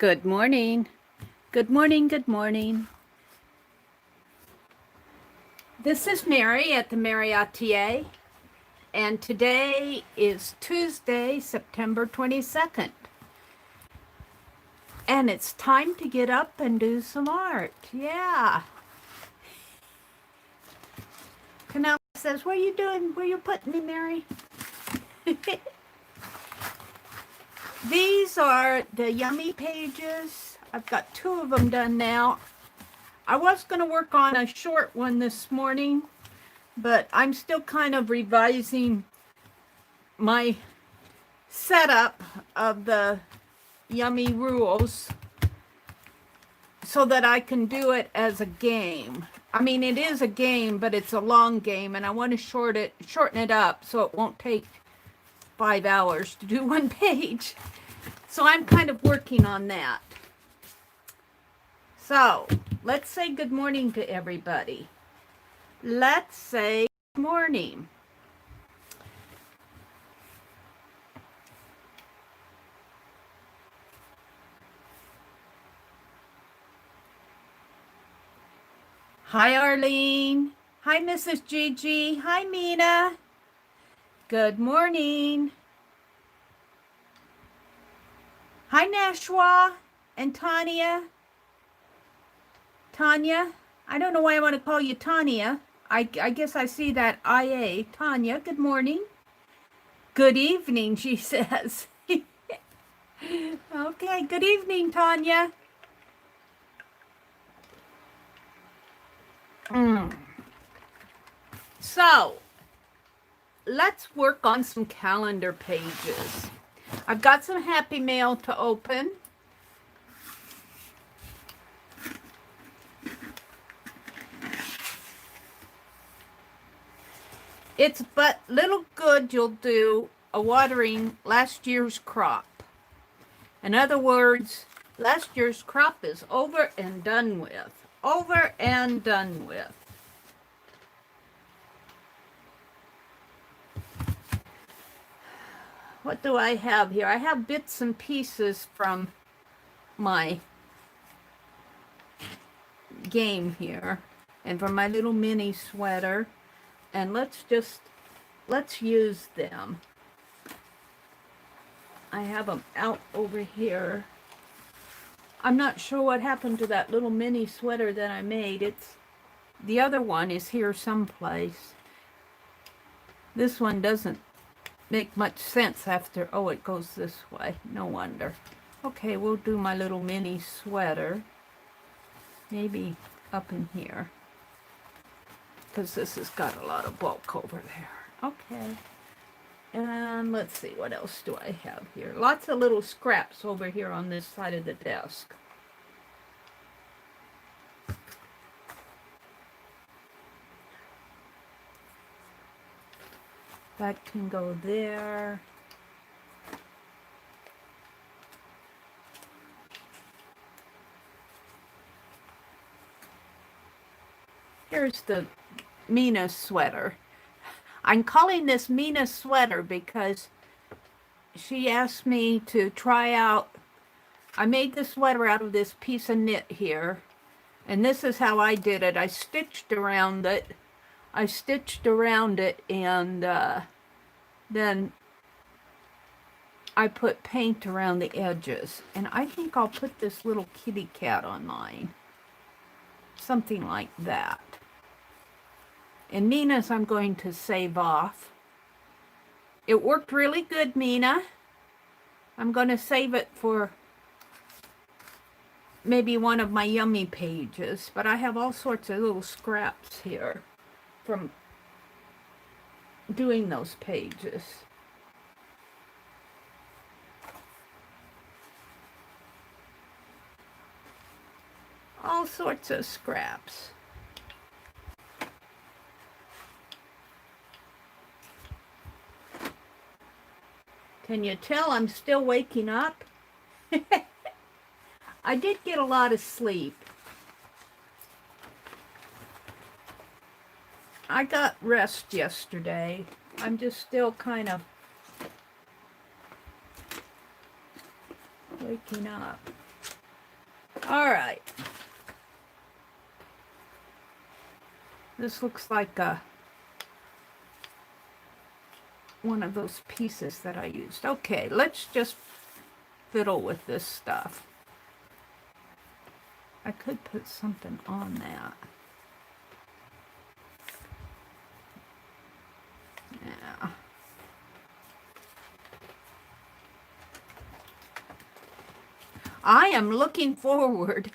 Good morning. Good morning. Good morning. This is Meri at TheMeriAtelier, and today is Tuesday, September 22nd. And it's time to get up and do some art. Yeah. Canal says, what are you doing? Where are you putting me, Meri? These are the yummy pages. I've got 2 of them done now. I was going to work on a short one this morning, but I'm still kind of revising my setup of the yummy rules so that I can do it as a game. I mean, it is a game, but it's a long game, and I want to shorten it up so it won't take 5 hours to do one page. So I'm kind of working on that. So let's say good morning to everybody. Let's say good morning. Hi, Arlene. Hi, Mrs. Gigi. Hi, Mina. Good morning. Hi, Nashwa and Tanya. Tanya. I don't know why I want to call you Tanya. I guess I see that IA. Tanya, good morning. Good evening, she says. Okay, good evening, Tanya. So, let's work on some calendar pages. I've got some Happy Mail to open. It's but little good you'll do a watering last year's crop. In other words, last year's crop is over and done with. Over and done with. What do I have here? I have bits and pieces from my game here and from my little mini sweater. And let's use them. I have them out over here. I'm not sure what happened to that little mini sweater that I made. The other one is here someplace. This one doesn't make much sense after, oh, it goes this way. No wonder. Okay, we'll do my little mini sweater. Maybe up in here, because this has got a lot of bulk over there. Okay. And let's see, what else do I have here? Lots of little scraps over here on this side of the desk. That can go there. Here's the Mina sweater. I'm calling this Mina sweater because she asked me to try out. I made the sweater out of this piece of knit here, and this is how I did it. I stitched around it, and then I put paint around the edges. And I think I'll put this little kitty cat on mine. Something like that. And Mina's I'm going to save off. It worked really good, Mina. I'm going to save it for maybe one of my yummy pages. But I have all sorts of little scraps here from doing those pages. All sorts of scraps. Can you tell I'm still waking up? I did get a lot of sleep. I got rest yesterday. I'm just still kind of waking up. All right. This looks like one of those pieces that I used. Okay, let's just fiddle with this stuff. I could put something on that. Yeah. I am looking forward.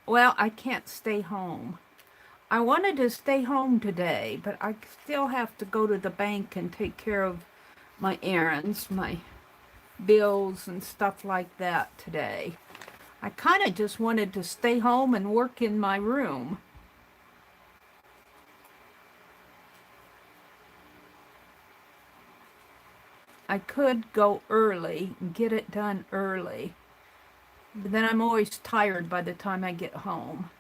Well, I can't stay home. I wanted to stay home today, but I still have to go to the bank and take care of my errands, my bills and stuff like that today. I kind of just wanted to stay home and work in my room. I could go early and get it done early, but then I'm always tired by the time I get home.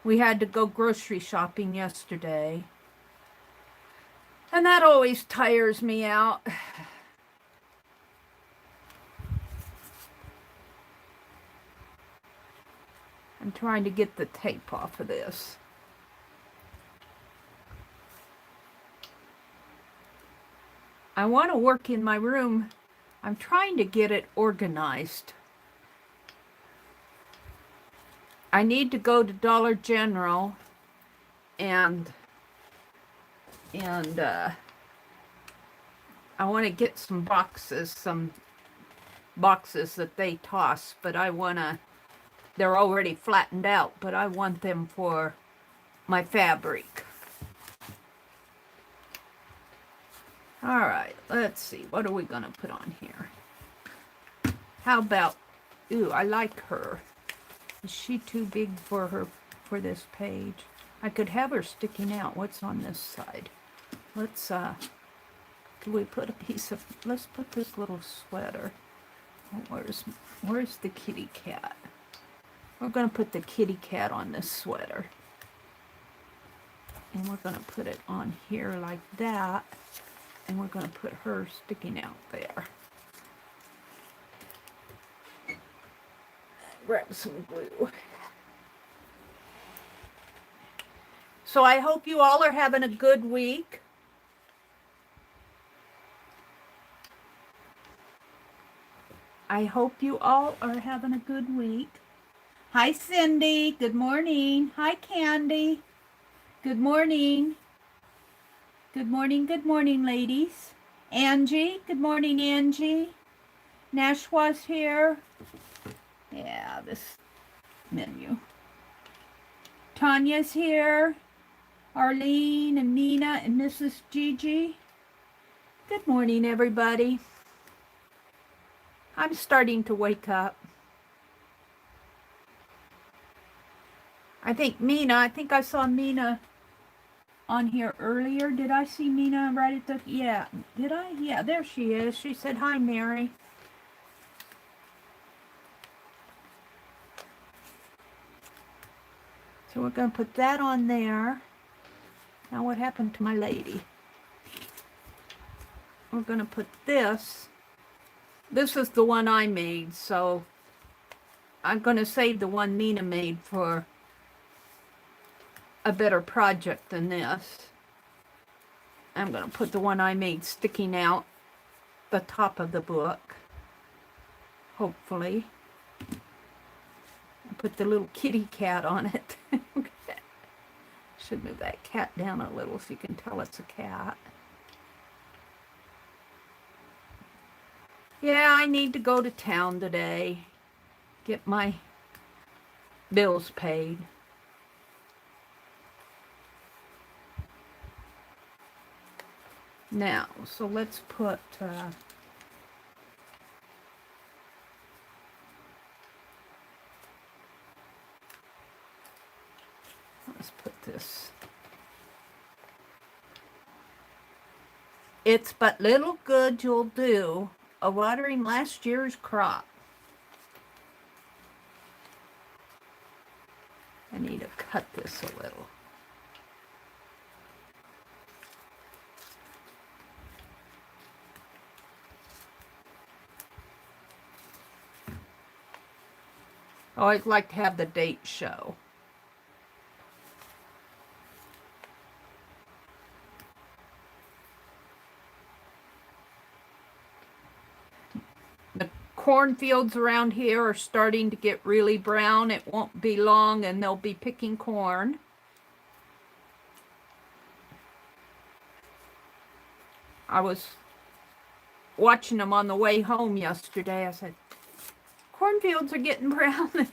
We had to go grocery shopping yesterday, and that always tires me out. I'm trying to get the tape off of this. I want to work in my room. I'm trying to get it organized. I need to go to Dollar General and I want to get some boxes that they toss, but they're already flattened out, but I want them for my fabric. All right, let's see. What are we going to put on here? How about, ooh, I like her. Is she too big for this page? I could have her sticking out. What's on this side? Let's, could we put a piece of, let's put this little sweater. Oh, where's the kitty cat? We're going to put the kitty cat on this sweater. And we're going to put it on here like that. And we're going to put her sticking out there. Grab some glue. So I hope you all are having a good week. I hope you all are having a good week. Hi, Cindy. Good morning. Hi, Candy. Good morning. Good morning, ladies. Angie. Good morning, Angie. Nashwa's here. Yeah, this menu. Tanya's here. Arlene and Nina and Mrs. Gigi. Good morning, everybody. I'm starting to wake up. I think I saw Mina on here earlier. Did I see Mina right at the, yeah, did I? Yeah, there she is. She said, hi, Meri. So we're going to put that on there. Now what happened to my lady? We're going to put this. This is the one I made, so I'm going to save the one Mina made for a better project than this. I'm going to put the one I made sticking out the top of the book, hopefully. Put the little kitty cat on it. Should move that cat down a little so you can tell it's a cat. Yeah, I need to go to town today. Get my bills paid. Now, so let's put... let's put this. It's but little good you'll do a watering last year's crop. I need to cut this a little. I always like to have the date show. The cornfields around here are starting to get really brown. It won't be long and they'll be picking corn. I was watching them on the way home yesterday. I said, cornfields are getting brown.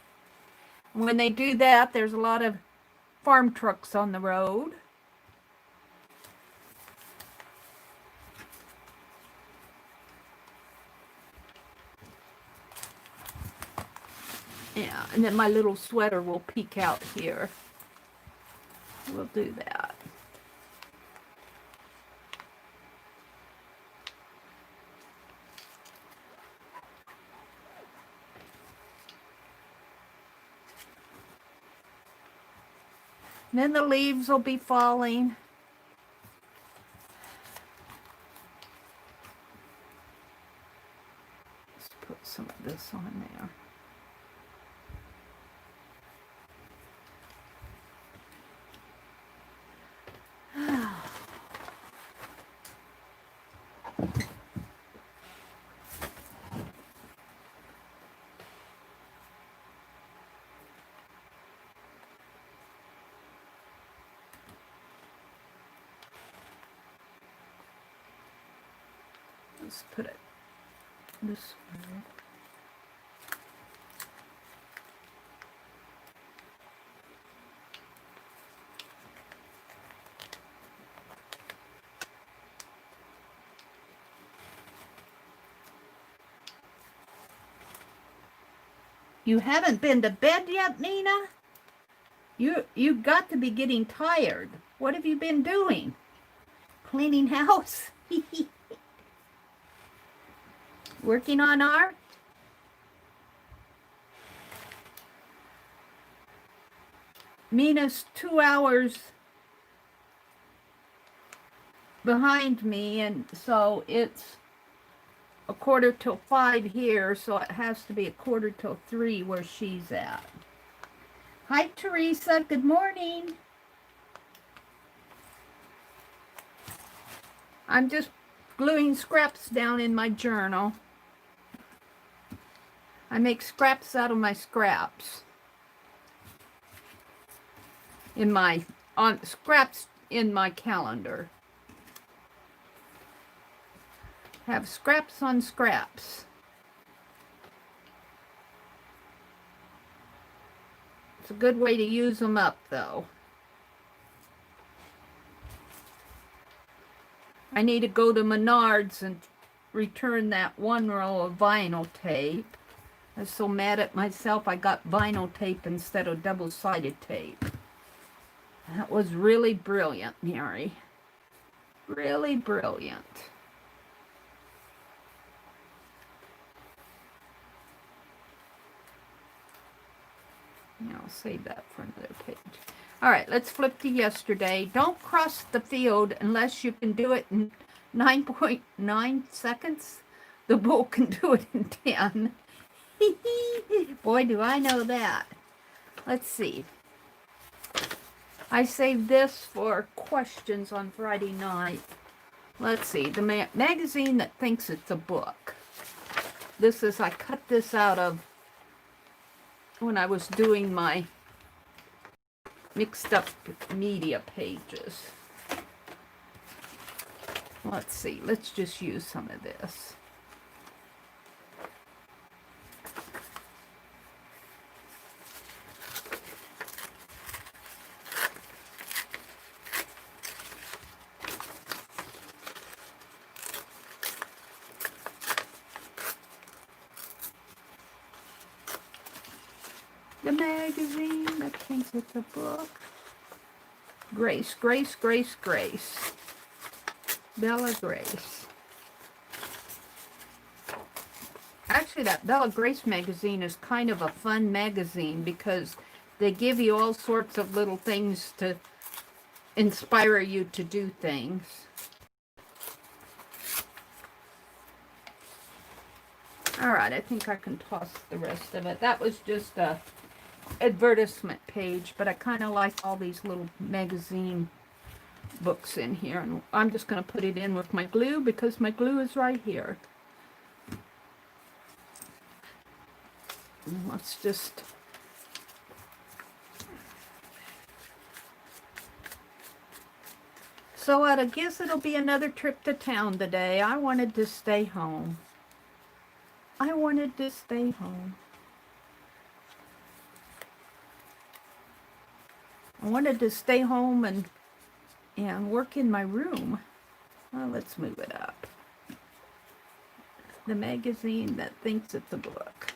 When they do that, there's a lot of farm trucks on the road. Yeah, and then my little sweater will peek out here. We'll do that. And then the leaves will be falling. Let's put some of this on there. Let's put it this way. You haven't been to bed yet, Nina? You've got to be getting tired. What have you been doing? Cleaning house? Working on art? Mina's 2 hours behind me, and so it's 4:45 here, so it has to be 2:45 where she's at. Hi, Teresa. Good morning. I'm just gluing scraps down in my journal. I make scraps out of my scraps. Scraps in my calendar. Have scraps on scraps. It's a good way to use them up, though. I need to go to Menards and return that 1 roll of vinyl tape. I was so mad at myself I got vinyl tape instead of double-sided tape. That was really brilliant, Meri. Really brilliant. I'll save that for another page. All right, let's flip to yesterday. Don't cross the field unless you can do it in 9.9 seconds. The bull can do it in 10. Boy, do I know that. Let's see. I saved this for questions on Friday night. Let's see. The magazine that thinks it's a book. This is, I cut this out of when I was doing my mixed up media pages. Let's see, let's just use some of this. The magazine that thinks it's a book. Grace, Grace, Grace, Grace. Bella Grace. Actually, that Bella Grace magazine is kind of a fun magazine because they give you all sorts of little things to inspire you to do things. All right, I think I can toss the rest of it. That was just a advertisement page, but I kind of like all these little magazine books in here, and I'm just going to put it in with my glue because my glue is right here. And let's just so I guess it'll be another trip to town today. I wanted to stay home. I wanted to stay home. I wanted to stay home and work in my room. Well, let's move it up. The magazine that thinks it's a book.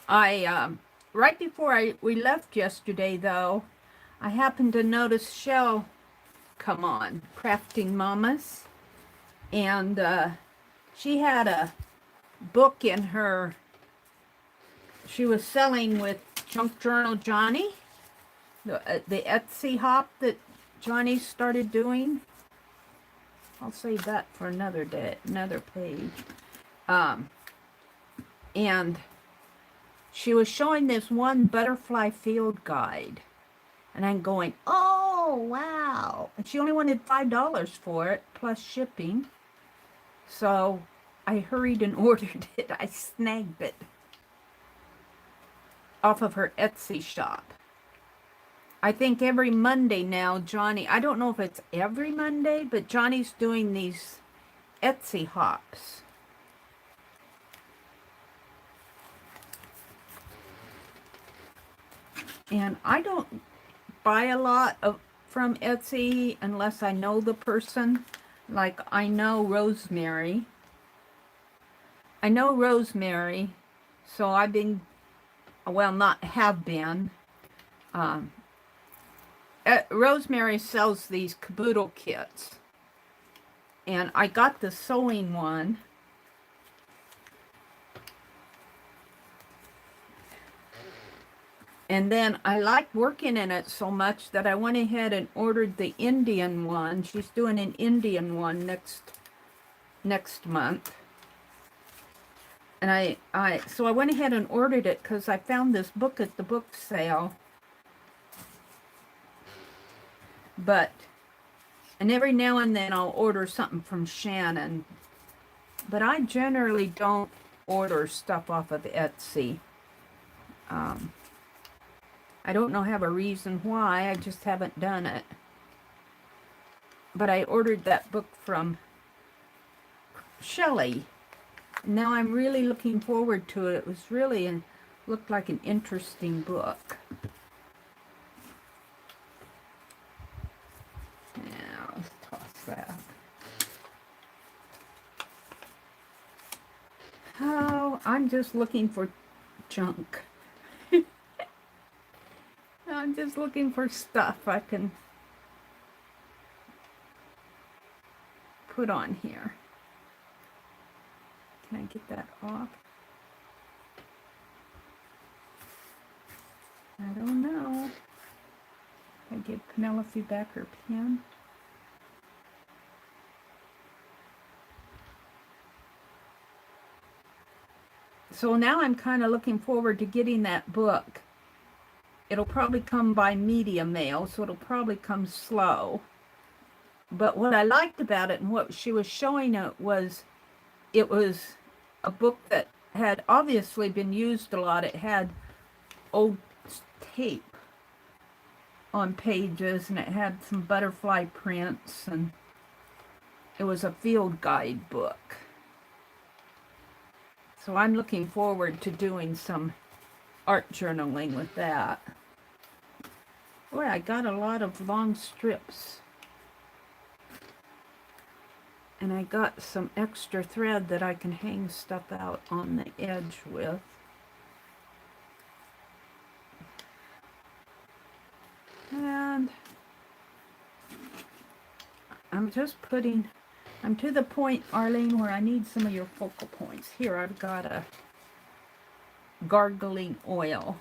Right before we left yesterday, though, I happened to notice Shell come on, Crafting Mamas, and she had a book in her, she was selling with Junk Journal Johnny, the Etsy hop that Johnny started doing. I'll save that for another day, another page. And she was showing this one butterfly field guide. And I'm going, oh, wow. And she only wanted $5 for it, plus shipping. So I hurried and ordered it. I snagged it off of her Etsy shop. I think every Monday now, Johnny, I don't know if it's every Monday, but Johnny's doing these Etsy hops. And I don't buy a lot from Etsy unless I know the person. Like I know Rosemary. I know Rosemary, so I've been, well, not have been. Rosemary sells these caboodle kits. And I got the sewing one. And then I liked working in it so much that I went ahead and ordered the Indian one. She's doing an Indian one next month. And so I went ahead and ordered it because I found this book at the book sale. And every now and then I'll order something from Shannon. But I generally don't order stuff off of Etsy. I don't have a reason why, I just haven't done it. But I ordered that book from Shelley. Now I'm really looking forward to it. It was really, looked like an interesting book. Now, let's toss that. Oh, I'm just looking for junk. I'm just looking for stuff I can put on here. Can I get that off? I don't know. I give Penelope back her pen. So now I'm kind of looking forward to getting that book. It'll probably come by media mail, so it'll probably come slow. But what I liked about it and what she was showing it was a book that had obviously been used a lot. It had old tape on pages, and it had some butterfly prints, and it was a field guide book. So I'm looking forward to doing some art journaling with that. Boy, I got a lot of long strips. And I got some extra thread that I can hang stuff out on the edge with. And I'm to the point, Arlene, where I need some of your focal points. Here, I've got a gargling oil.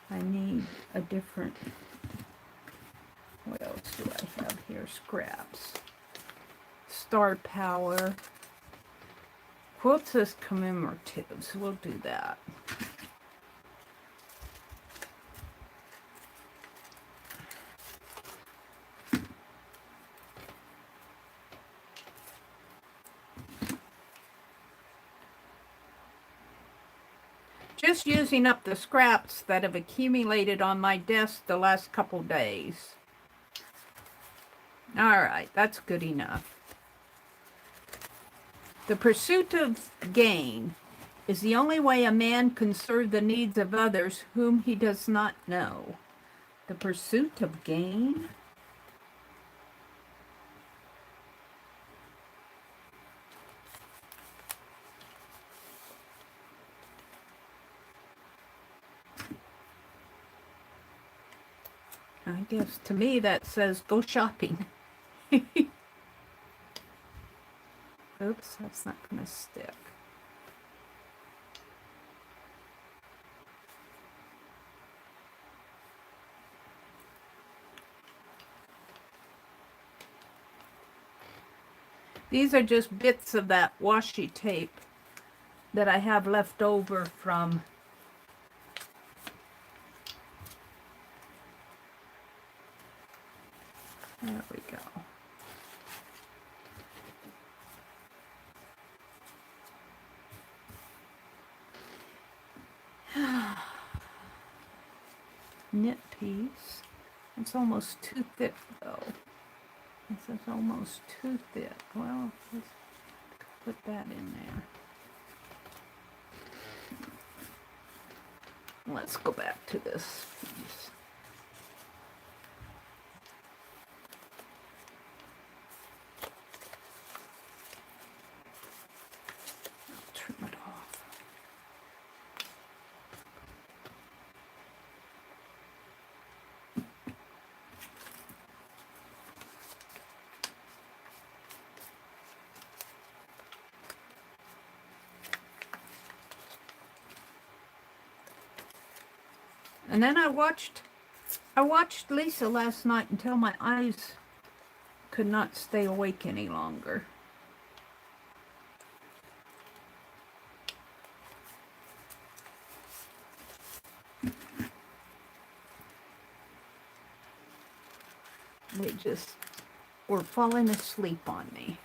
I need a different, what else do I have here? Atelier scraps. Star Power. Quotes as commemoratives. We'll do that. Just using up the scraps that have accumulated on my desk the last couple days. All right, that's good enough. The pursuit of gain is the only way a man can serve the needs of others whom he does not know. The pursuit of gain? I guess to me that says go shopping. Oops, that's not going to stick. These are just bits of that washi tape that I have left over from there we go. Knit piece. It's almost too thick though. This is almost too thick. Well, let's put that in there. Let's go back to this piece. I'll trim it off. And then I watched Lisa last night until my eyes could not stay awake any longer. They just were falling asleep on me.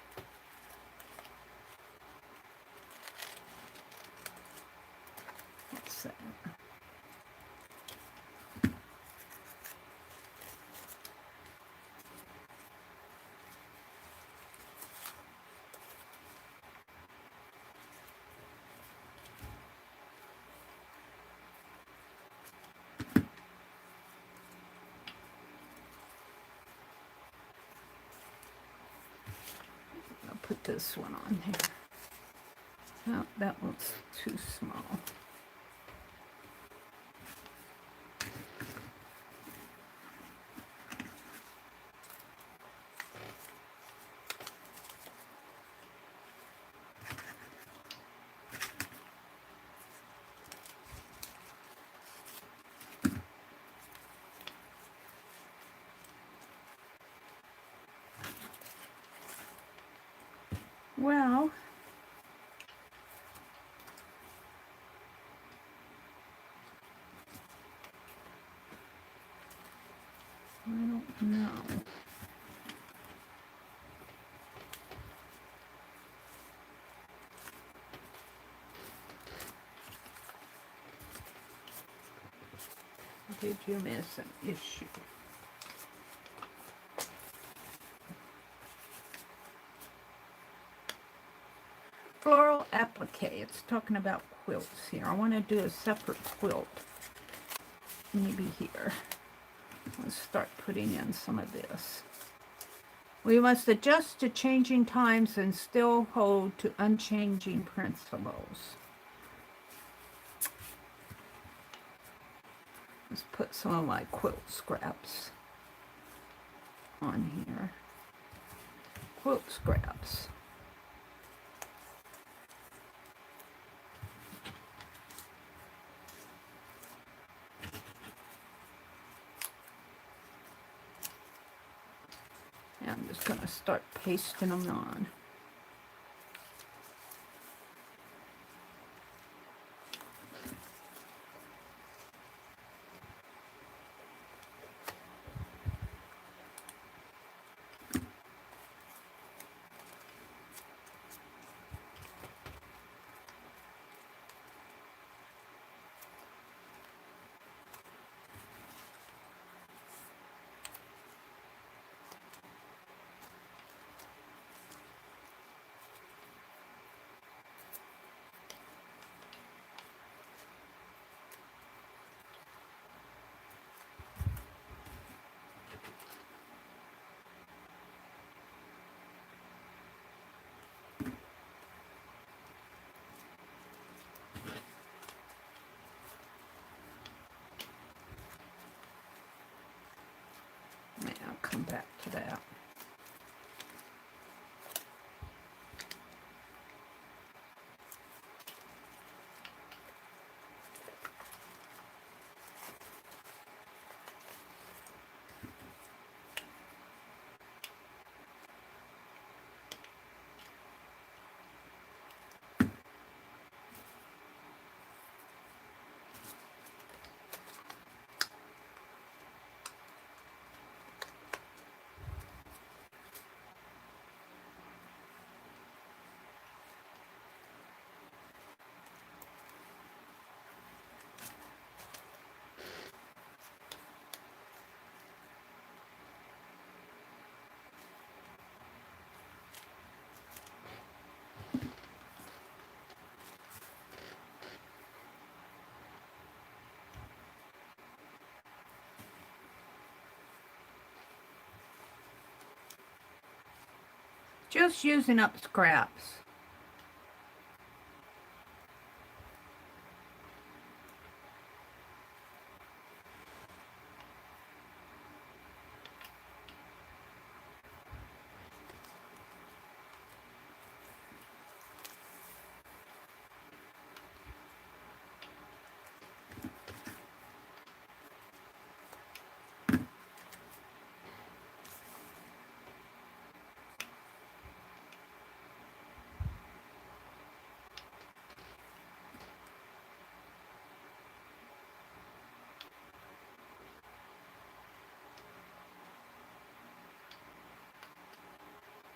What's that? Put this one on here. Oh, that one's too small. Well, I don't know. Did you miss an issue? Floral applique. It's talking about quilts here. I want to do a separate quilt. Maybe here. Let's start putting in some of this. We must adjust to changing times and still hold to unchanging principles. Let's put some of my quilt scraps on here. Quilt scraps. just going to start pasting them on. I'll come back to that. Just using up scraps.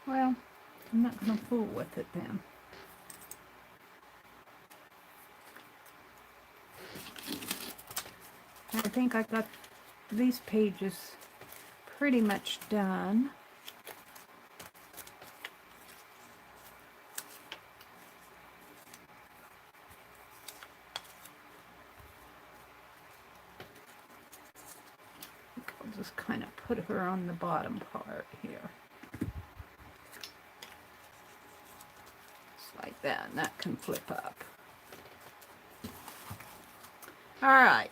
Well, I'm not going to fool with it then. I think I got these pages pretty much done. I'll just kind of put her on the bottom part here. Like that, and that can flip up. Alright,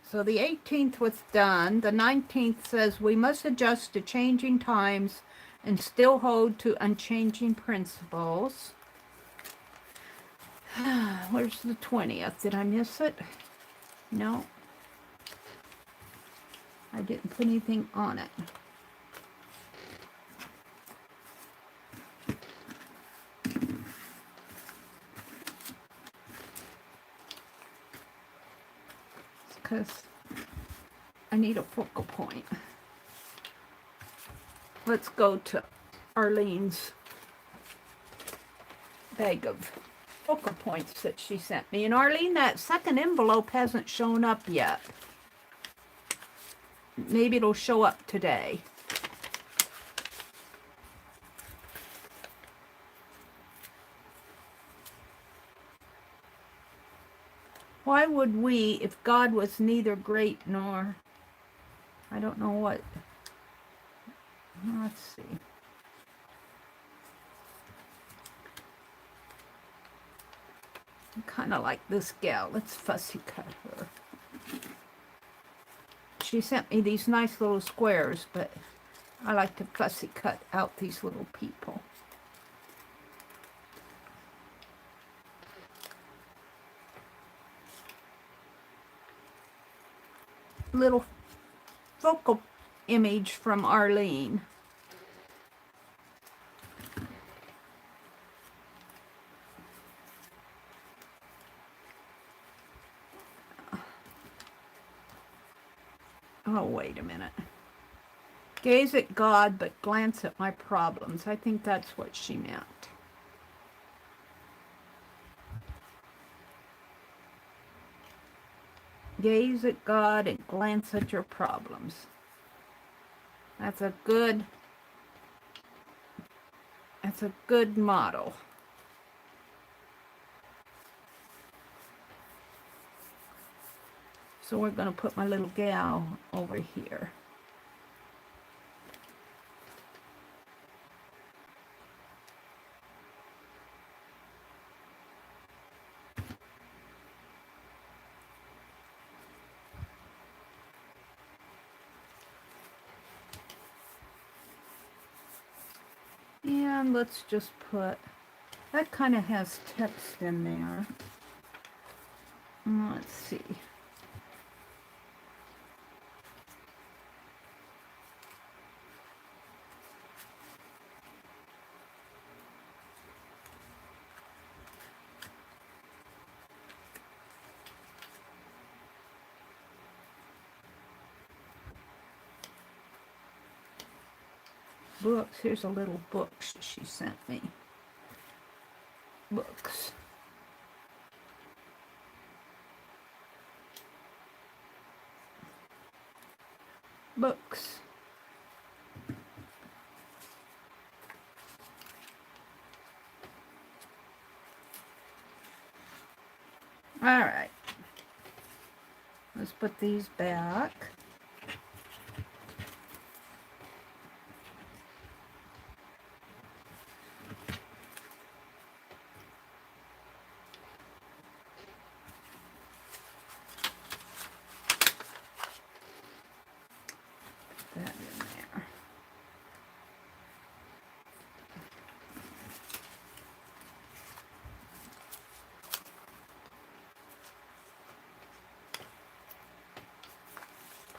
so the 18th was done. The 19th says we must adjust to changing times and still hold to unchanging principles. Where's the 20th? Did I miss it? No. I didn't put anything on it. Because I need a focal point. Let's go to Arlene's bag of focal points that she sent me. And Arlene, that second envelope hasn't shown up yet. Maybe it'll show up today. Why would we, if God was neither great nor, I don't know what, let's see. I kind of like this gal. Let's fussy cut her. She sent me these nice little squares, but I like to fussy cut out these little people. Little focal image from Arlene. Oh, wait a minute. Gaze at God, but glance at my problems. I think that's what she meant. Gaze at God and glance at your problems. That's a good motto. So we're going to put my little gal over here. And let's just put, that kind of has text in there. Let's see. Books. Here's a little book she sent me. Books. Books. All right. Let's put these back. Put that in there.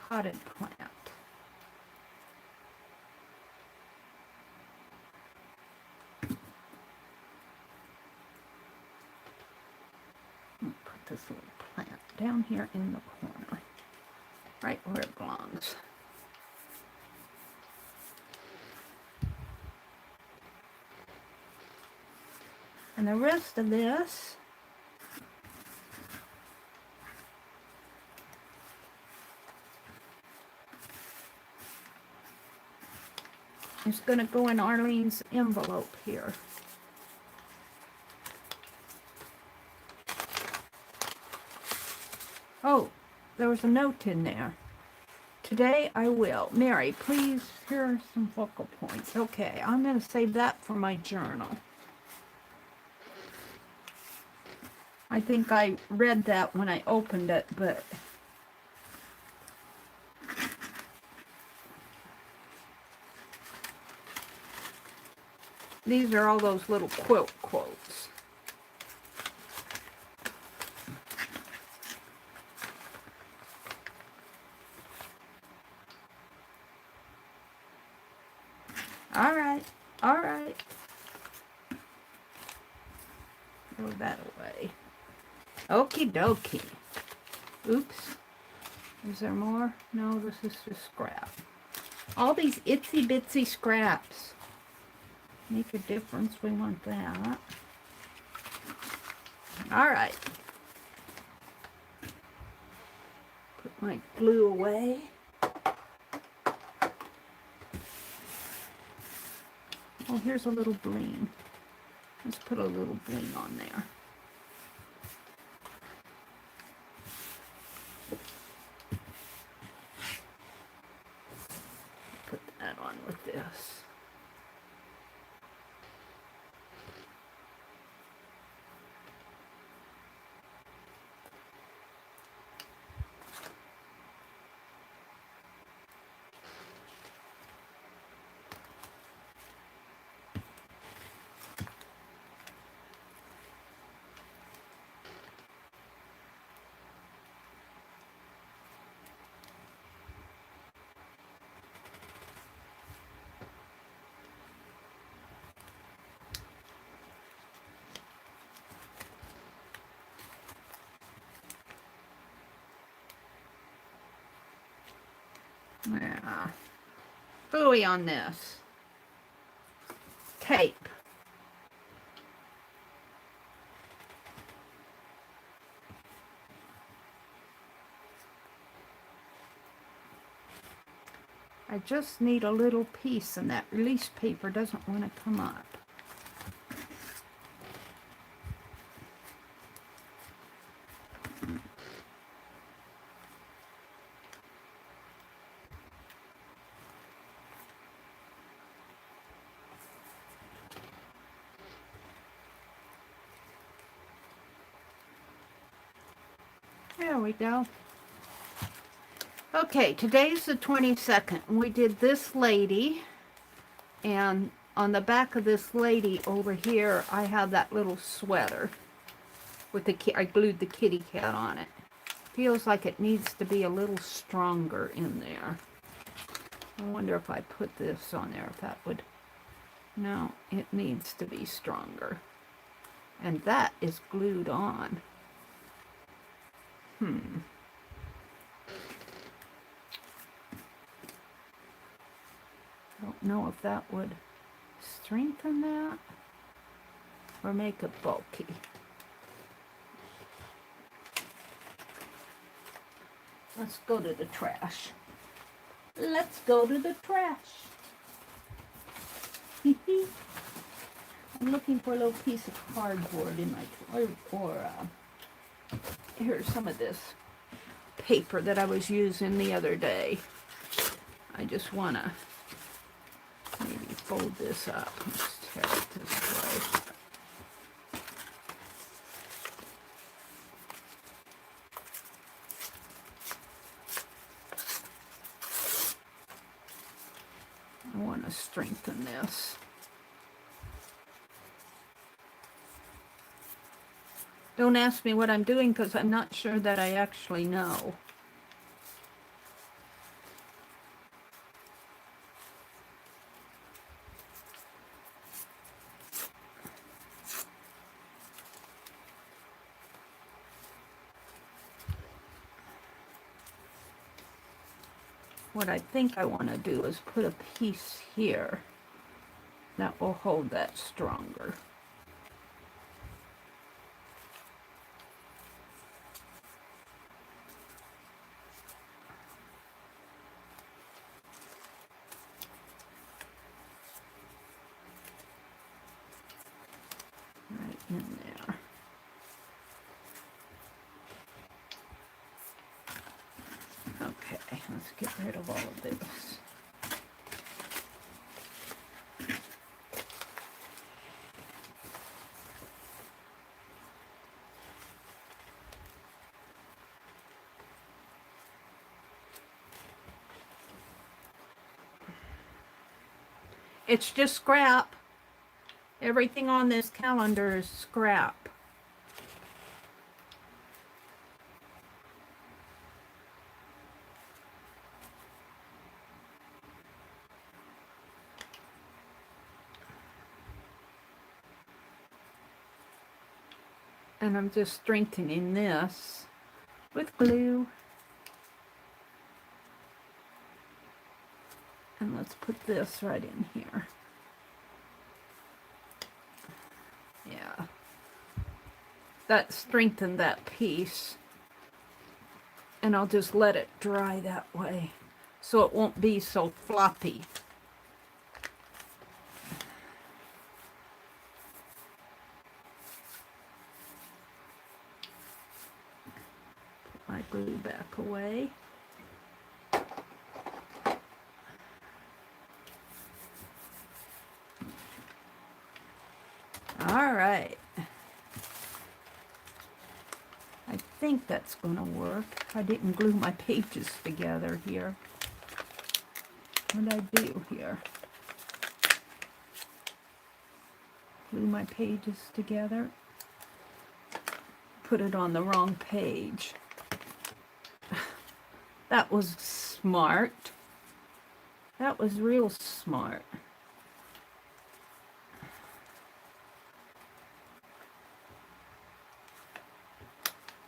Potted plant. Put this little plant down here in the corner, right where it belongs. And the rest of this is going to go in Arlene's envelope here. Oh, there was a note in there. Today I will. Meri, please, here are some focal points. Okay, I'm going to save that for my journal. I think I read that when I opened it, but these are all those little quilt quotes. All right, all right. Throw that away. Okie dokie. Oops. Is there more? No, this is just scrap. All these itsy bitsy scraps make a difference. We want that. All right. Put my glue away. Oh, here's a little bling. Let's put a little bling on there. Put that on with this. Yeah. Buoy on this. Tape. I just need a little piece and that release paper doesn't want to come up. There we go. Okay, today's the 22nd. We did this lady, and on the back of this lady over here, I have that little sweater with the I glued the kitty cat on it. Feels like it needs to be a little stronger in there. I wonder if I put this on there, if that would... No, it needs to be stronger. And that is glued on. Don't know if that would strengthen that or make it bulky. Let's go to the trash. Let's go to the trash. I'm looking for a little piece of cardboard in my here's some of this paper that I was using the other day. I just want to maybe fold this up. Let's tear it this way. I want to strengthen this. Don't ask me what I'm doing because I'm not sure that I actually know. What I think I want to do is put a piece here that will hold that stronger. Right in there. Okay, let's get rid of all of this. It's just scrap. Everything on this calendar is scrap. And I'm just strengthening this with glue. And let's put this right in here. Yeah. That strengthened that piece. And I'll just let it dry that way so it won't be so floppy. Put my glue back away. All right. I think that's going to work. I didn't glue my pages together here. What did I do here? Glue my pages together. Put it on the wrong page. That was smart. That was real smart.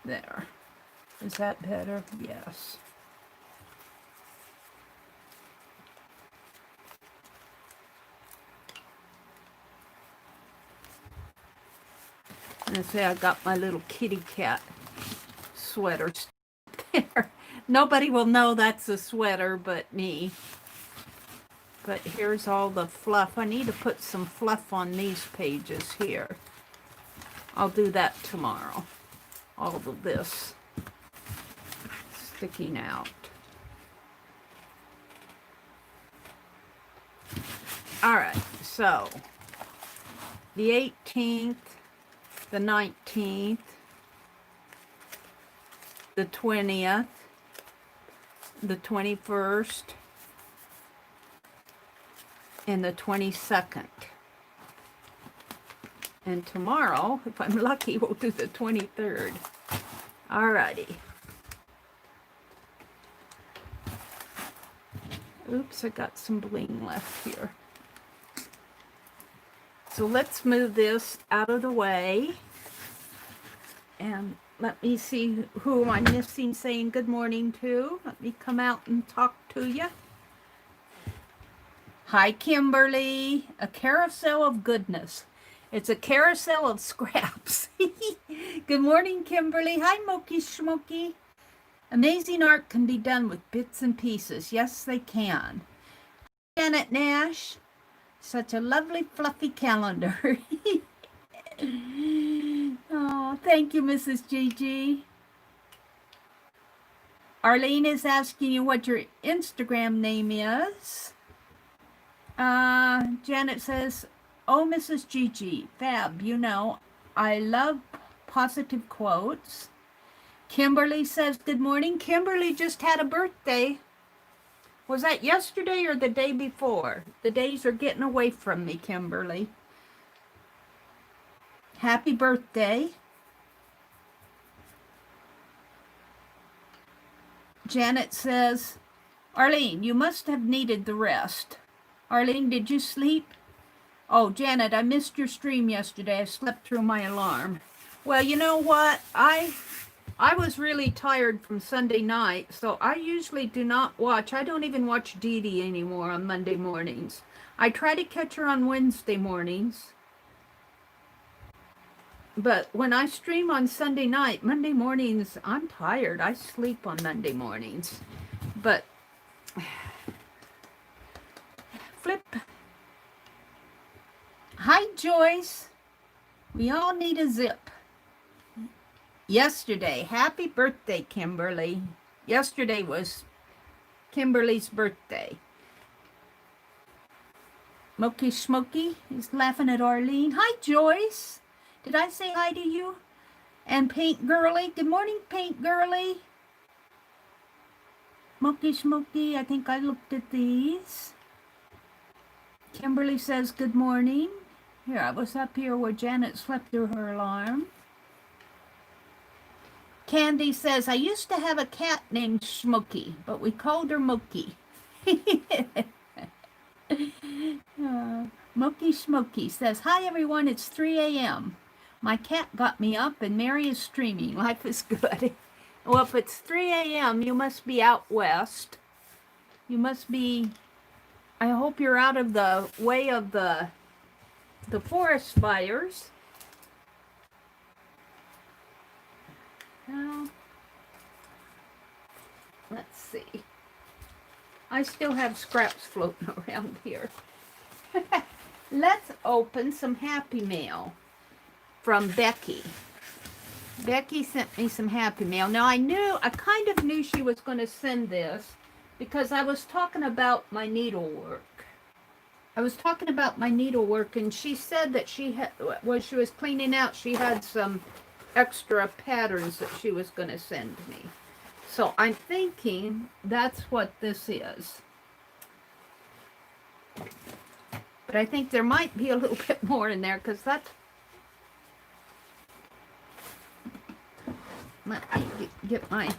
There. Is that better? Yes. And I say I got my little kitty cat sweater there. Nobody will know that's a sweater but me. But here's all the fluff. I need to put some fluff on these pages here. I'll do that tomorrow. All of this sticking out. All right, so the 18th, the 19th, the 20th, the 21st, and the 22nd. And tomorrow, if I'm lucky, we'll do the 23rd. Alrighty. Oops, I got some bling left here. So let's move this out of the way. And let me see who I'm missing saying good morning to. Let me come out and talk to you. Hi, Kimberly. A carousel of goodness. It's a carousel of scraps. Good morning, Kimberly. Hi, Moki Schmoky. Amazing art can be done with bits and pieces. Yes, they can. Janet Nash. Such a lovely, fluffy calendar. Oh, thank you, Mrs. Gigi. Arlene is asking you what your Instagram name is. Janet says, oh, Mrs. Gigi, fab, you know, I love positive quotes. Kimberly says, good morning. Kimberly just had a birthday. Was that yesterday or the day before? The days are getting away from me, Kimberly. Happy birthday. Janet says, Arlene, you must have needed the rest. Arlene, did you sleep? Oh, Janet, I missed your stream yesterday. I slept through my alarm. Well, you know what? I was really tired from Sunday night, so I usually do not watch. I don't even watch Dee Dee anymore on Monday mornings. I try to catch her on Wednesday mornings. But when I stream on Sunday night, Monday mornings, I'm tired. I sleep on Monday mornings. But flip. Hi, Joyce. We all need a zip. Yesterday, happy birthday, Kimberly. Yesterday was Kimberly's birthday. Moki Schmoky is laughing at Arlene. Hi, Joyce. Did I say hi to you? And Paint Girly. Good morning, Paint Girly. Moki Schmoky, I think I looked at these. Kimberly says good morning. Here, I was up here where Janet slept through her alarm. Candy says, I used to have a cat named Schmoky, but we called her Moki. Moki Schmoky says, hi everyone, it's 3 a.m. My cat got me up and Meri is streaming. Life is good. Well, if it's 3 a.m., you must be out west. You must be, I hope you're out of the way of the forest fires. Now, let's see. I still have scraps floating around here. Let's open some Happy Mail from Becky. Becky sent me some Happy Mail. Now, I kind of knew she was going to send this because I was talking about my needlework. And she said that when she was cleaning out, she had some extra patterns that she was going to send me. So I'm thinking that's what this is. But I think there might be a little bit more in there because that's... Let me get my...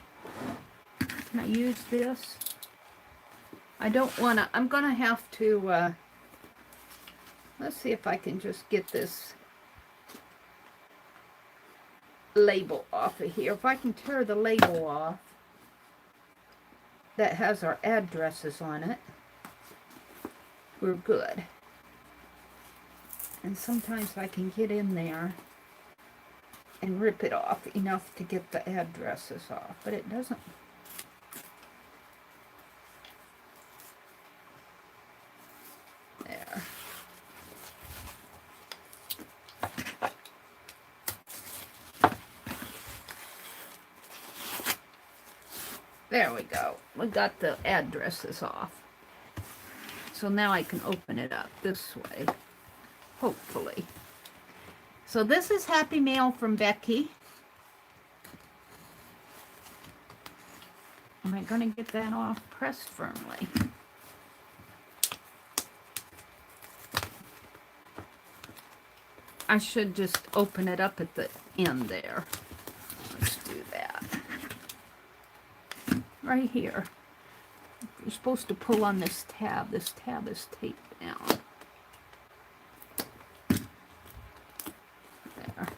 Can I use this? I don't want to... I'm going to have to... let's see if I can just get this label off of here. If I can tear the label off that has our addresses on it, we're good. And sometimes I can get in there and rip it off enough to get the addresses off, but it doesn't. There. There we go. We got the addresses off. So now I can open it up this way, hopefully. So this is Happy Mail from Becky. Am I going to get that off? Pressed firmly. I should just open it up at the end there. Let's do that. Right here. You're supposed to pull on this tab. This tab is taped down. There.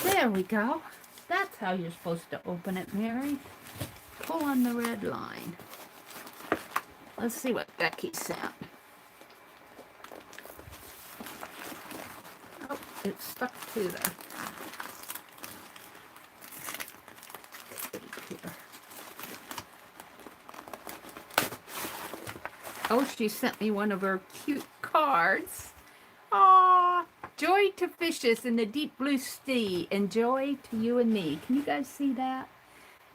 There we go. That's how you're supposed to open it, Meri. Pull on the red line. Let's see what Becky sent. Oh, it's stuck to the... Oh, she sent me one of her cute cards. Aww. Joy to fishes in the deep blue sea, and joy to you and me. Can you guys see that?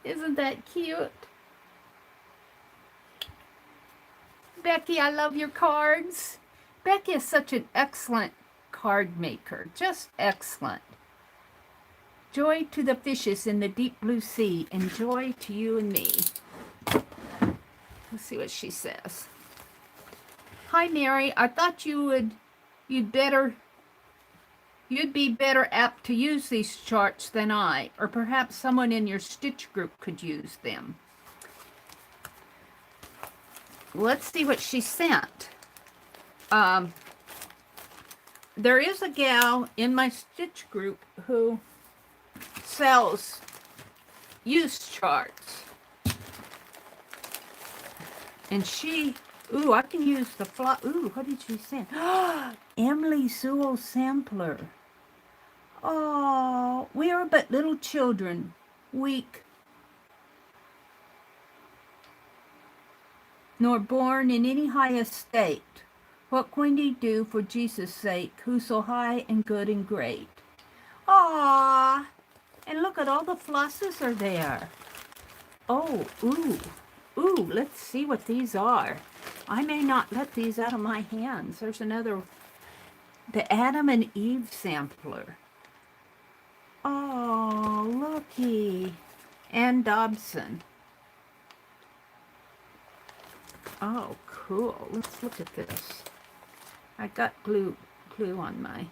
Isn't that cute? Becky, I love your cards. Becky is such an excellent card maker. Just excellent. Joy to the fishes in the deep blue sea, and joy to you and me. Let's see what she says. Hi, Meri. I thought you'd be better apt to use these charts than I, or perhaps someone in your stitch group could use them. Let's see what she sent. There is a gal in my stitch group who sells use charts. And she... Ooh, I can use the ooh, what did she send? Emily Sewell Sampler. Oh, we are but little children, weak, nor born in any high estate. What can we do for Jesus' sake, who's so high and good and great? Ah, and look at all the flosses are there. Oh, ooh, ooh, let's see what these are. I may not let these out of my hands. There's another, the Adam and Eve sampler. Oh, looky. Ann Dobson. Oh, cool. Let's look at this. I got glue on my...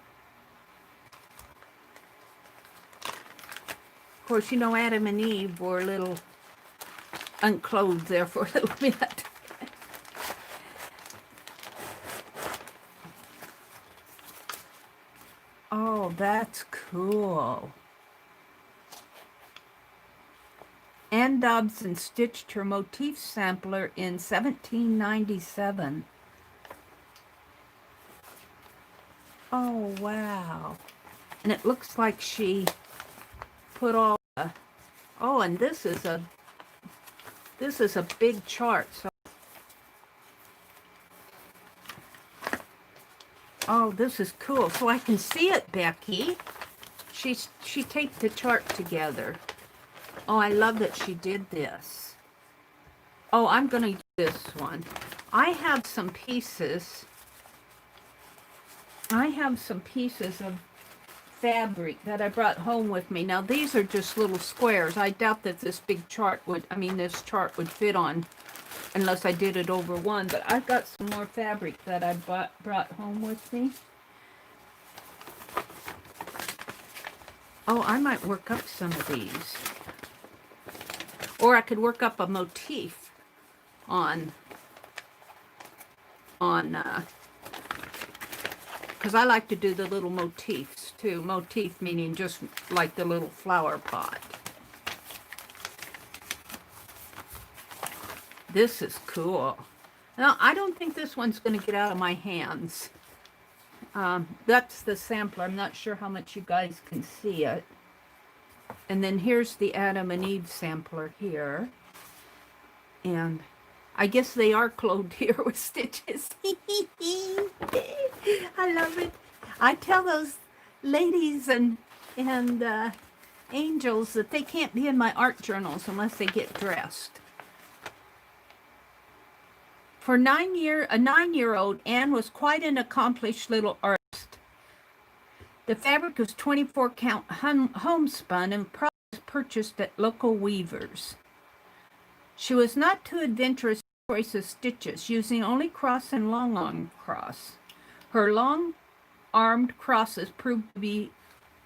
Of course, you know Adam and Eve were a little unclothed there for a little bit. Oh, that's cool. Ann Dobson stitched her motif sampler in 1797. Oh, wow. And it looks like she put all the... Oh, and this is a big chart. So, oh, this is cool. So I can see it, Becky. She taped the chart together. Oh, I love that she did this. Oh, I'm going to use this one. I have some pieces of fabric that I brought home with me. Now, these are just little squares. I doubt that this chart would fit on unless I did it over one. But I've got some more fabric that I brought home with me. Oh, I might work up some of these. Or I could work up a motif on because I like to do the little motifs too. Motif meaning just like the little flower pot. This is cool. Now, I don't think this one's going to get out of my hands. That's the sampler. I'm not sure how much you guys can see it. And then here's the Adam and Eve sampler here. And I guess they are clothed here with stitches. I love it. I tell those ladies and angels that they can't be in my art journals unless they get dressed. For a 9-year-old, Anne was quite an accomplished little artist. The fabric was 24 count homespun and probably was purchased at local weavers. She was not too adventurous in choice of stitches, using only cross and long-armed cross. Her long-armed crosses proved to be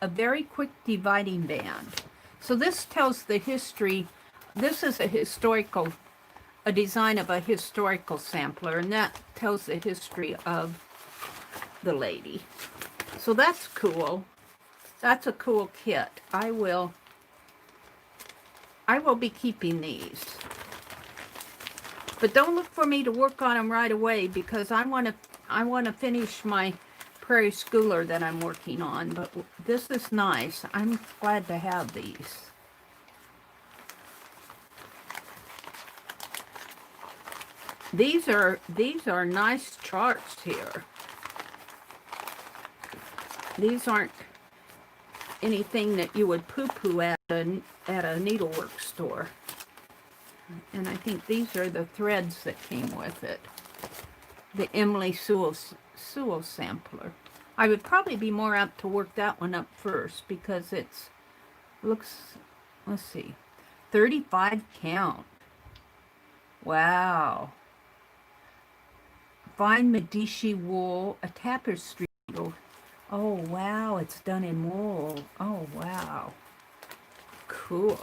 a very quick dividing band. So this tells the history. This is a design of a historical sampler, and that tells the history of the lady. So that's cool. That's a cool kit. I will be keeping these. But don't look for me to work on them right away because I want to finish my Prairie Schooler that I'm working on. But this is nice. I'm glad to have these. These are nice charts here. These aren't anything that you would poo-poo at a needlework store. And I think these are the threads that came with it. The Emily Sewell sampler. I would probably be more apt to work that one up first because it's looks, let's see, 35 count. Wow. Fine Medici wool, a tapestry needle. Oh wow, it's done in wool. Oh wow. Cool.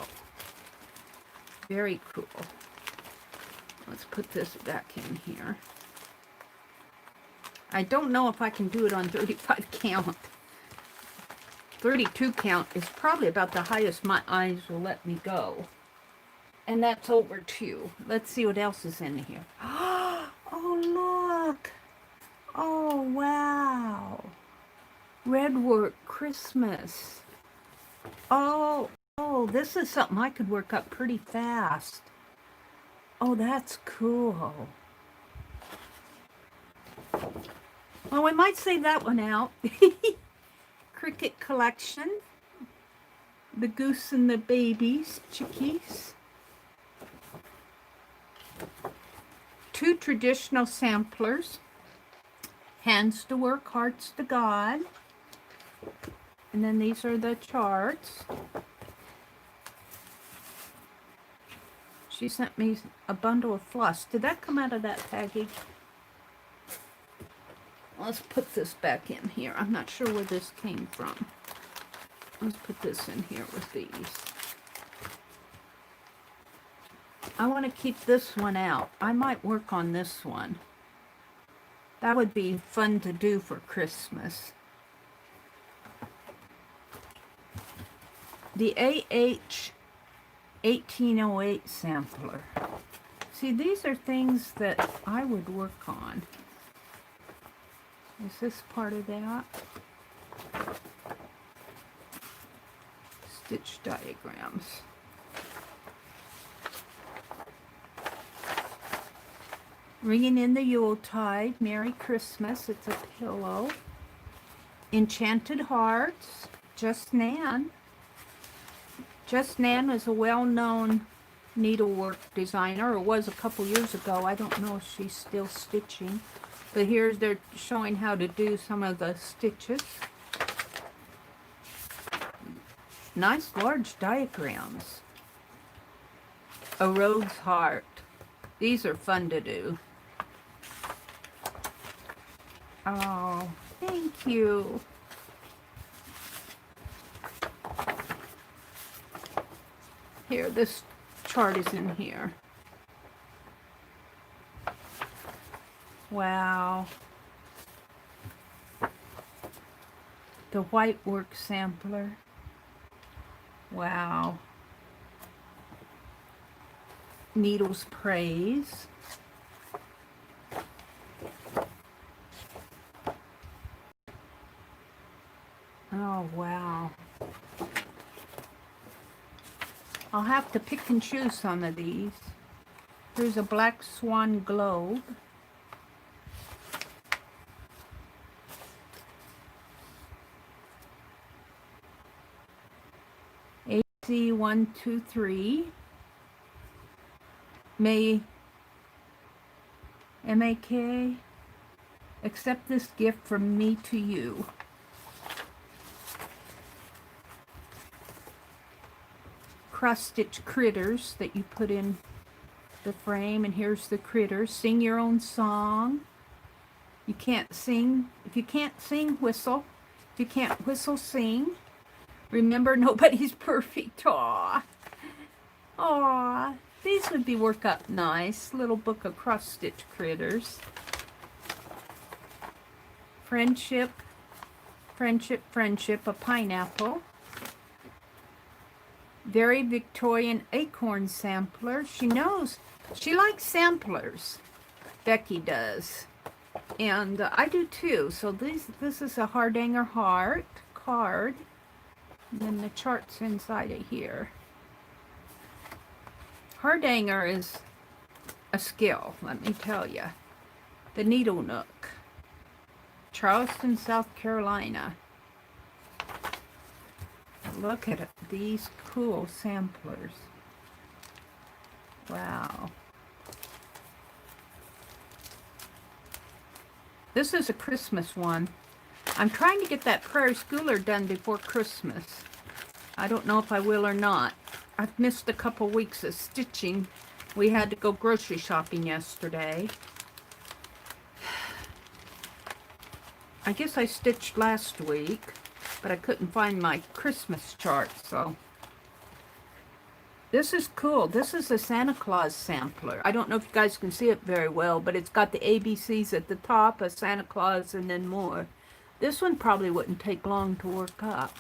Very cool. Let's put this back in here. I don't know if I can do it on 35 count. 32 count is probably about the highest my eyes will let me go. And that's over 2. Let's see what else is in here. Oh, look. Oh, wow. Redwork Christmas. Oh, this is something I could work up pretty fast. Oh, that's cool. Well, we might save that one out. Cricket collection. The goose and the babies, chickies. 2 traditional samplers. Hands to work, hearts to God. And then these are the charts. She sent me a bundle of floss. Did that come out of that package? Let's put this back in here. I'm not sure where this came from. Let's put this in here with these. I want to keep this one out. I might work on this one. That would be fun to do for Christmas. The AH 1808 sampler. See, these are things that I would work on. Is this part of that? Stitch diagrams. Ringing in the Yuletide, Merry Christmas, it's a pillow. Enchanted Hearts, Just Nan. Just Nan is a well-known needlework designer, or was a couple years ago. I don't know if she's still stitching. But here's they're showing how to do some of the stitches. Nice large diagrams. A Rogue's Heart. These are fun to do. Oh, thank you. Here, this chart is in here. Wow. The white work sampler. Wow. Needles Praise. Oh, wow. I'll have to pick and choose some of these. Here's a black swan globe. AC123. MAK. Accept this gift from me to you. Cross-stitch critters that you put in the frame, and here's the critters. Sing your own song. You can't sing. If you can't sing, whistle. If you can't whistle, sing. Remember, nobody's perfect. Aww. Aww. These would be work up nice. Little book of cross-stitch critters. Friendship, friendship, friendship, a pineapple. Very Victorian acorn sampler. She knows. She likes samplers. Becky does. And I do too. So this is a Hardanger heart card. And then the chart's inside of here. Hardanger is a skill, let me tell you. The Needle Nook. Charleston, South Carolina. Look at it, these cool samplers. Wow. This is a Christmas one. I'm trying to get that Prairie Schooler done before Christmas. I don't know if I will or not. I've missed a couple weeks of stitching. We had to go grocery shopping yesterday. I guess I stitched last week, but I couldn't find my Christmas chart, so. This is cool. This is a Santa Claus sampler. I don't know if you guys can see it very well, but it's got the ABCs at the top, a Santa Claus, and then more. This one probably wouldn't take long to work up.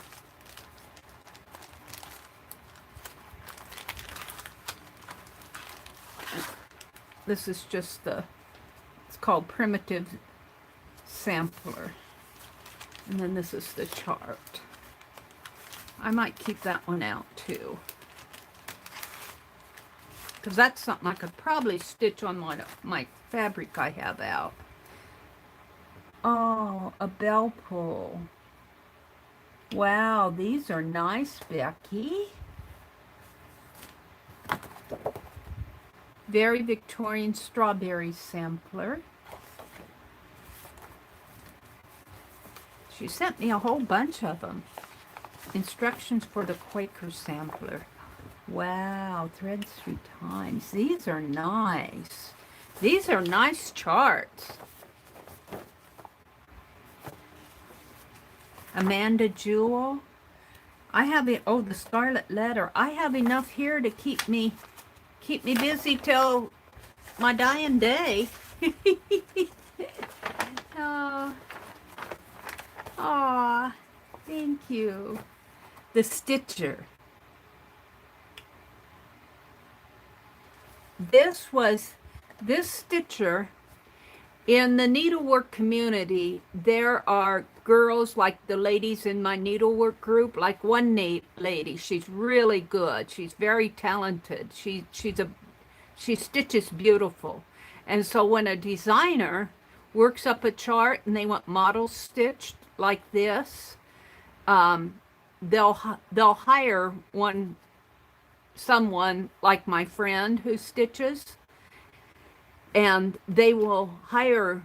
This is just the, it's called Primitive Sampler. And then this is the chart. I might keep that one out too, because that's something I could probably stitch on my fabric I have out. Oh, a bell pull. Wow, these are nice, Becky. Very Victorian strawberry sampler. She sent me a whole bunch of them. Instructions for the Quaker sampler. Wow, threads 3 times. These are nice. These are nice charts. Amanda Jewel. I have it. Oh, the Scarlet Letter. I have enough here to keep me busy till my dying day. Oh, aw, thank you. The Stitcher. This Stitcher, in the needlework community, there are girls like the ladies in my needlework group, like one lady, she's really good. She's very talented. She stitches beautiful. And so when a designer works up a chart and they want models stitched like this, they'll hire someone like my friend who stitches, and they will hire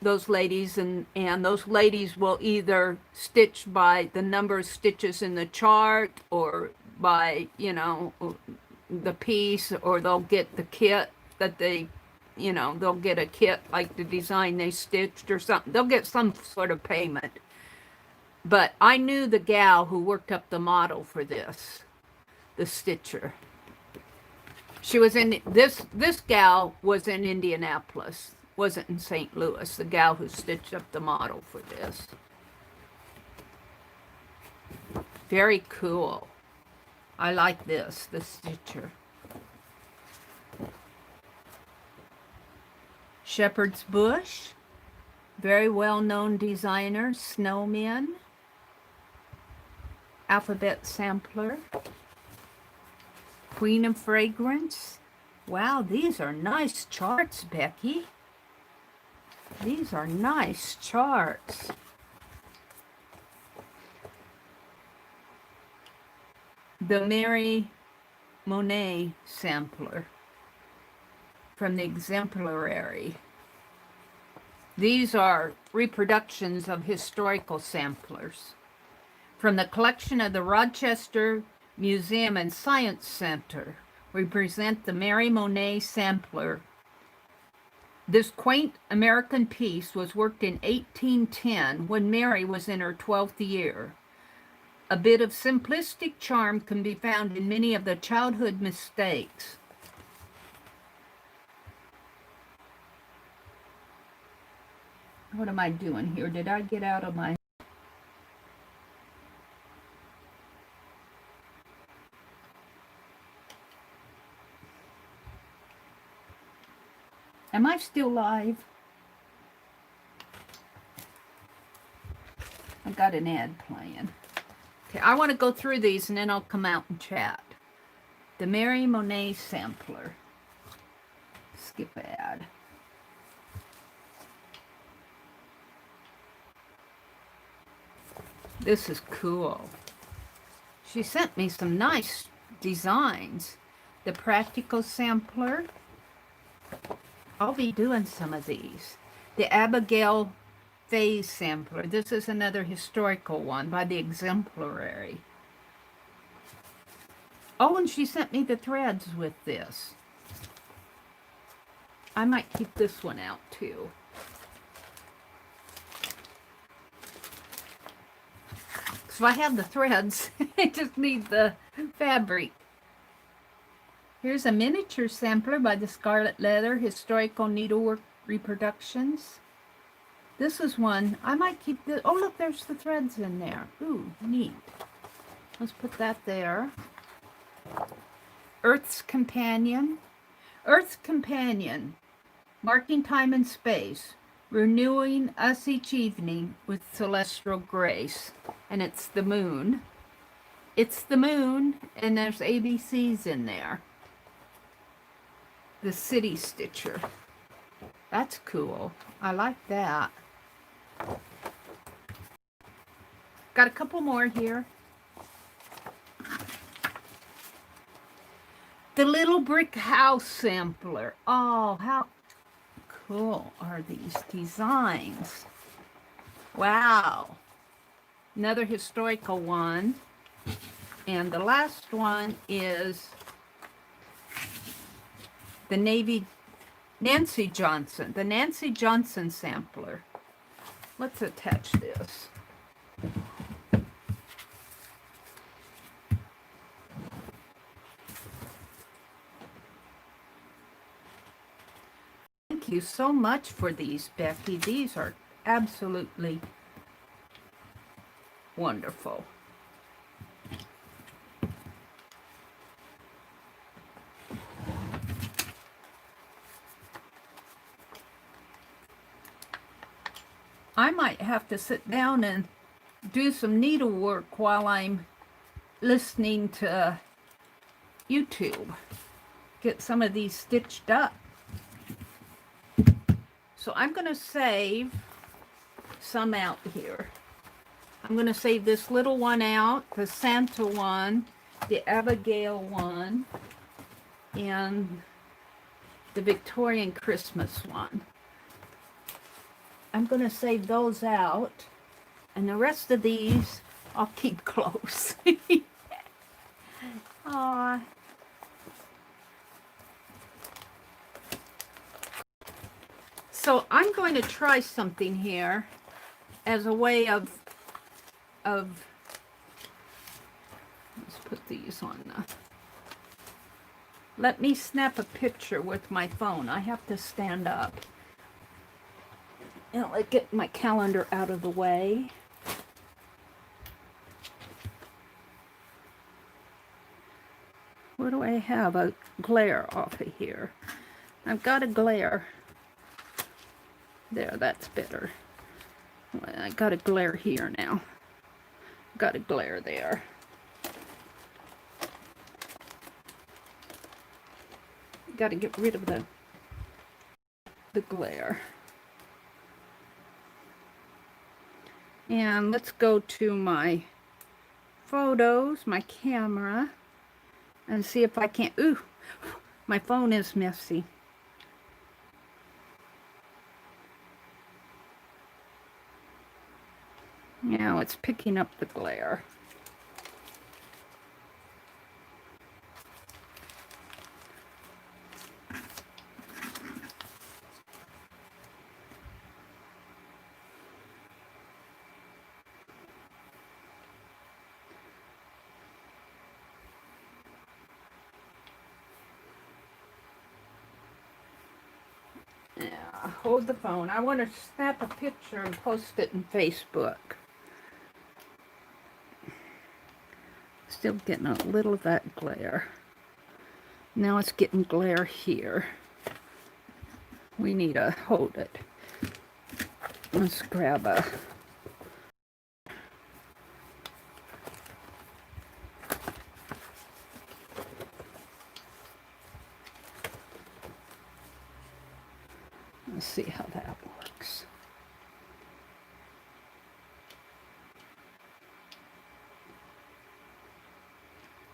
those ladies, and those ladies will either stitch by the number of stitches in the chart, or by, you know, the piece, or they'll get the kit that they, you know, they'll get a kit like the design they stitched or something. They'll get some sort of payment. But I knew the gal who worked up the model for this, the Stitcher. She was in, this gal was in Indianapolis, wasn't in St. Louis, the gal who stitched up the model for this. Very cool. I like this, the Stitcher. Shepherd's Bush, very well-known designer, snowmen. Alphabet Sampler. Queen of Fragrance. Wow, these are nice charts, Becky. These are nice charts. The Meri Monet Sampler from the Exemplary. These are reproductions of historical samplers. From the collection of the Rochester Museum and Science Center, we present the Meri Monet Sampler. This quaint American piece was worked in 1810 when Meri was in her 12th year. A bit of simplistic charm can be found in many of the childhood mistakes. What am I doing here? Did I get out of my... Am I still live? I've got an ad playing. Okay, I want to go through these and then I'll come out and chat. The Meri Monet Sampler. Skip ad. This is cool. She sent me some nice designs. The Practical Sampler. I'll be doing some of these. The Abigail Phase Sampler. This is another historical one by the Exemplary. Oh, and she sent me the threads with this. I might keep this one out too. So I have the threads. I just need the fabric. Here's a miniature sampler by the Scarlet Leather Historical Needlework Reproductions. This is one. I might keep the... Oh, look, there's the threads in there. Ooh, neat. Let's put that there. Earth's Companion. Earth's Companion. Marking time and space. Renewing us each evening with celestial grace. And it's the moon. It's the moon, and there's ABCs in there. The City Stitcher. That's cool. I like that. Got a couple more here. The Little Brick House Sampler. Oh, how cool are these designs? Wow. Another historical one. And the last one is the Nancy Johnson. The Nancy Johnson Sampler. Let's attach this. Thank you so much for these, Becky. These are absolutely wonderful. I might have to sit down and do some needlework while I'm listening to YouTube. Get some of these stitched up. So I'm going to save some out here. I'm going to save this little one out, the Santa one, the Abigail one, and the Victorian Christmas one. I'm going to save those out, and the rest of these I'll keep close. Aww. So I'm going to try something here as a way of let's put these on the... Let me snap a picture with my phone. I have to stand up. And let's get my calendar out of the way. Where do I have a glare off of here? I've got a glare. There, that's better. I got a glare here now. Got a glare there. Got to get rid of the glare. And let's go to my photos, my camera, and see if I can't. Ooh, my phone is messy. Now it's picking up the glare. Yeah, hold the phone. I want to snap a picture and post it in Facebook. Still getting a little of that glare. Now it's getting glare here. We need to hold it. Let's grab a... Let's see how that works.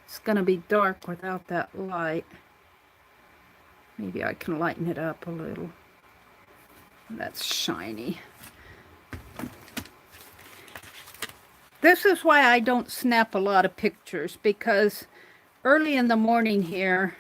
It's going to be dark without that light. Maybe I can lighten it up a little. That's shiny. This is why I don't snap a lot of pictures, because early in the morning here,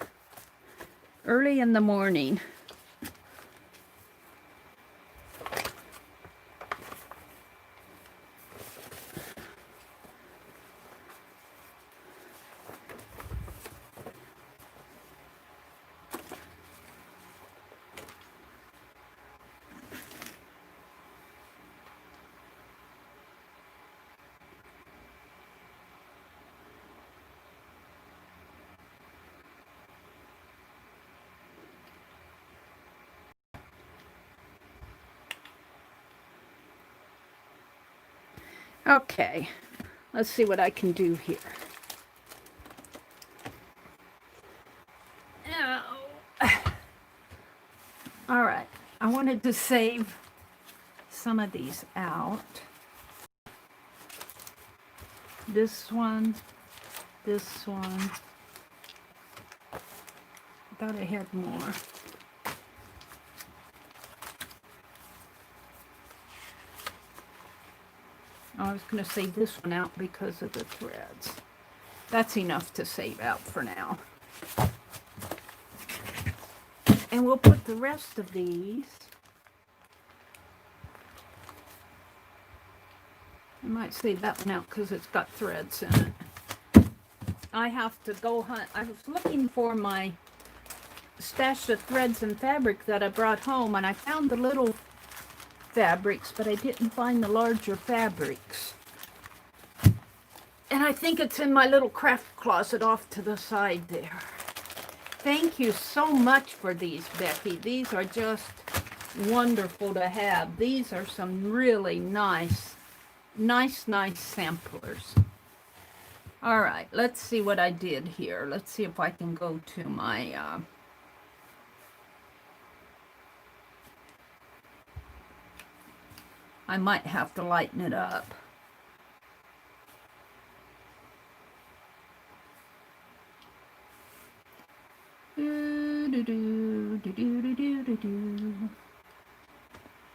okay, let's see what I can do here. All right, I wanted to save some of these out. This one, this one. I thought I had more. I was going to save this one out because of the threads. That's enough to save out for now. And we'll put the rest of these. I might save that one out because it's got threads in it. I have to go hunt. I was looking for my stash of threads and fabric that I brought home, and I found the little fabrics, but I didn't find the larger fabrics. And I think it's in my little craft closet off to the side there. Thank you so much for these, Becky. These are just wonderful to have. These are some really nice samplers. All right, let's see what I did here. Let's see if I can go to my I might have to lighten it up.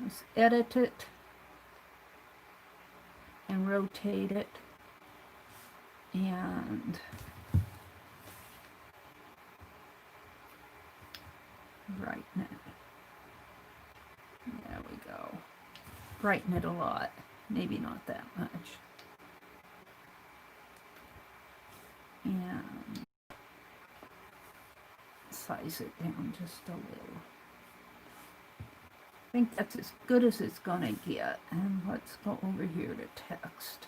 Let's edit it and rotate it and brighten it. There we go. Brighten it a lot. Maybe not that much. And size it down just a little. I think that's as good as it's gonna get. And let's go over here to text.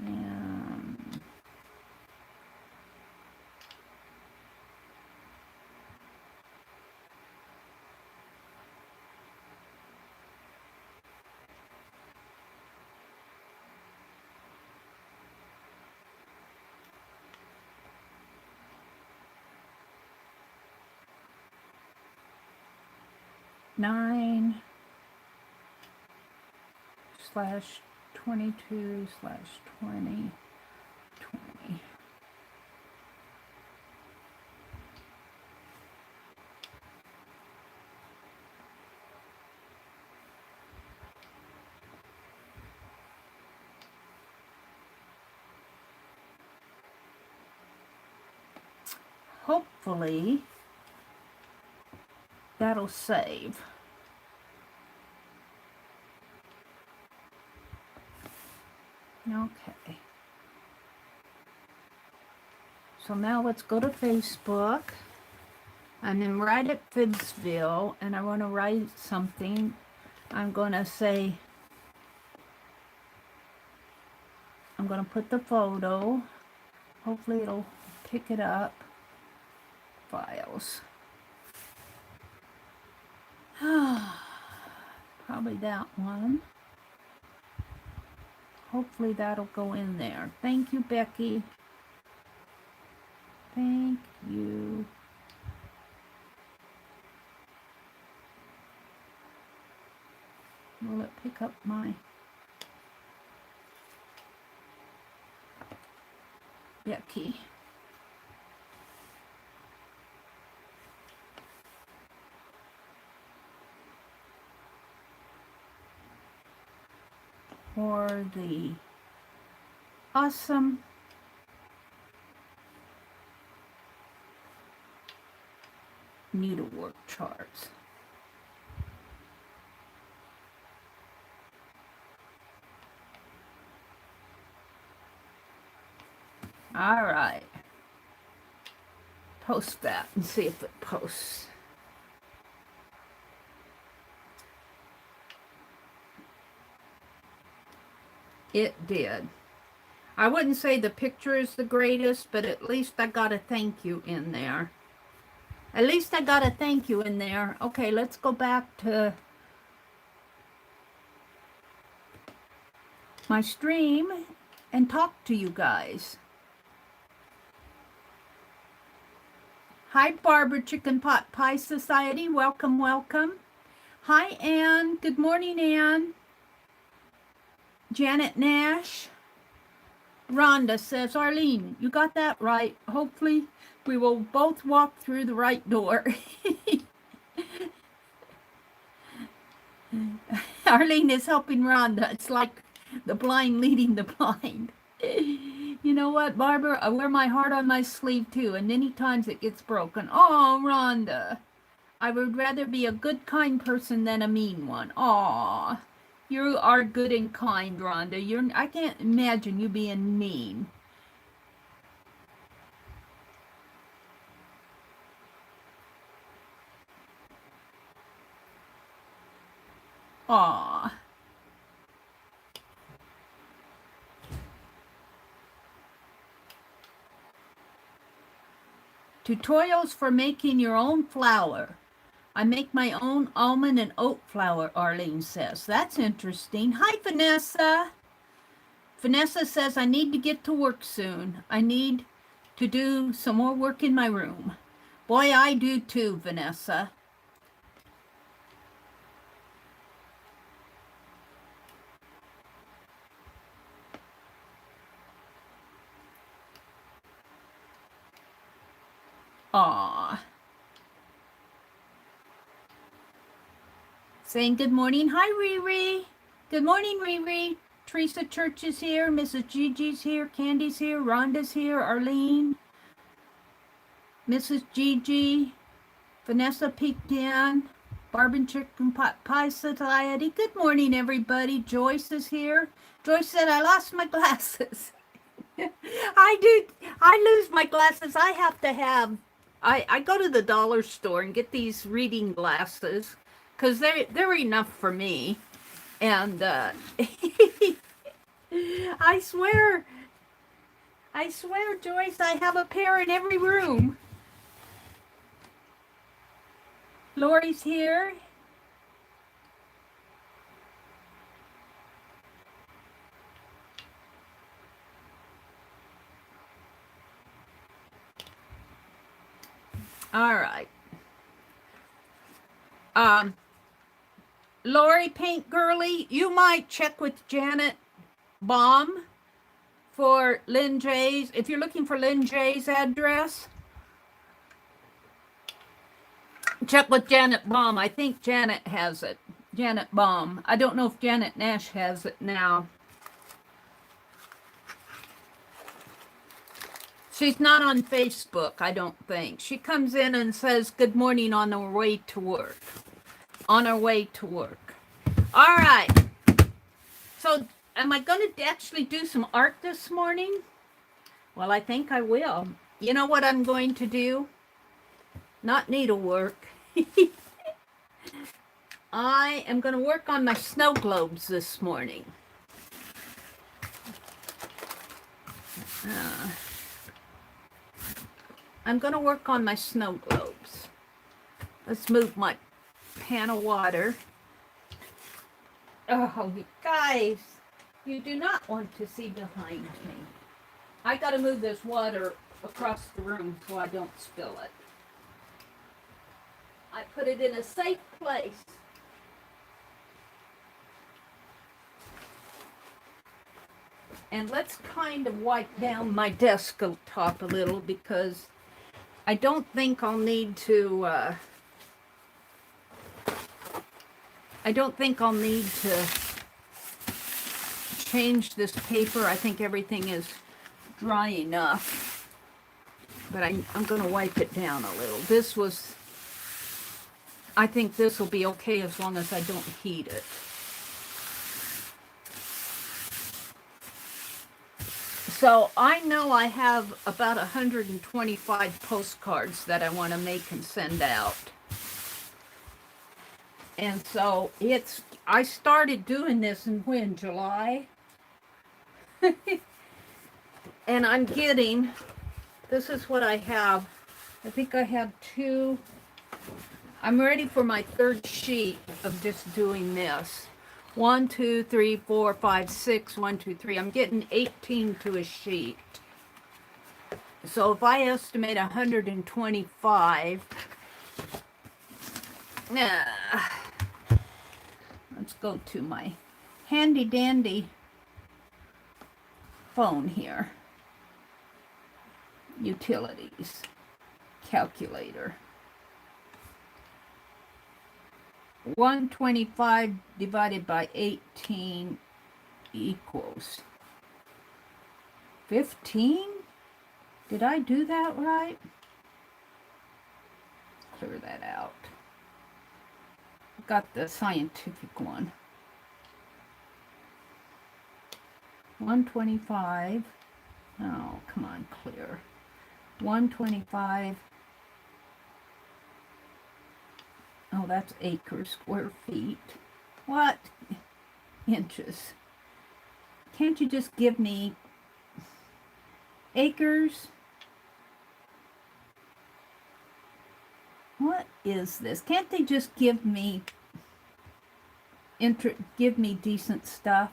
And 9/22/2020. Hopefully that'll save. Okay. So now let's go to Facebook. And then right at Fibbsville, and I want to write something. I'm going to say, I'm going to put the photo. Hopefully it'll pick it up. Files. Probably that one. Hopefully that'll go in there. Thank you, Becky. Thank you. Will it pick up my Becky? Or the awesome needlework charts. All right. Post that and see if it posts. It did. I wouldn't say the picture is the greatest, but at least I got a thank you in there. At least I got a thank you in there. Okay, let's go back to my stream and talk to you guys. Hi, Barbara Chicken Pot Pie Society. Welcome, welcome. Hi, Ann. Good morning, Ann. Janet Nash. Rhonda says, Arlene, you got that right. Hopefully we will both walk through the right door. Arlene is helping Rhonda. It's like the blind leading the blind. You know what, Barbara? I wear my heart on my sleeve too, and many times it gets broken. Oh, Rhonda. I would rather be a good, kind person than a mean one. Aw. You are good and kind, Rhonda. I can't imagine you being mean. Aw. Tutorials for making your own flour. I make my own almond and oat flour, Arlene says. That's interesting. Hi, Vanessa. Vanessa says, I need to get to work soon. I need to do some more work in my room. Boy, I do too, Vanessa. Aw. Saying good morning. Hi, Riri. Good morning, Riri. Teresa Church is here. Mrs. Gigi's here. Candy's here. Rhonda's here. Arlene. Mrs. Gigi. Vanessa peeked in. Barbara Chicken Pot Pie Society. Good morning, everybody. Joyce is here. Joyce said, I lost my glasses. I do. I lose my glasses. I have to have. I go to the dollar store and get these reading glasses because they're enough for me. And I swear, Joyce, I have a pair in every room. Lori's here. All right. Lori Paint Girly, you might check with Janet Baum for Lynn J's. If you're looking for Lynn J's address, check with Janet Baum. I think Janet has it. Janet Baum. I don't know if Janet Nash has it now. She's not on Facebook, I don't think. She comes in and says, good morning on her way to work. On her way to work. All right. So, am I going to actually do some art this morning? Well, I think I will. You know what I'm going to do? Not needlework. I am going to work on my snow globes this morning. I'm going to work on my snow globes. Let's move my pan of water. Oh, you guys, you do not want to see behind me. I got to move this water across the room so I don't spill it. I put it in a safe place. And let's kind of wipe down my desk top a little because I don't think I'll need to, change this paper. I think everything is dry enough. But I'm going to wipe it down a little. I think this will be okay as long as I don't heat it. So I know I have about 125 postcards that I want to make and send out. And so I started doing this in when, July? And I'm getting, this is what I have. I think I have two. I'm ready for my third sheet of just doing this. 1, 2, 3, 4, 5, 6, 1, 2, 3. I'm getting 18 to a sheet. So if I estimate 125, let's go to my handy dandy phone here. Utilities, calculator. 125 divided by 18 equals 15? Did I do that right? Clear that out. Got the scientific one. 125. Oh, come on, clear. 125. Oh, that's acres, square feet. What? Inches. Can't you just give me acres? What is this? Can't they just give me decent stuff?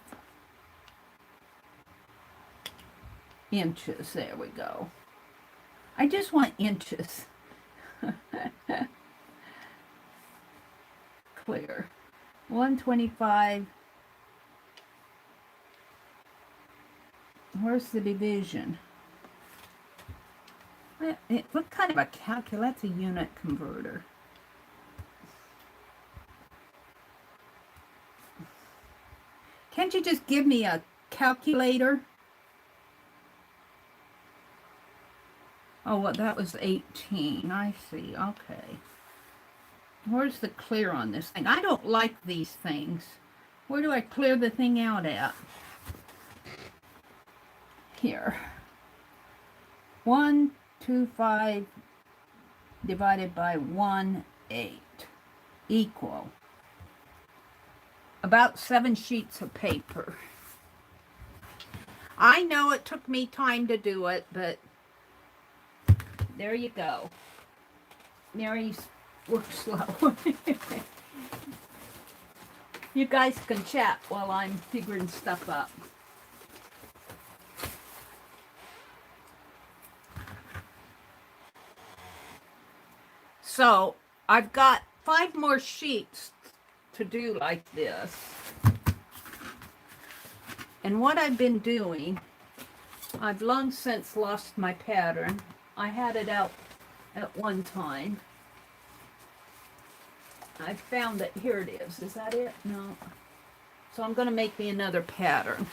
Inches, there we go. I just want inches. Clear. 125. Where's the division? What kind of a calculator? That's a unit converter. Can't you just give me a calculator? Oh, well, that was 18. I see. Okay. Where's the clear on this thing? I don't like these things. Where do I clear the thing out at? Here. 125 divided by 1/8 equal about 7 sheets of paper. I know it took me time to do it, but there you go. Meri's work slow. You guys can chat while I'm figuring stuff up. So I've got 5 more sheets to do like this. And what I've been doing, I've long since lost my pattern. I had it out at one time. I found it. Here it is. Is that it? No. So I'm going to make me another pattern.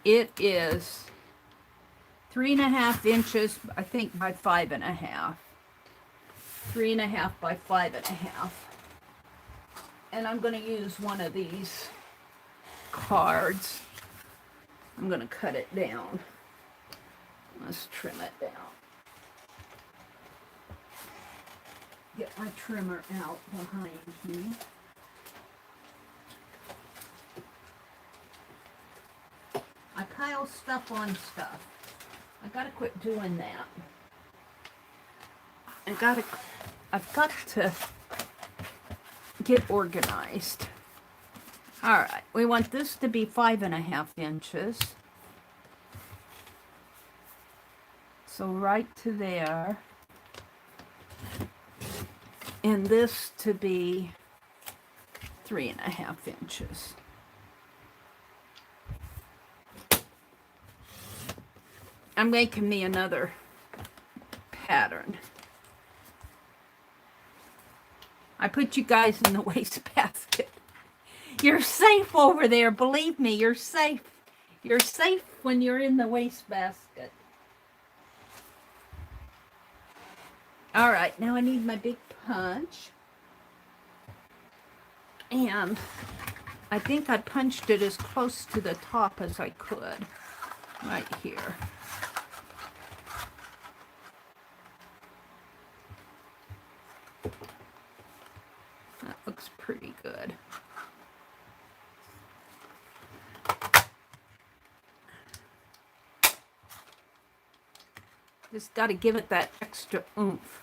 It is 3.5 inches, I think, by 5.5. 3.5 by 5.5. And I'm going to use one of these cards. I'm going to cut it down. Let's trim it down. Get my trimmer out behind me. I pile stuff on stuff. I gotta quit doing that. I've got to get organized. Alright, we want this to be 5.5 inches. So right to there. And this to be 3.5 inches. I'm making me another pattern. I put you guys in the wastebasket. You're safe over there. Believe me, you're safe. You're safe when you're in the wastebasket. All right, now I need my big punch. And I think I punched it as close to the top as I could. Right here. That looks pretty good. Just got to give it that extra oomph.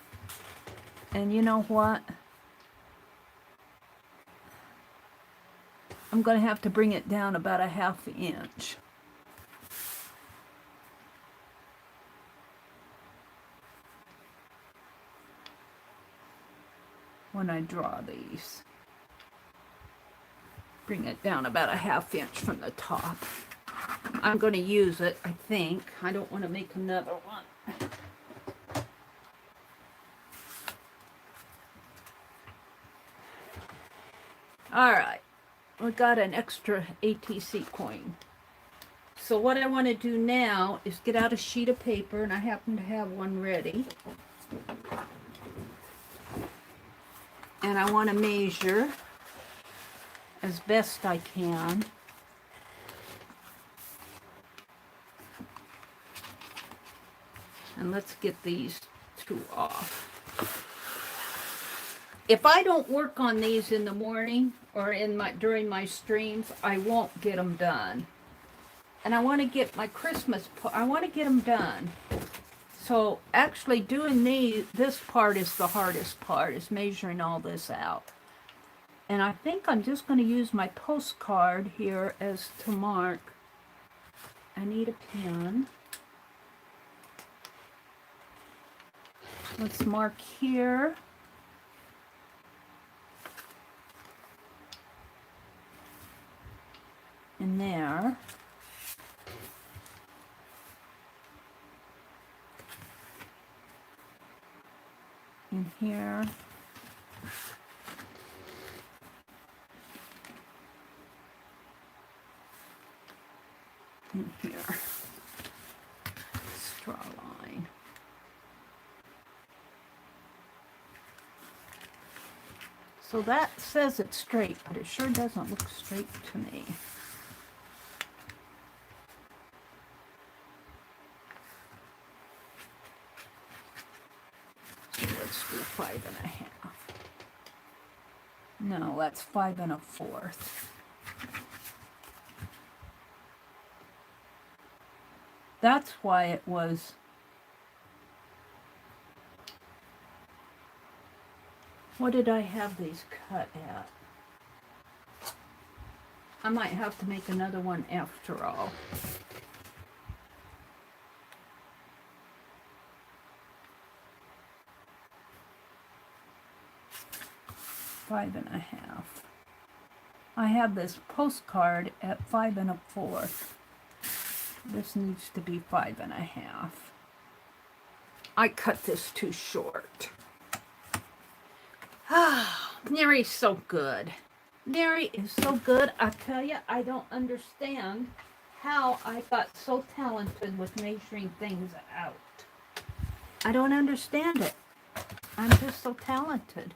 And you know what? I'm going to have to bring it down about 1/2 inch. When I draw these. Bring it down about 1/2 inch from the top. I'm going to use it, I think. I don't want to make another one. Alright, we got an extra ATC coin. So what I want to do now is get out a sheet of paper, and I happen to have one ready. And I want to measure as best I can. And let's get these two off. If I don't work on these in the morning or during my streams, I won't get them done. And I want to get my I want to get them done. So actually doing this part is the hardest part, is measuring all this out. And I think I'm just going to use my postcard here as to mark. I need a pen. Let's mark here. And there. In here. In here. Straw line. So that says it's straight, but it sure doesn't look straight to me. So let's do 5.5. No, that's 5 1/4. That's why it was. What did I have these cut at? I might have to make another one after all. 5.5. I have this postcard at 5 1/4. This needs to be 5.5. I cut this too short. Ah, Meri's so good. Meri is so good. I tell you, I don't understand how I got so talented with measuring things out. I don't understand it. I'm just so talented.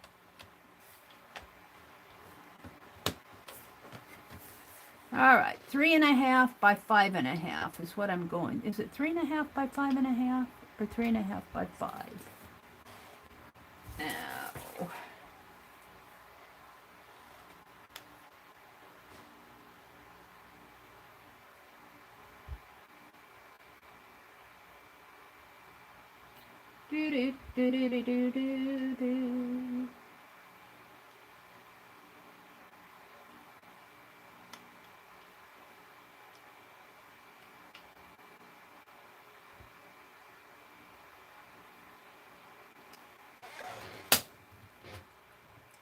All right, 3.5 by 5.5 is what I'm going. Is it 3.5 by 5.5 or 3.5 by 5? Ow. Do do do do do do do do.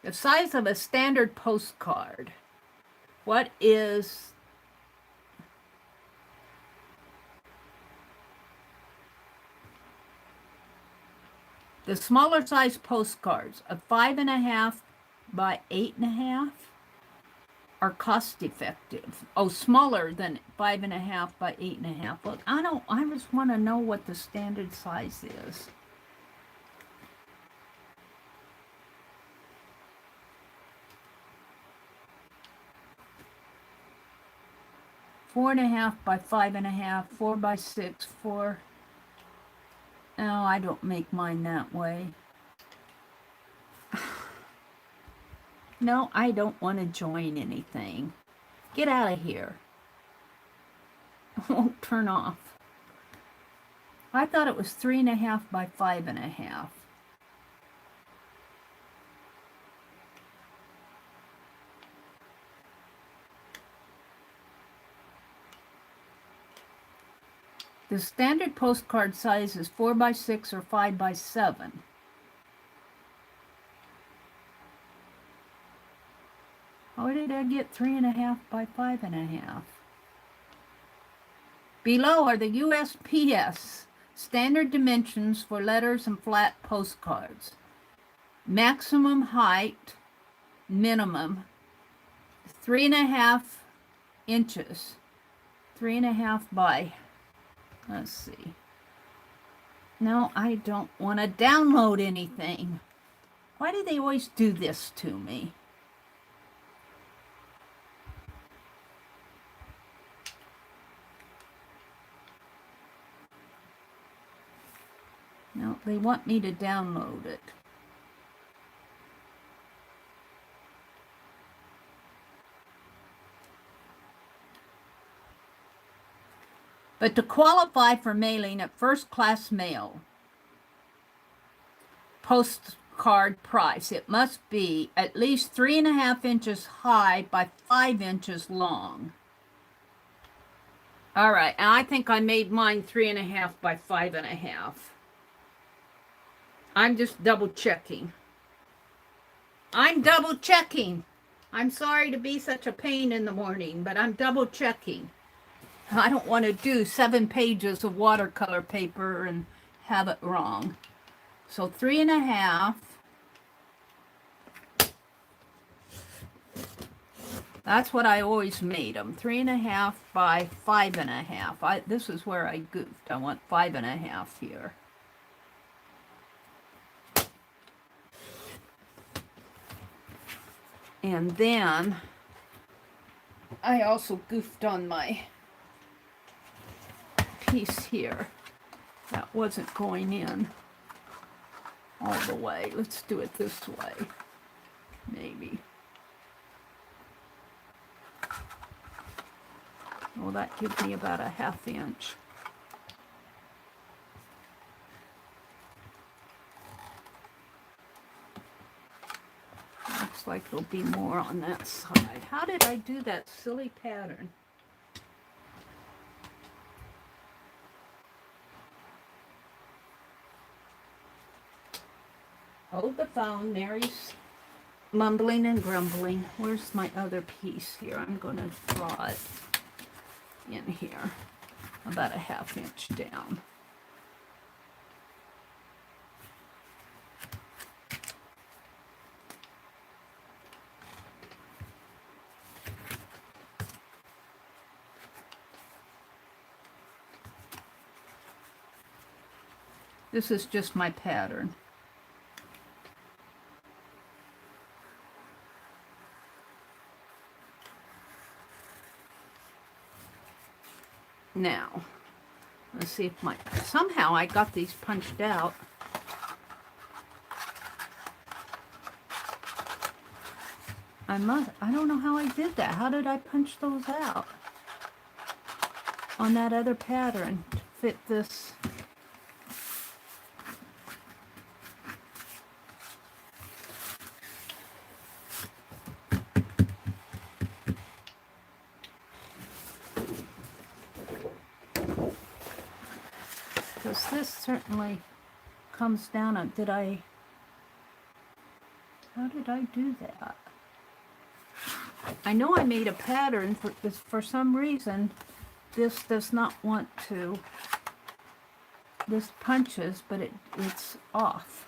The size of a standard postcard. What is the smaller size postcards of 5.5 by 8.5 are cost effective? Oh, smaller than 5.5 by 8.5. Look, I just want to know what the standard size is. Four and a half by 5.5, 4 by 6, 4. No, I don't make mine that way. No, I don't want to join anything. Get out of here. It won't turn off. I thought it was 3.5 by 5.5. The standard postcard size is 4 by 6 or 5 by 7. How did I get 3.5 by 5.5? Below are the USPS standard dimensions for letters and flat postcards. Maximum height, minimum, 3.5 inches. 3.5 by, let's see. No, I don't want to download anything. Why do they always do this to me? No, they want me to download it. But to qualify for mailing at first-class mail, postcard price, it must be at least 3.5 inches high by 5 inches long. All right, and I think I made mine 3.5 by 5.5. I'm just double checking. I'm double checking. I'm sorry to be such a pain in the morning, but I'm double checking. I don't want to do 7 pages of watercolor paper and have it wrong. So 3.5. That's what I always made them. 3.5 by 5.5. This is where I goofed. I want 5.5 here. And then I also goofed on my piece here. That wasn't going in all the way. Let's do it this way, maybe. Well, that gives me about 1/2 inch. Looks like there'll be more on that side. How did I do that silly pattern? Hold the phone, Meri's mumbling and grumbling. Where's my other piece here? I'm going to draw it in here, about a 1/2 inch down. This is just my pattern. Now, let's see if somehow I got these punched out. I don't know how I did that. How did I punch those out on that other pattern to fit this? Because this certainly comes down on, how did I do that? I know I made a pattern for this. For some reason, this does not want to, this punches, but it's off.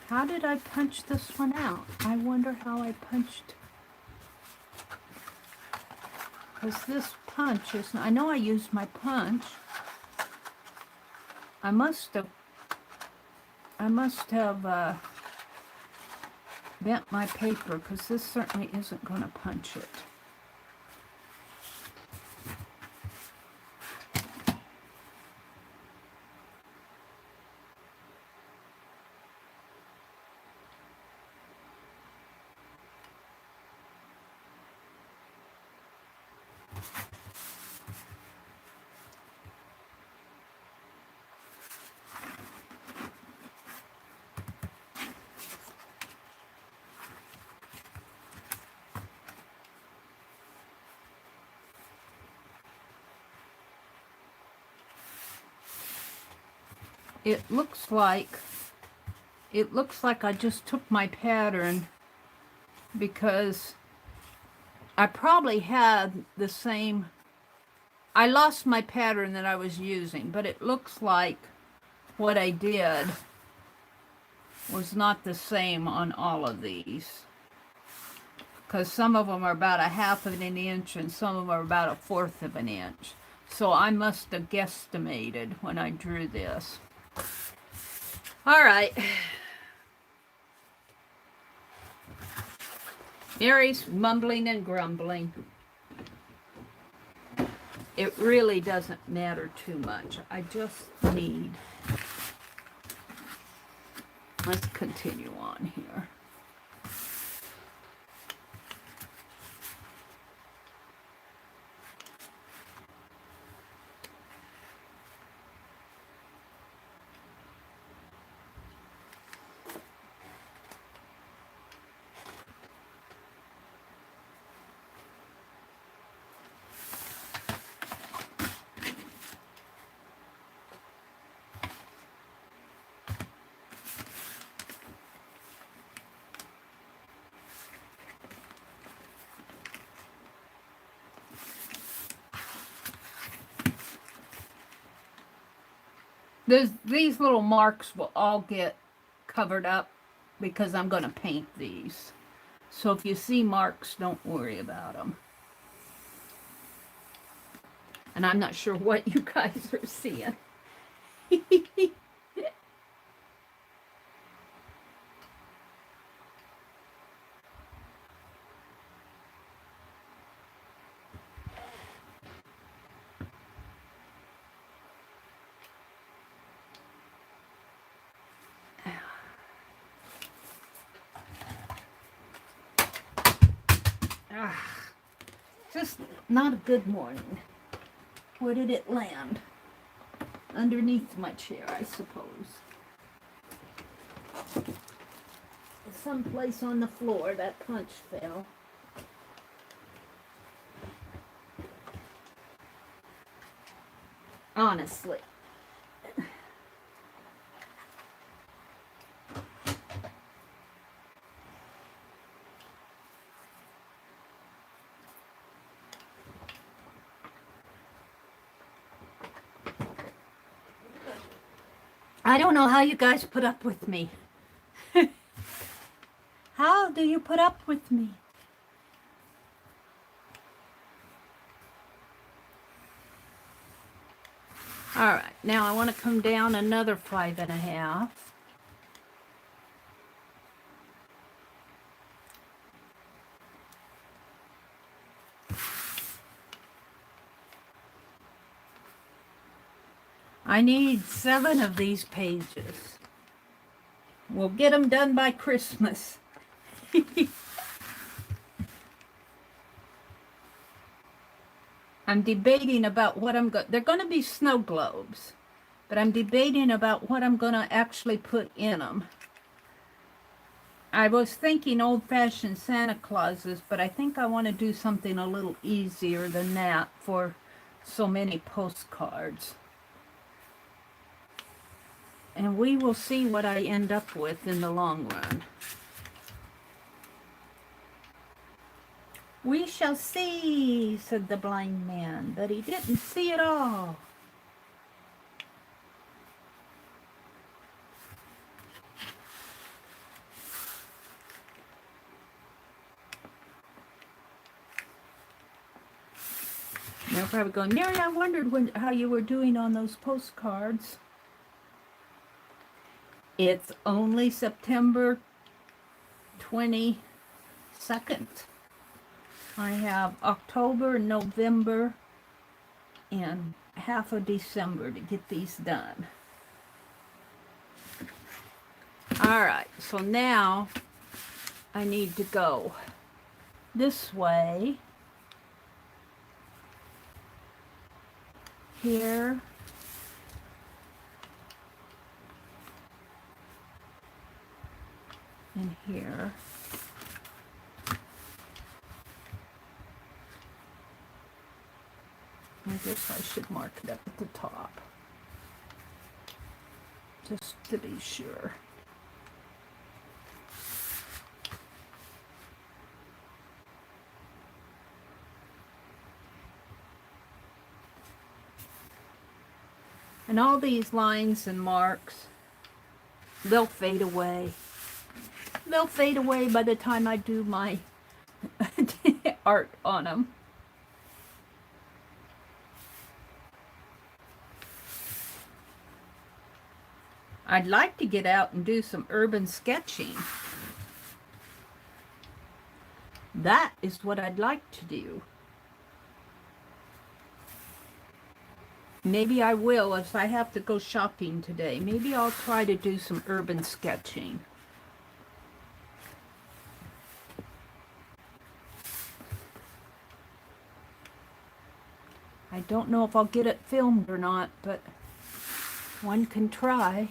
How did I punch this one out? I wonder how I punched. Because this punch is, I know I used my punch. I must have bent my paper, because this certainly isn't going to punch it. It looks like I just took my pattern, because I probably had the same, I lost my pattern that I was using, but it looks like what I did was not the same on all of these, because some of them are about 1/2 of an inch and some of them are about 1/4 of an inch. So I must have guesstimated when I drew this. All right. Meri's mumbling and grumbling. It really doesn't matter too much. I just need... Let's continue on here. These little marks will all get covered up because I'm going to paint these. So if you see marks, don't worry about them. And I'm not sure what you guys are seeing. Just not a good morning. Where did it land? Underneath my chair, I suppose. someplace on the floor. That punch fell. Honestly. I don't know how you guys put up with me. How do you put up with me? All right, now I want to come down another 5.5. I need 7 of these pages. We'll get them done by Christmas. I'm debating about what I'm going. They're going to be snow globes, but I'm debating about what I'm going to actually put in them. I was thinking old-fashioned Santa Clauses, but I think I want to do something a little easier than that for so many postcards. And we will see what I end up with in the long run. We shall see, said the blind man, but he didn't see it all. They're probably going, Meri, I wondered how you were doing on those postcards. It's only September 22nd. I have October, November, and half of December to get these done. All right, so now I need to go this way, here, and here. I guess I should mark it up at the top, just to be sure. And all these lines and marks, they'll fade away. They'll fade away by the time I do my art on them. I'd like to get out and do some urban sketching. That is what I'd like to do. Maybe I will if I have to go shopping today. Maybe I'll try to do some urban sketching. I don't know if I'll get it filmed or not, but one can try.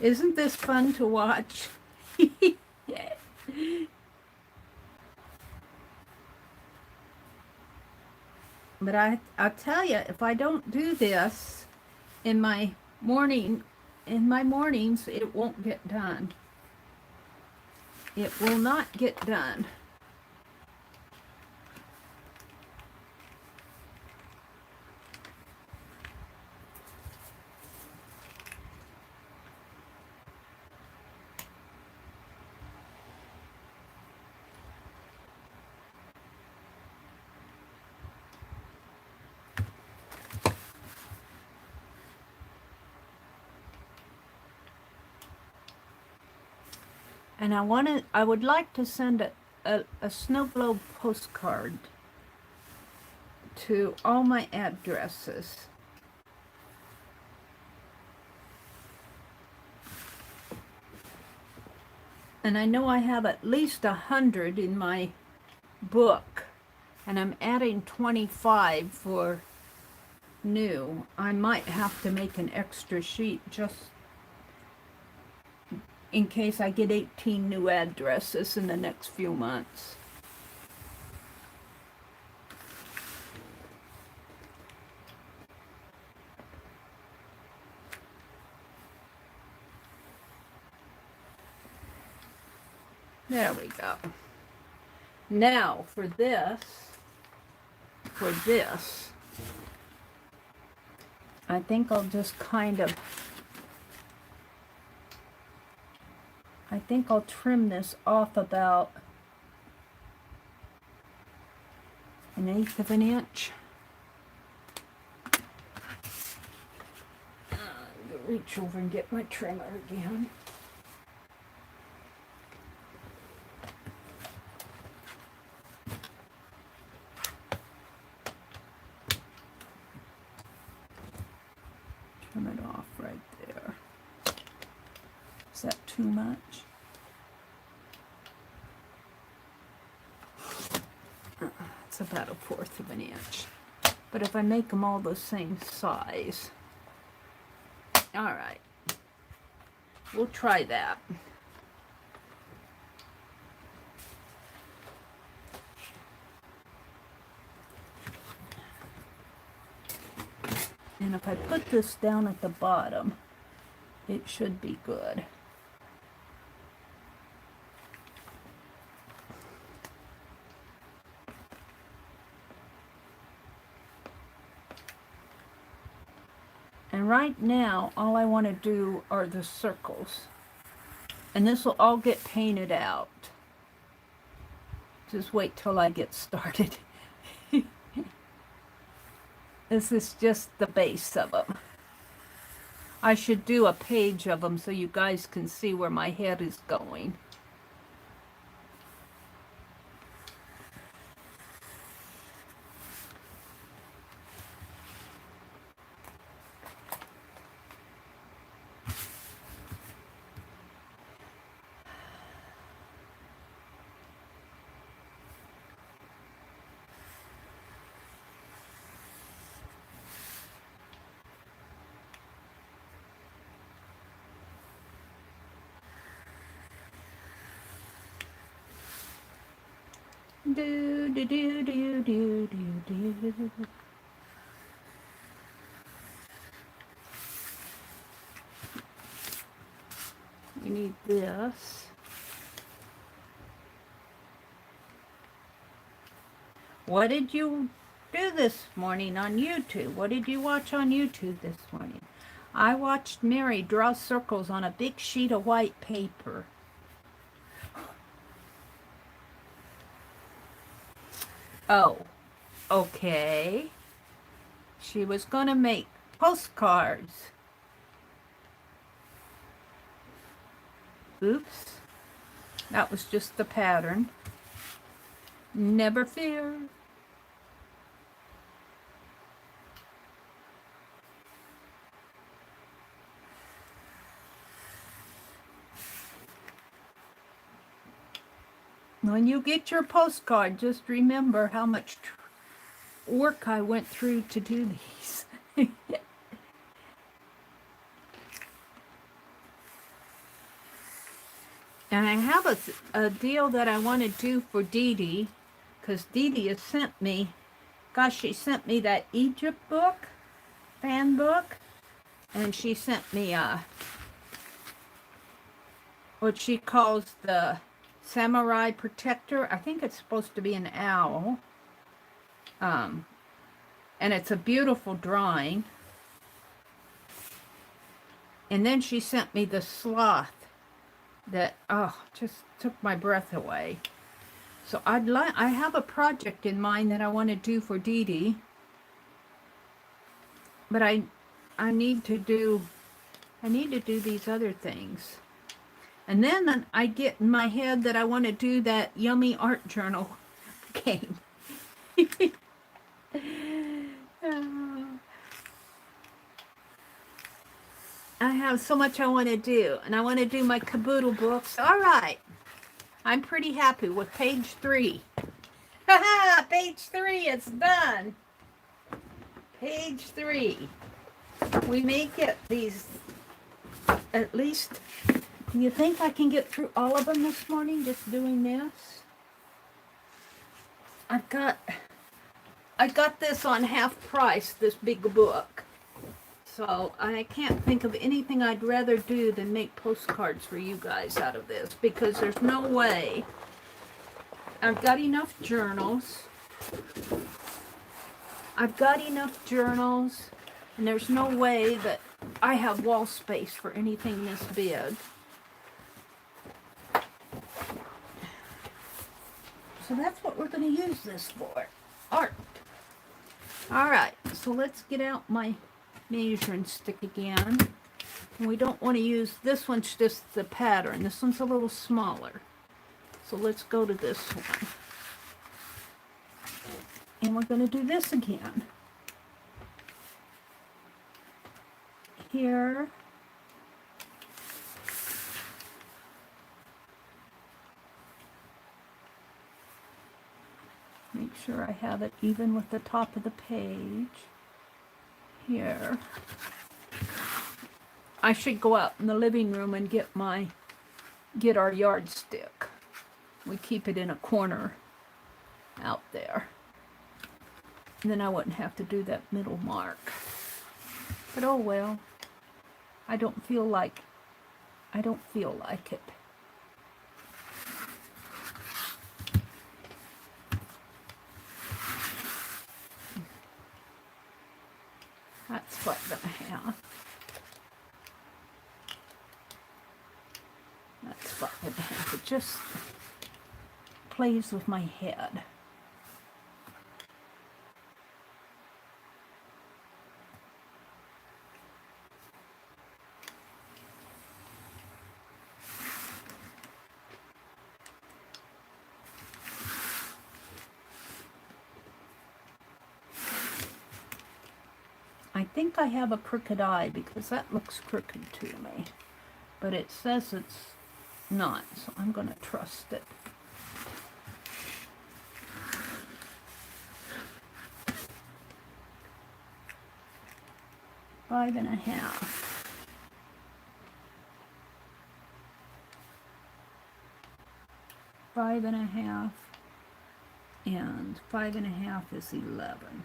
Isn't this fun to watch? But I'll tell you, if I don't do this in my mornings, it won't get done. It will not get done. And I would like to send a snow globe postcard to all my addresses. And I know I have at least 100 in my book, and I'm adding 25 for new. I might have to make an extra sheet just in case I get 18 new addresses in the next few months. There we go. Now for this, I think I'll just kind of, I think I'll trim this off about 1/8 of an inch. Reach over and get my trimmer again. Trim it off right there. Is that too much? It's about 1/4 of an inch. But if I make them all the same size, all right, we'll try that. And if I put this down at the bottom, it should be good. And right now, all I want to do are the circles. And this will all get painted out. Just wait till I get started. This is just the base of them. I should do a page of them so you guys can see where my head is going. Do do do do do do do. We need this. What did you do this morning on YouTube? What did you watch on YouTube this morning? I watched Meri draw circles on a big sheet of white paper. Oh, okay. She was gonna make postcards. Oops. That was just the pattern. Never fear. When you get your postcard, just remember how much work I went through to do these. And I have a deal that I want to do for Dee Dee, because Dee Dee has sent me, gosh, she sent me that Egypt book, fan book, and she sent me what she calls the Samurai Protector. I think it's supposed to be an owl. And it's a beautiful drawing. And then she sent me the sloth that, oh, just took my breath away. So I have a project in mind that I want to do for Dee Dee. But I need to do these other things. And then I get in my head that I want to do that Yummy Art Journal game. I have so much I want to do. And I want to do my caboodle books. All right. I'm pretty happy with page 3. Haha, page 3, it's done. Page 3. We may get these, at least, do you think I can get through all of them this morning just doing this? I got this on half price, this big book. So I can't think of anything I'd rather do than make postcards for you guys out of this, because there's no way. I've got enough journals. And there's no way that I have wall space for anything this big. So that's what we're going to use this for. Art. Alright, so let's get out my measuring stick again. And we don't want to use, this one's just the pattern. This one's a little smaller. So let's go to this one. And we're going to do this again. Here. Make sure I have it even with the top of the page. Here. I should go out in the living room and get our yardstick. We keep it in a corner out there. And then I wouldn't have to do that middle mark. But oh well. I don't feel like it. That's what I'm going to have. That's what I'm going to have. It just plays with my head. I think I have a crooked eye because that looks crooked to me. But it says it's not, so I'm going to trust it. Five and a half. Five and a half. And 5.5 is 11.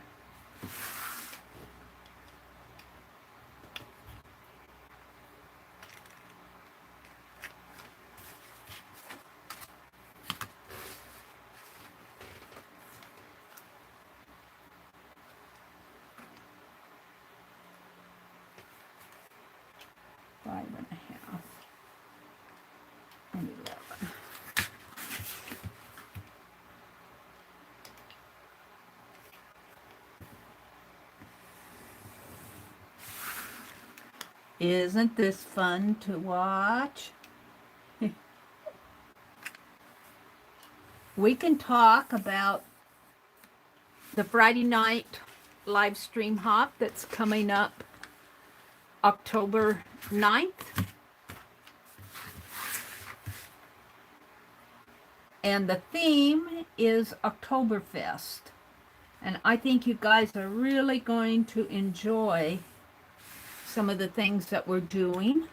And 11. Isn't this fun to watch? We can talk about the Friday night live stream hop that's coming up October 9th. And the theme is Oktoberfest. And I think you guys are really going to enjoy some of the things that we're doing.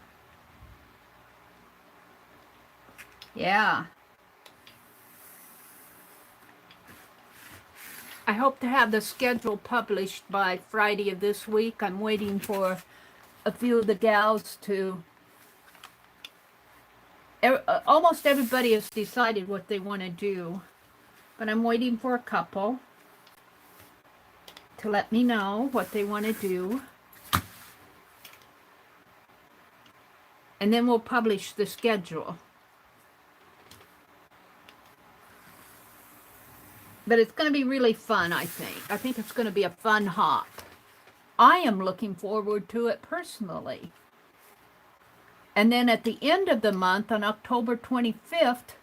Yeah. I hope to have the schedule published by Friday of this week. I'm waiting for a few of the gals to... Almost everybody has decided what they want to do. But I'm waiting for a couple to let me know what they want to do. And then we'll publish the schedule. But it's going to be really fun, I think. I think it's going to be a fun hop. I am looking forward to it personally. And then at the end of the month, on October 25th,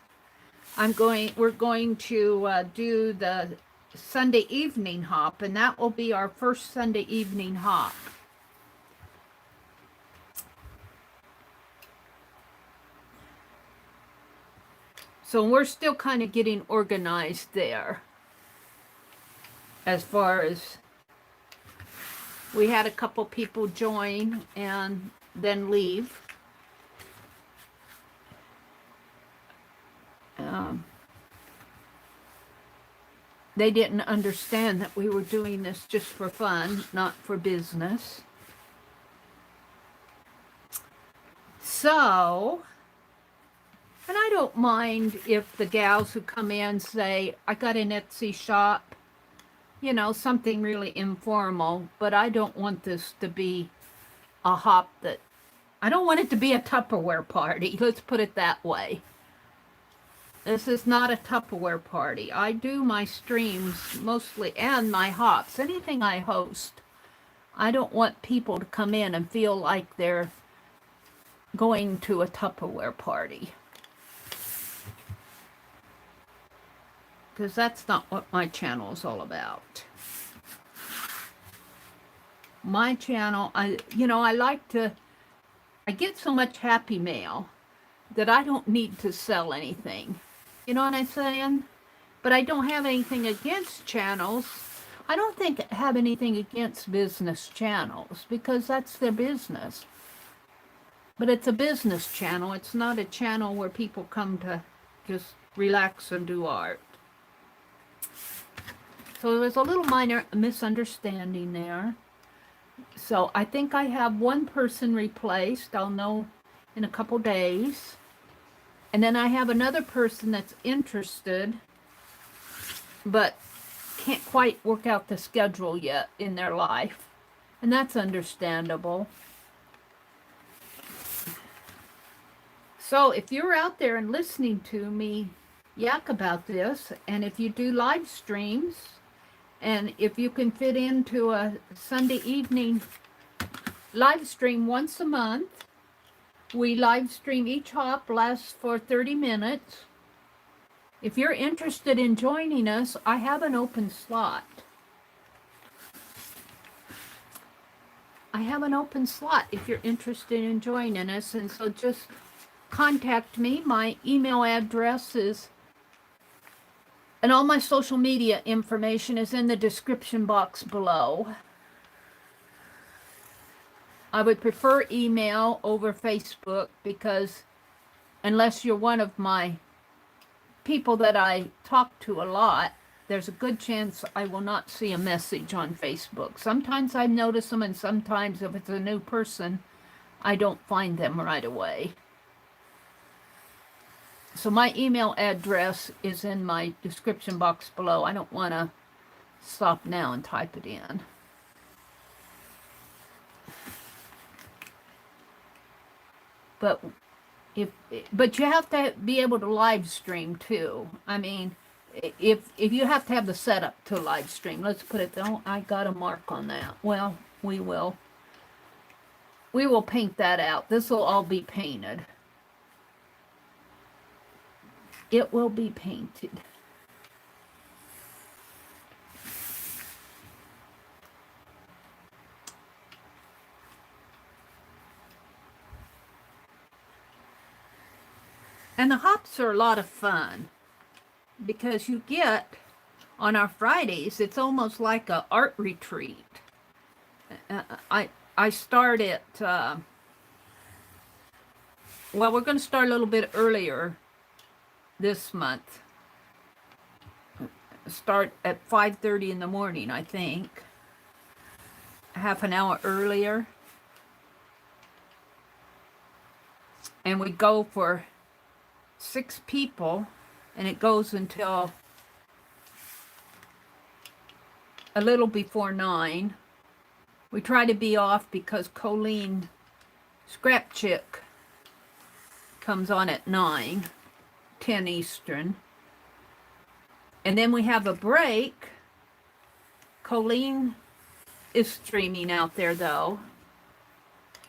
we're going to do the Sunday evening hop, and that will be our first Sunday evening hop. So we're still kind of getting organized there. As far as we had a couple people join and then leave. They didn't understand that we were doing this just for fun, not for business. So, and I don't mind if the gals who come in say, I got an Etsy shop, you know, something really informal, but I don't want this to be a hop that, I don't want it to be a Tupperware party, let's put it that way. This is not a Tupperware party. I do my streams mostly, and my hops, anything I host. I don't want people to come in and feel like they're going to a Tupperware party. Because that's not what my channel is all about. My channel, I get so much happy mail that I don't need to sell anything. You know what I'm saying? But I don't have anything against channels. I don't have anything against business channels because that's their business. But it's a business channel. It's not a channel where people come to just relax and do art. So there was a little minor misunderstanding there. So I think I have one person replaced. I'll know in a couple days. And then I have another person that's interested, but can't quite work out the schedule yet in their life. And that's understandable. So if you're out there and listening to me yak about this, and if you do live streams, and if you can fit into a Sunday evening live stream once a month, we live stream each hop, lasts for 30 minutes. If you're interested in joining us, I have an open slot. I have an open slot if you're interested in joining us, and so just contact me. My email address is, and all my social media information is in the description box below. I would prefer email over Facebook because unless you're one of my people that I talk to a lot, there's a good chance I will not see a message on Facebook. Sometimes I notice them, and sometimes if it's a new person, I don't find them right away. So my email address is in my description box below. I don't want to stop now and type it in. But you have to be able to live stream too. I mean, if you have to have the setup to live stream, let's put it. Oh, I got a mark on that. Well, we will paint that out. This will all be painted. It will be painted. And the hops are a lot of fun because you get, on our Fridays, it's almost like an art retreat. I start at, well, we're going to start a little bit earlier this month. Start at 5:30 in the morning, I think. Half an hour earlier. And we go for 6 people, and it goes until a little before 9. We try to be off because Colleen Scrap Chick comes on at 9, 10 Eastern. And then we have a break. Colleen is streaming out there, though.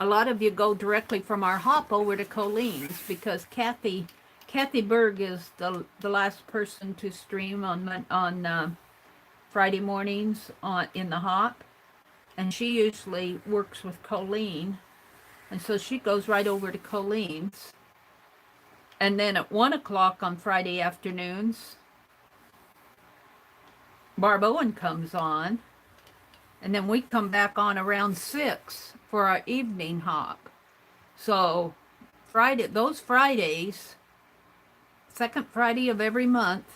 A lot of you go directly from our hop over to Colleen's because Kathy Berg is the last person to stream on Friday mornings in the hop, and she usually works with Colleen, and so she goes right over to Colleen's. And then at 1 o'clock on Friday afternoons, Barb Owen comes on. And then we come back on around 6 for our evening hop. So those Fridays, second Friday of every month,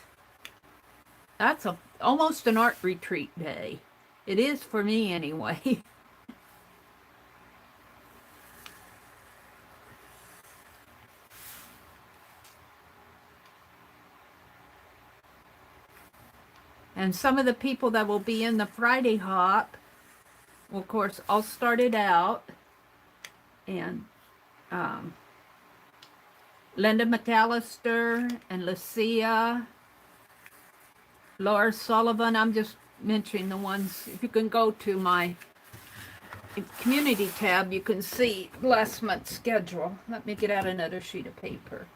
that's almost an art retreat day. It is for me anyway. And some of the people that will be in the Friday hop, well, of course, I'll start it out. And Linda McAllister and Lucia, Laura Sullivan, I'm just mentioning the ones. If you can go to my community tab, you can see last month's schedule. Let me get out another sheet of paper.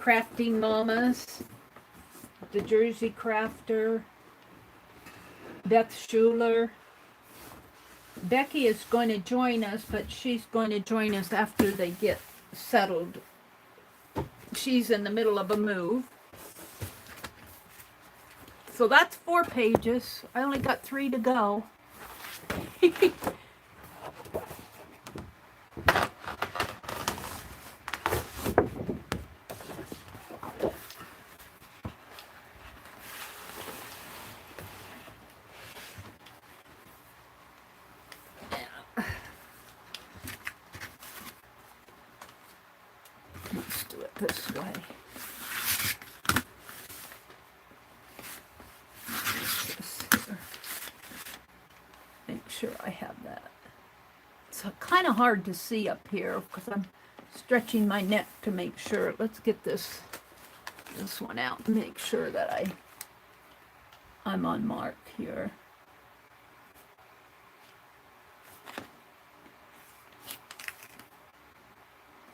Crafting Mamas, the Jersey Crafter, Beth Schuler. Becky is going to join us, but she's going to join us after they get settled. She's in the middle of a move. So that's 4 pages. I only got 3 to go. Let's do it this way. Make sure I have that. It's kind of hard to see up here because I'm stretching my neck to make sure. Let's get this one out and make sure that I'm on mark here.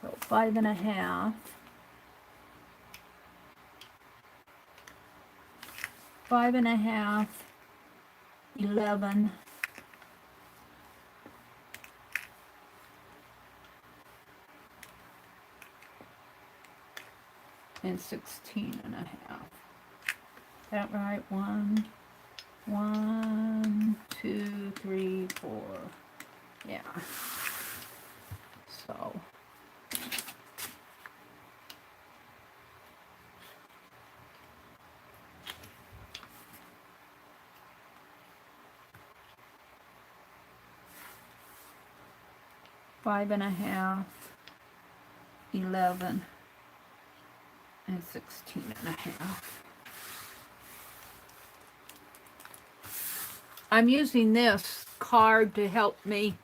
So 5.5. 5.5, 11, and 16.5. That right? 1, 2, 3, 4. Yeah. So. Five and a half, 11, and 16.5. I'm using this card to help me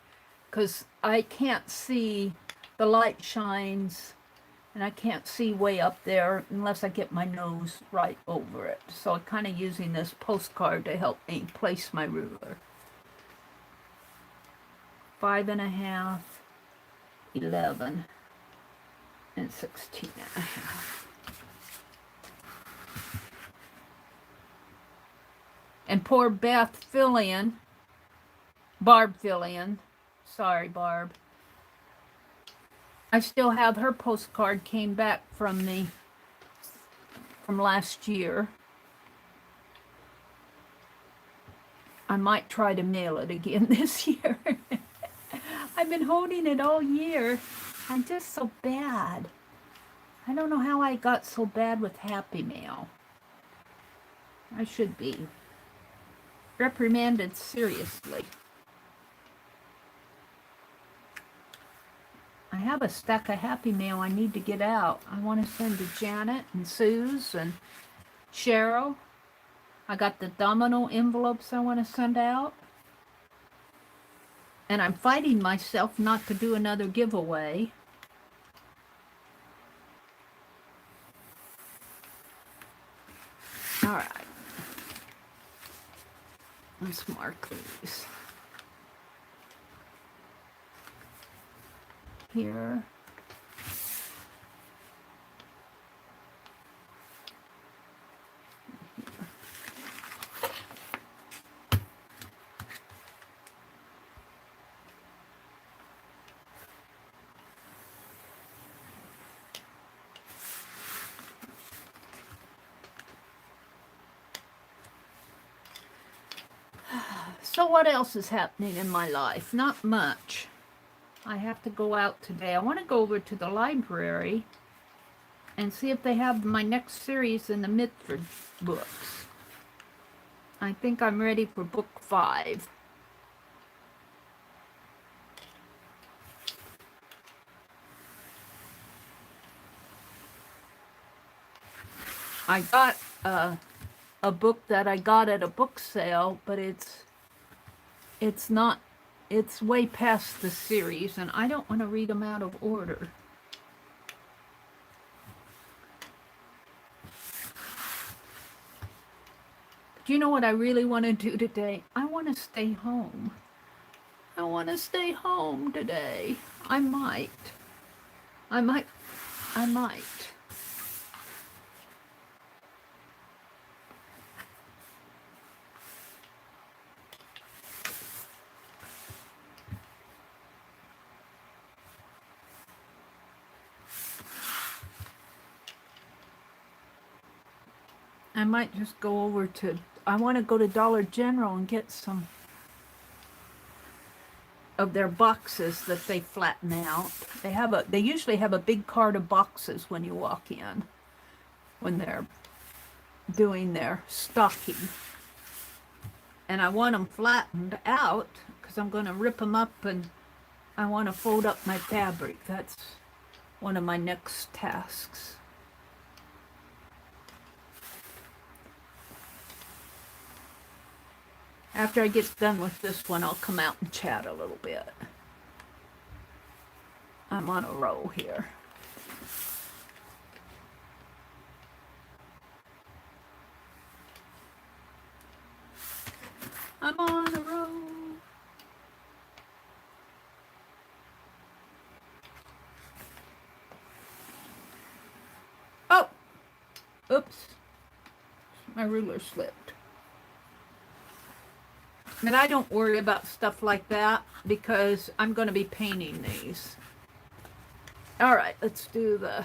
because I can't see, the light shines and I can't see way up there unless I get my nose right over it. So I'm kind of using this postcard to help me place my ruler. 5.5, 11, and 16.5. And poor Beth Fillion, Barb Fillion, sorry Barb, I still have her postcard, came back from me from last year. I might try to mail it again this year. I've been holding it all year. I'm just so bad. I don't know how I got so bad with Happy Mail. I should be reprimanded seriously. I have a stack of Happy Mail I need to get out. I want to send to Janet and Suze and Cheryl. I got the domino envelopes I want to send out. And I'm fighting myself not to do another giveaway. All right. Let's mark these. Here. So what else is happening in my life? Not much. I have to go out today. I want to go over to the library and see if they have my next series in the Mitford books. I think I'm ready for book 5. I got a book that I got at a book sale, but it's not, it's way past the series, and I don't want to read them out of order. Do you know what I really want to do today? I want to stay home. I want to stay home today. I might. I might just go over to, I want to go to Dollar General and get some of their boxes that they flatten out. They usually have a big cart of boxes when you walk in, when they're doing their stocking. And I want them flattened out because I'm going to rip them up, and I want to fold up my fabric. That's one of my next tasks. After I get done with this one, I'll come out and chat a little bit. I'm on a roll here. I'm on a roll. Oh! Oops. My ruler slipped. And I don't worry about stuff like that because I'm going to be painting these. All right, let's do the...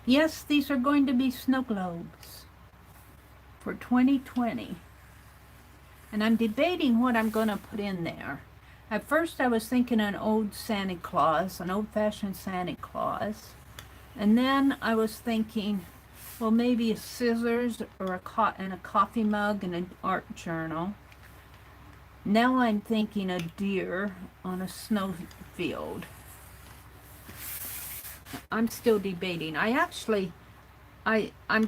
Yes, these are going to be snow globes for 2020. And I'm debating what I'm going to put in there. At first I was thinking an old Santa Claus, an old-fashioned Santa Claus. And then I was thinking, well, maybe scissors or a coffee mug and an art journal. Now I'm thinking a deer on a snow field. I'm still debating. I'm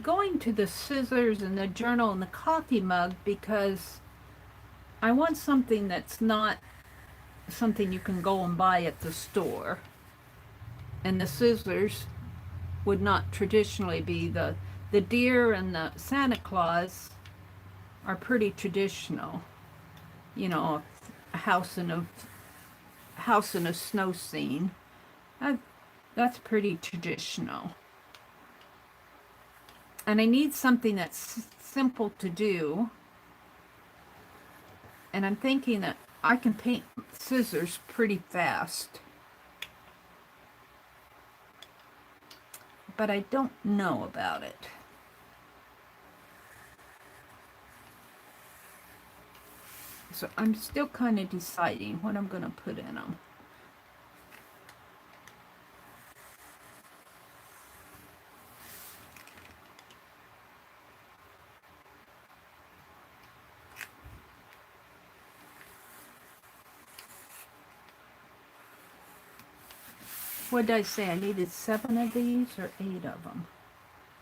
going to the scissors and the journal and the coffee mug because I want something that's not something you can go and buy at the store. And the scissors would not traditionally be the deer and the Santa Claus are pretty traditional. You know, a house in a snow scene. That's pretty traditional. And I need something that's simple to do. And I'm thinking that I can paint scissors pretty fast. But I don't know about it. So I'm still kind of deciding what I'm going to put in them. What did I say? I needed 7 of these or 8 of them?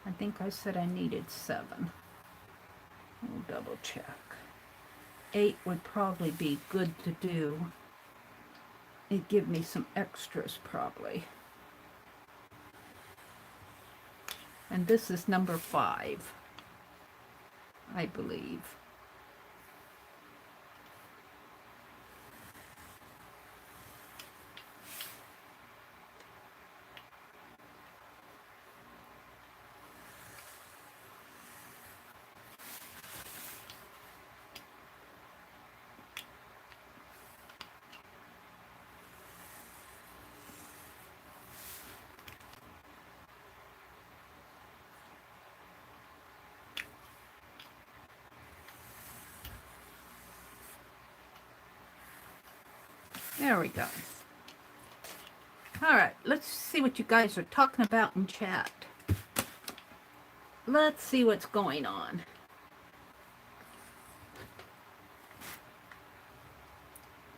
I think I said I needed 7. We'll double check. 8 would probably be good to do. It'd give me some extras probably. And this is number 5. I believe. There we go. All right, let's see what you guys are talking about in chat. Let's see what's going on.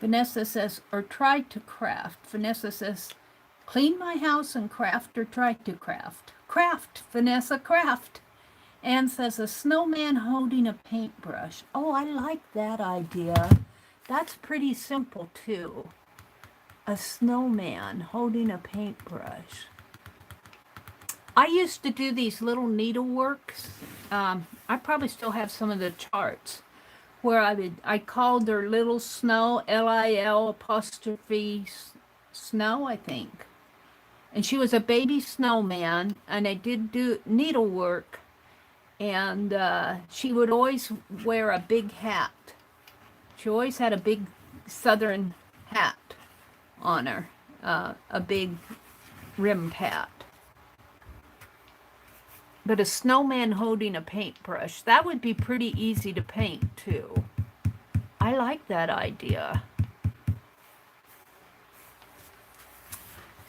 Vanessa says, or try to craft. Vanessa says, clean my house and craft or try to craft. Craft, Vanessa, craft. Anne says, a snowman holding a paintbrush. Oh, I like that idea. That's pretty simple, too. A snowman holding a paintbrush. I used to do these little needleworks. I probably still have some of the charts where I called her Little Snow, Lil apostrophe Snow, I think. And she was a baby snowman, and I did do needlework. And she would always wear a big hat. She always had a big southern hat on her, a big rimmed hat. But a snowman holding a paintbrush, that would be pretty easy to paint too. I like that idea.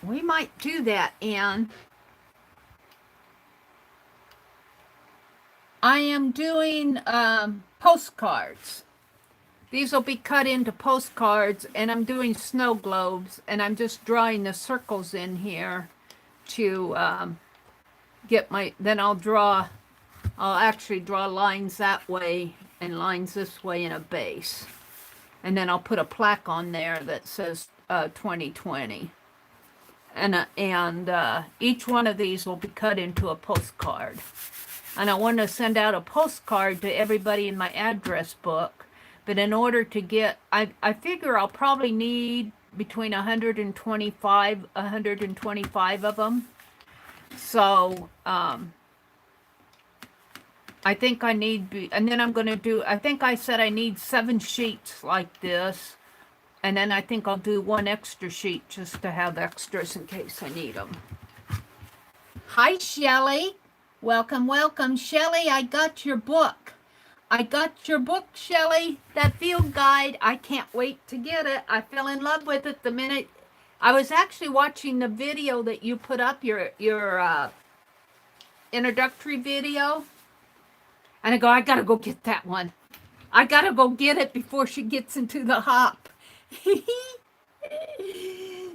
We might do that, Anne. I am doing postcards. These will be cut into postcards, and I'm doing snow globes, and I'm just drawing the circles in here to get my, then I'll actually draw lines that way and lines this way in a base. And then I'll put a plaque on there that says 2020. And each one of these will be cut into a postcard. And I want to send out a postcard to everybody in my address book. But in order to get, I figure I'll probably need between 125 of them. So, I think I need, and then I'm going to do, I think I said I need 7 sheets like this. And then I think I'll do 1 extra sheet just to have extras in case I need them. Hi, Shelley. Welcome, welcome. Shelley, I got your book. I got your book, Shelley, that field guide. I can't wait to get it. I fell in love with it the minute. I was actually watching the video that you put up, your introductory video. And I go, I gotta go get that one. I gotta go get it before she gets into the hop.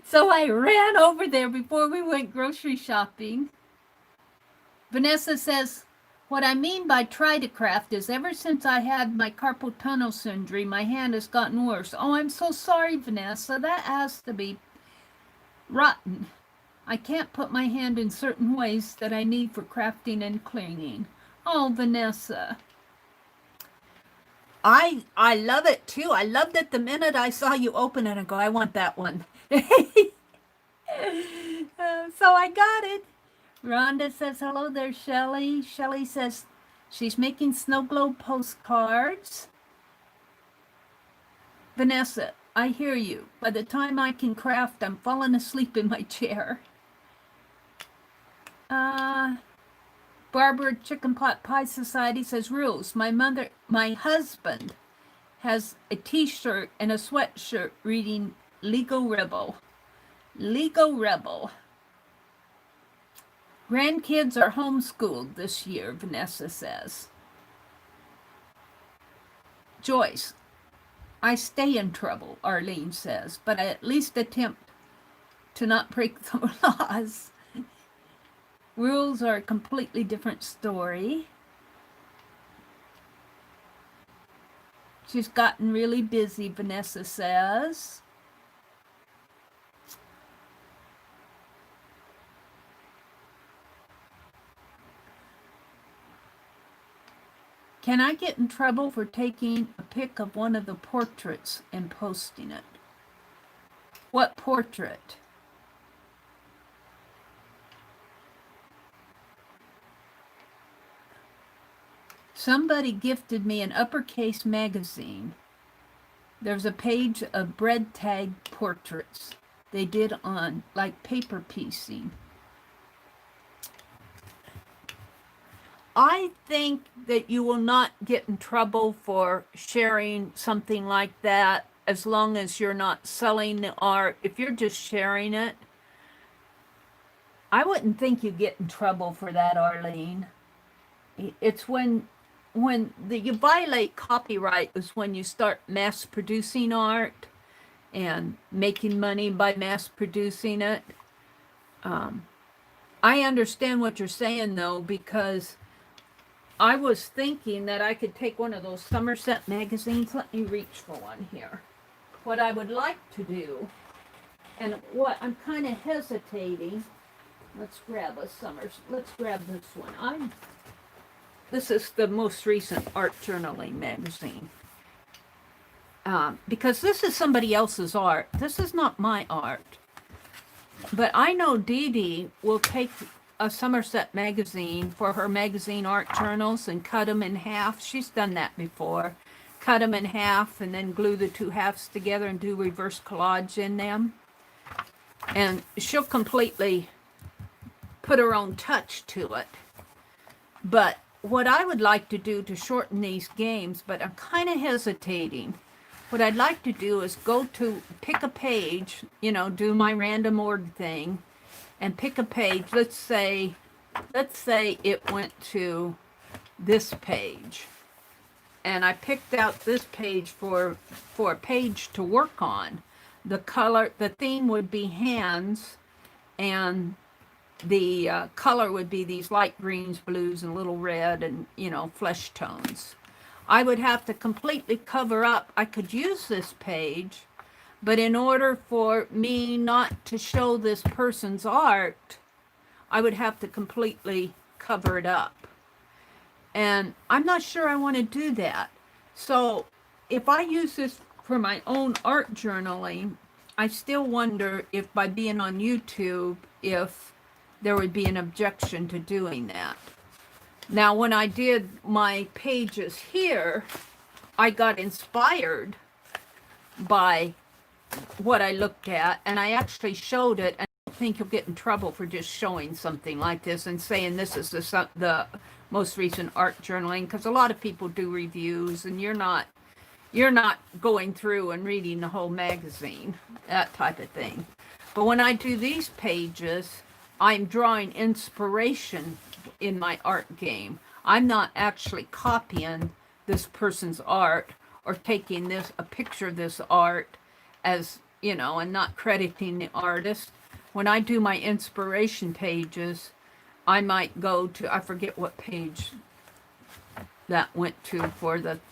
So I ran over there before we went grocery shopping. Vanessa says, what I mean by try to craft is ever since I had my carpal tunnel syndrome, my hand has gotten worse. Oh, I'm so sorry, Vanessa. That has to be rotten. I can't put my hand in certain ways that I need for crafting and cleaning. Oh, Vanessa. I love it too. I loved it the minute I saw you open it and go, I want that one. So I got it. Rhonda says, hello there, Shelley. Shelley says she's making snow globe postcards. Vanessa, I hear you. By the time I can craft, I'm falling asleep in my chair. Barbara Chicken Pot Pie Society says, rules. My husband has a t-shirt and a sweatshirt reading Lego Rebel. Lego Rebel. Grandkids are homeschooled this year, Vanessa says. Joyce, I stay in trouble, Arlene says, but I at least attempt to not break the laws. Rules are a completely different story. She's gotten really busy, Vanessa says. Can I get in trouble for taking a pic of one of the portraits and posting it? What portrait? Somebody gifted me an uppercase magazine. There's a page of bread tag portraits they did on like paper piecing. I think that you will not get in trouble for sharing something like that as long as you're not selling the art. If you're just sharing it, I wouldn't think you get in trouble for that, Arlene. It's when you violate copyright is when you start mass producing art and making money by mass producing it. I understand what you're saying though, because I was thinking that I could take one of those Somerset magazines. Let me reach for one here. What I would like to do, and what I'm kind of hesitating, let's grab this one. This is the most recent art journaling magazine. Because this is somebody else's art. This is not my art. But I know Dee Dee will take a Somerset magazine for her magazine art journals and cut them in half. She's done that before. Cut them in half and then glue the two halves together and do reverse collage in them. And she'll completely put her own touch to it. But what I would like to do to shorten these games, but I'm kind of hesitating. What I'd like to do is pick a page, do my random org thing, and pick a page. Let's say it went to this page, and I picked out this page for a page to work on. The theme would be hands, and the color would be these light greens, blues, and little red, and flesh tones. I would have to completely cover up. I could use this page, but in order for me not to show this person's art, I would have to completely cover it up. And I'm not sure I want to do that. So if I use this for my own art journaling, I still wonder if by being on YouTube, if there would be an objection to doing that. Now, when I did my pages here, I got inspired by what I looked at, and I actually showed it. And I don't think you'll get in trouble for just showing something like this and saying this is the most recent art journaling, because a lot of people do reviews, and you're not going through and reading the whole magazine, that type of thing. But when I do these pages, I'm drawing inspiration in my art game. I'm not actually copying this person's art or taking a picture of this art as, and not crediting the artist. When I do my inspiration pages, I might go to, I forget what page that went to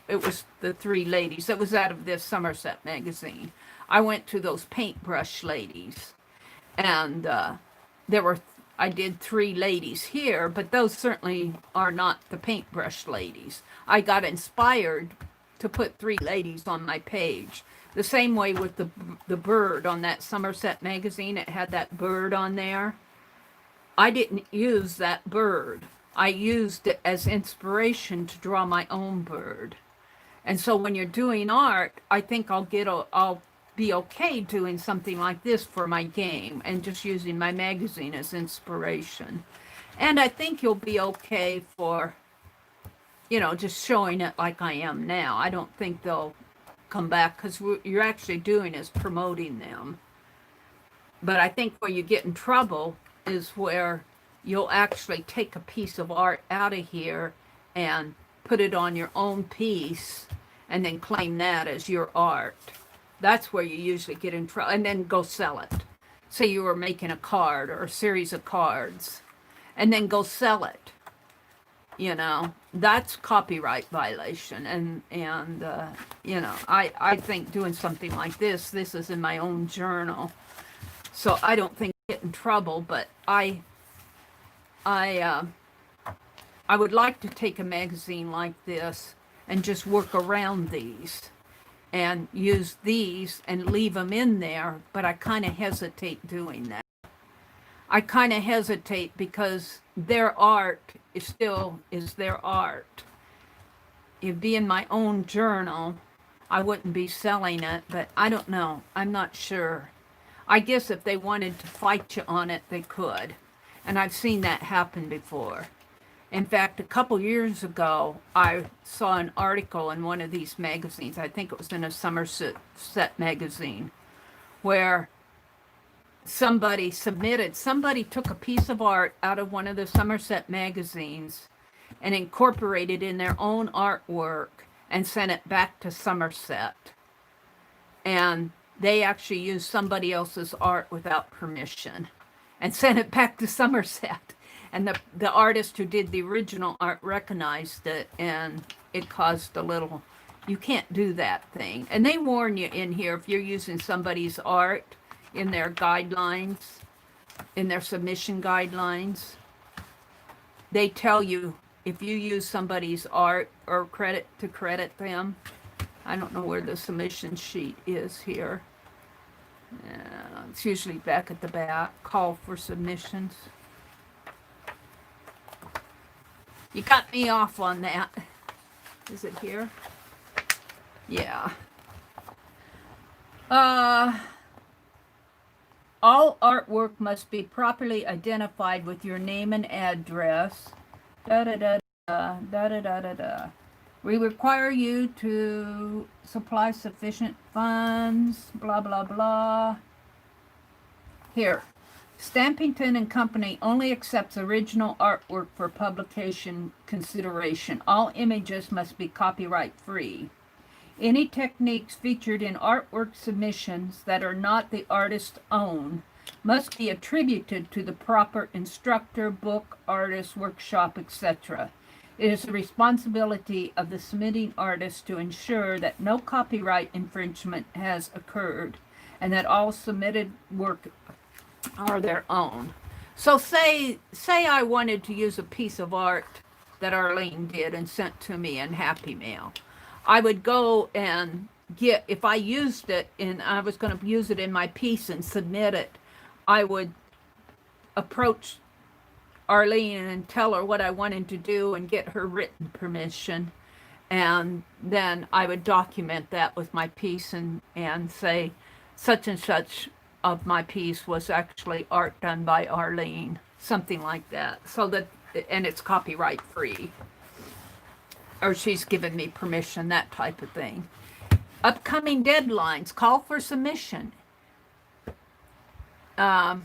it was the three ladies. That was out of this Somerset magazine. I went to those paintbrush ladies, and I did three ladies here, but those certainly are not the paintbrush ladies. I got inspired to put three ladies on my page. The same way with the bird on that Somerset magazine. It had that bird on there. I didn't use that bird. I used it as inspiration to draw my own bird. And so when you're doing art, I think I'll be okay doing something like this for my game and just using my magazine as inspiration. And I think you'll be okay for, just showing it like I am now. I don't think they'll come back, because you're actually doing is promoting them. But I think where you get in trouble is where you'll actually take a piece of art out of here and put it on your own piece and then claim that as your art. That's where you usually get in trouble, and then go sell it. Say you were making a card or a series of cards, and then go sell it. That's copyright violation. And I think doing something like this is in my own journal. So I don't think I get in trouble, but I I would like to take a magazine like this and just work around these and use these and leave them in there, but I kind of hesitate doing that. I kind of hesitate because their art is still their art. It'd be in my own journal. I wouldn't be selling it, but I don't know. I'm not sure. I guess if they wanted to fight you on it, they could. And I've seen that happen before. In fact, a couple years ago, I saw an article in one of these magazines. I think it was in a Somerset magazine, where somebody took a piece of art out of one of the Somerset magazines and incorporated in their own artwork and sent it back to Somerset. And they actually used somebody else's art without permission and sent it back to Somerset. And the artist who did the original art recognized it, and it caused a little, you can't do that thing. And they warn you in here, if you're using somebody's art in their guidelines, in their submission guidelines, they tell you if you use somebody's art or credit them. I don't know where the submission sheet is here. It's usually back at the back. Call for submissions. You got me off on that. Is it here? Yeah. All artwork must be properly identified with your name and address. We require you to supply sufficient funds, blah, blah, blah. Here, Stampington and Company only accepts original artwork for publication consideration. All images must be copyright free. Any techniques featured in artwork submissions that are not the artist's own must be attributed to the proper instructor, book, artist, workshop, etc. It is the responsibility of the submitting artist to ensure that no copyright infringement has occurred and that all submitted work are their own. So say I wanted to use a piece of art that Arlene did and sent to me in Happy Mail. I would go and if I used it and I was going to use it in my piece and submit it, I would approach Arlene and tell her what I wanted to do and get her written permission. And then I would document that with my piece and say such and such of my piece was actually art done by Arlene, something like that, so that, and it's copyright free, or she's given me permission, that type of thing. Upcoming deadlines, call for submission. They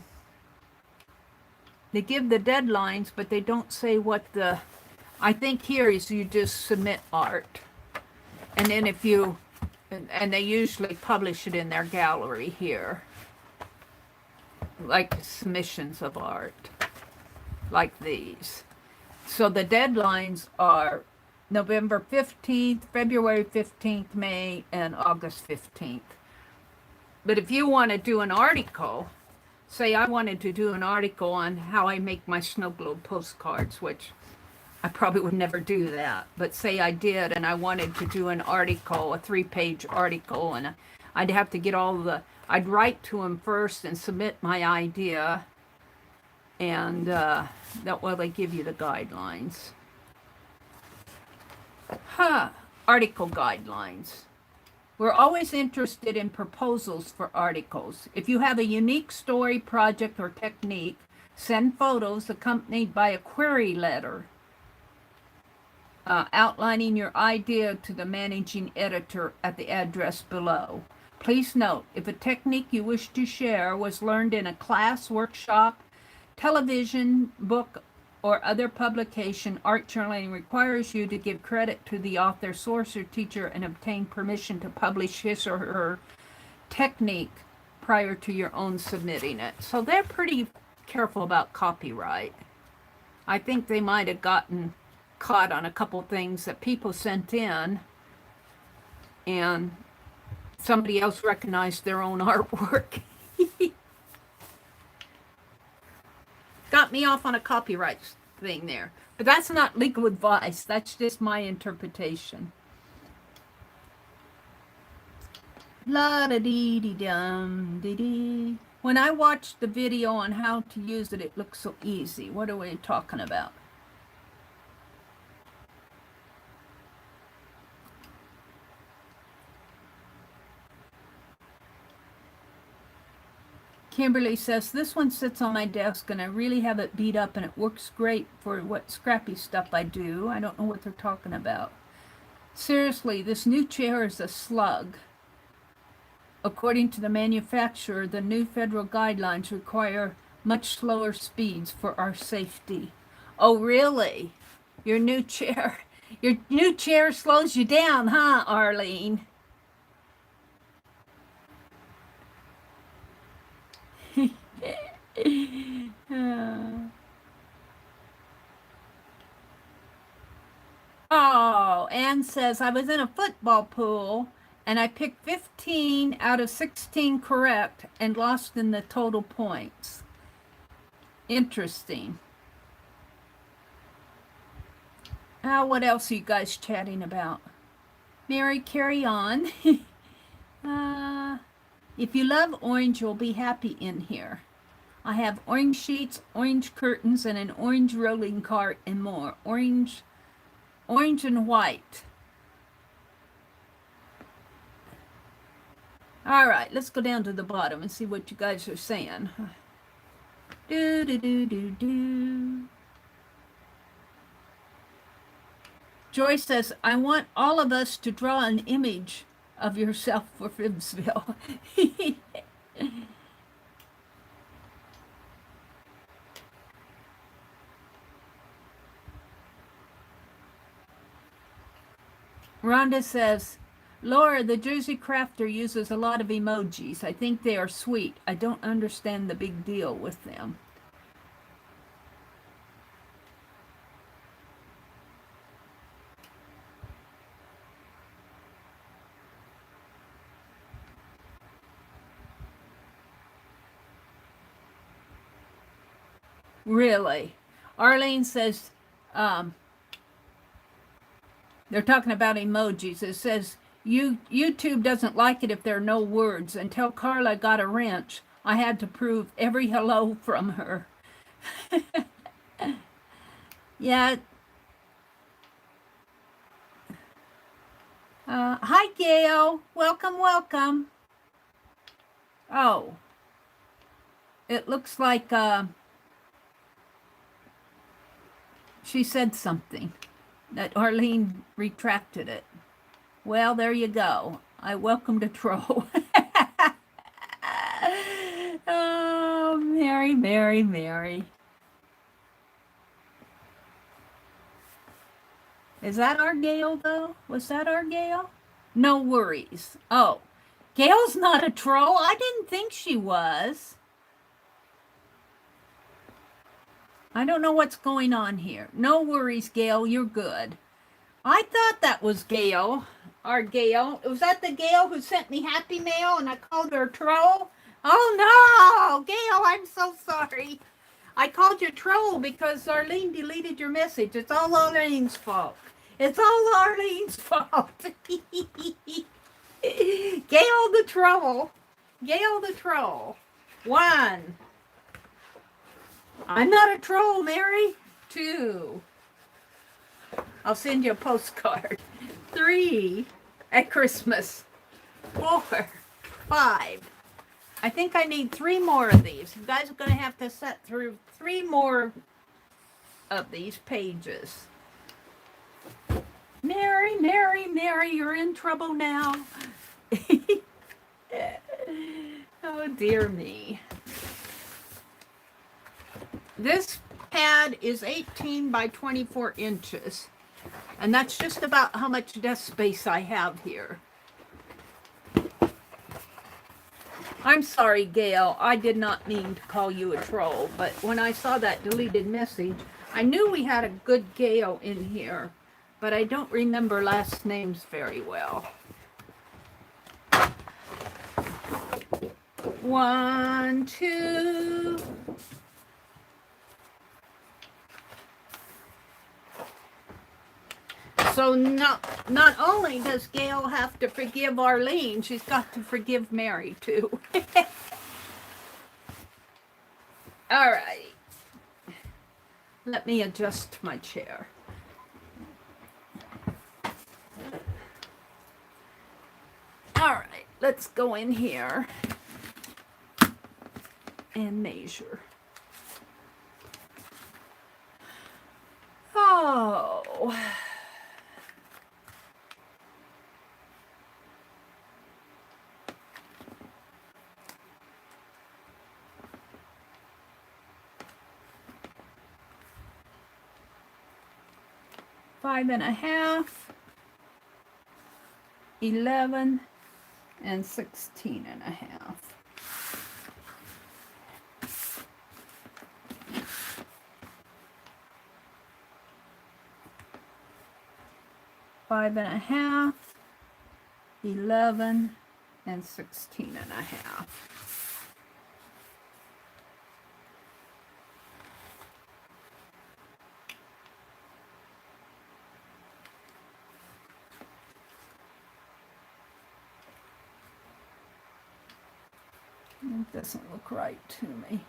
give the deadlines, but they don't say what I think here is you just submit art. And then if you, and they usually publish it in their gallery here, like submissions of art, like these. So the deadlines are November 15th, February 15th, May, and August 15th. But if you want to do an article, say I wanted to do an article on how I make my Snowglobe postcards, which I probably would never do that, but say I did and I wanted to do an article, a 3-page article, and I'd have to get I'd write to them first and submit my idea, and they give you the guidelines. Article guidelines. We're always interested in proposals for articles. If you have a unique story, project, or technique, send photos accompanied by a query letter outlining your idea to the managing editor at the address below. Please note, if a technique you wish to share was learned in a class, workshop, television, book, or other publication, art journaling requires you to give credit to the author, source, or teacher and obtain permission to publish his or her technique prior to your own submitting it. So they're pretty careful about copyright. I think they might have gotten caught on a couple things that people sent in and somebody else recognized their own artwork. Got me off on a copyright thing there. But that's not legal advice. That's just my interpretation. La da dee dee dum dee dee. When I watched the video on how to use it, it looks so easy. What are we talking about? Kimberly says, this one sits on my desk and I really have it beat up and it works great for what scrappy stuff I do. I don't know what they're talking about. Seriously, this new chair is a slug. According to the manufacturer, the new federal guidelines require much slower speeds for our safety. Oh, really? Your new chair slows you down, huh, Arlene? Oh, Anne says, I was in a football pool and I picked 15 out of 16 correct and lost in the total points. Interesting. What else are you guys chatting about? Mary, carry on. If you love orange, you'll be happy in here. I have orange sheets, orange curtains, and an orange rolling cart and more. Orange and white. All right, let's go down to the bottom and see what you guys are saying. Do do do do do. Joy says, I want all of us to draw an image of yourself for Fibsville. Rhonda says, Laura, the Jersey crafter uses a lot of emojis. I think they are sweet. I don't understand the big deal with them. Really? Arlene says, they're talking about emojis. It says, YouTube doesn't like it if there are no words. Until Carla got a wrench, I had to prove every hello from her. Yeah. Hi, Gail. Welcome, welcome. Oh. It looks like she said something. That Arlene retracted it. Well, there you go. I welcomed a troll. Oh, Mary, Mary, Mary. Is that our Gail, though? Was that our Gail? No worries. Oh, Gail's not a troll. I didn't think she was. I don't know what's going on here. No worries, Gail. You're good. I thought that was Gail. Our Gail. Was that the Gail who sent me Happy Mail and I called her a troll? Oh, no. Gail, I'm so sorry. I called you a troll because Arlene deleted your message. It's all Arlene's fault. It's all Arlene's fault. Gail the troll. Gail the troll. 1. I'm not a troll, Mary. 2. I'll send you a postcard. 3. At Christmas. 4. 5. I think I need 3 more of these. You guys are going to have to set through 3 more of these pages. Mary, Mary, Mary, you're in trouble now. Oh, dear me. This pad is 18 by 24 inches, and that's just about how much desk space I have here. I'm sorry, Gail. I did not mean to call you a troll, but when I saw that deleted message, I knew we had a good Gail in here, but I don't remember last names very well. 1, 2... So not only does Gail have to forgive Arlene, she's got to forgive Meri too. All right. Let me adjust my chair. All right, let's go in here and measure. Oh. Five and a half, 11, and 16 and a half. Five and a half, 11, and 16 and a half. It doesn't look right to me.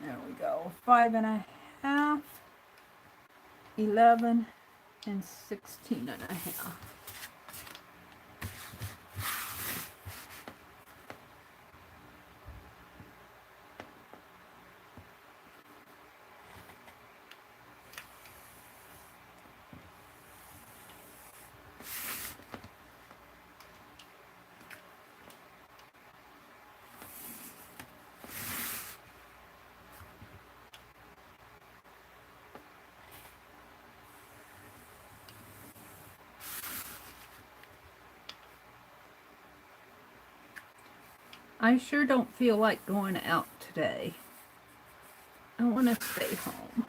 There we go. 5 and a half, 11, and 16 and a half. I sure don't feel like going out today. I want to stay home.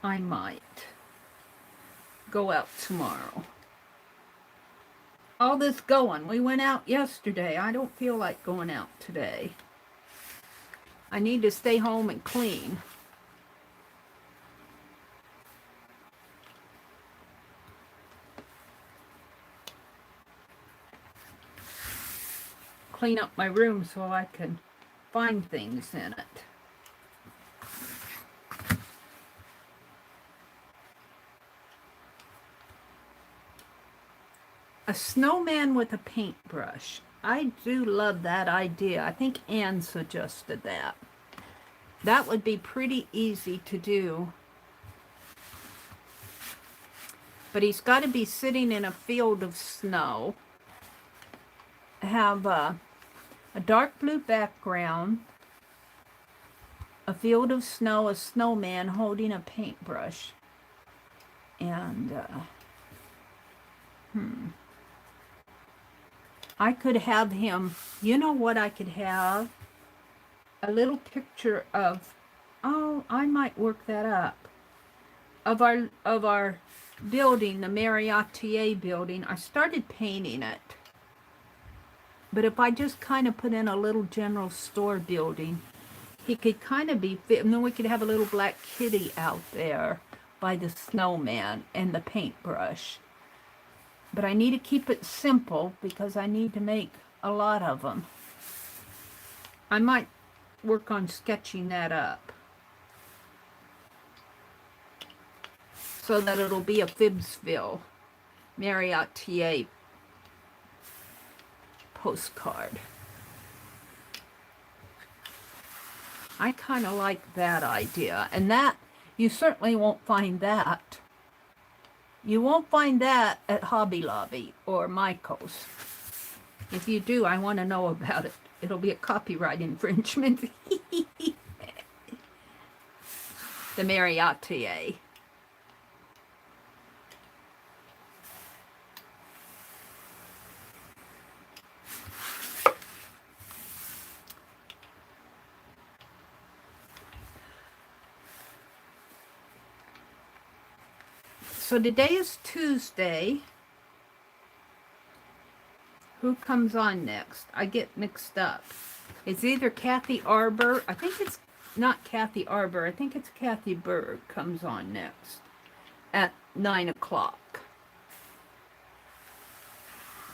I might go out tomorrow. All this going, we went out yesterday. I don't feel like going out today. I need to stay home and clean. Clean up my room so I can find things in it. A snowman with a paintbrush. I do love that idea. I think Anne suggested that. That would be pretty easy to do. But he's got to be sitting in a field of snow. Have a dark blue background, a field of snow, a snowman holding a paintbrush, and I could have him, you know what I could have? A little picture of, oh, I might work that up, of our building, the Meri Atelier building. I started painting it. But if I just kind of put in a little general store building, he could kind of be fit. And then we could have a little black kitty out there by the snowman and the paintbrush. But I need to keep it simple because I need to make a lot of them. I might work on sketching that up so that it'll be a Phibbsville Meri Atelier postcard. I kind of like that idea, and that you certainly won't find that. You won't find that at Hobby Lobby or Michael's. If you do, I want to know about it. It'll be a copyright infringement. The Meri Atelier. So today is Tuesday. Who comes on next? I get mixed up. It's either Kathy Arbor. I think it's not Kathy Arbor. I think it's Kathy Berg comes on next at 9 o'clock,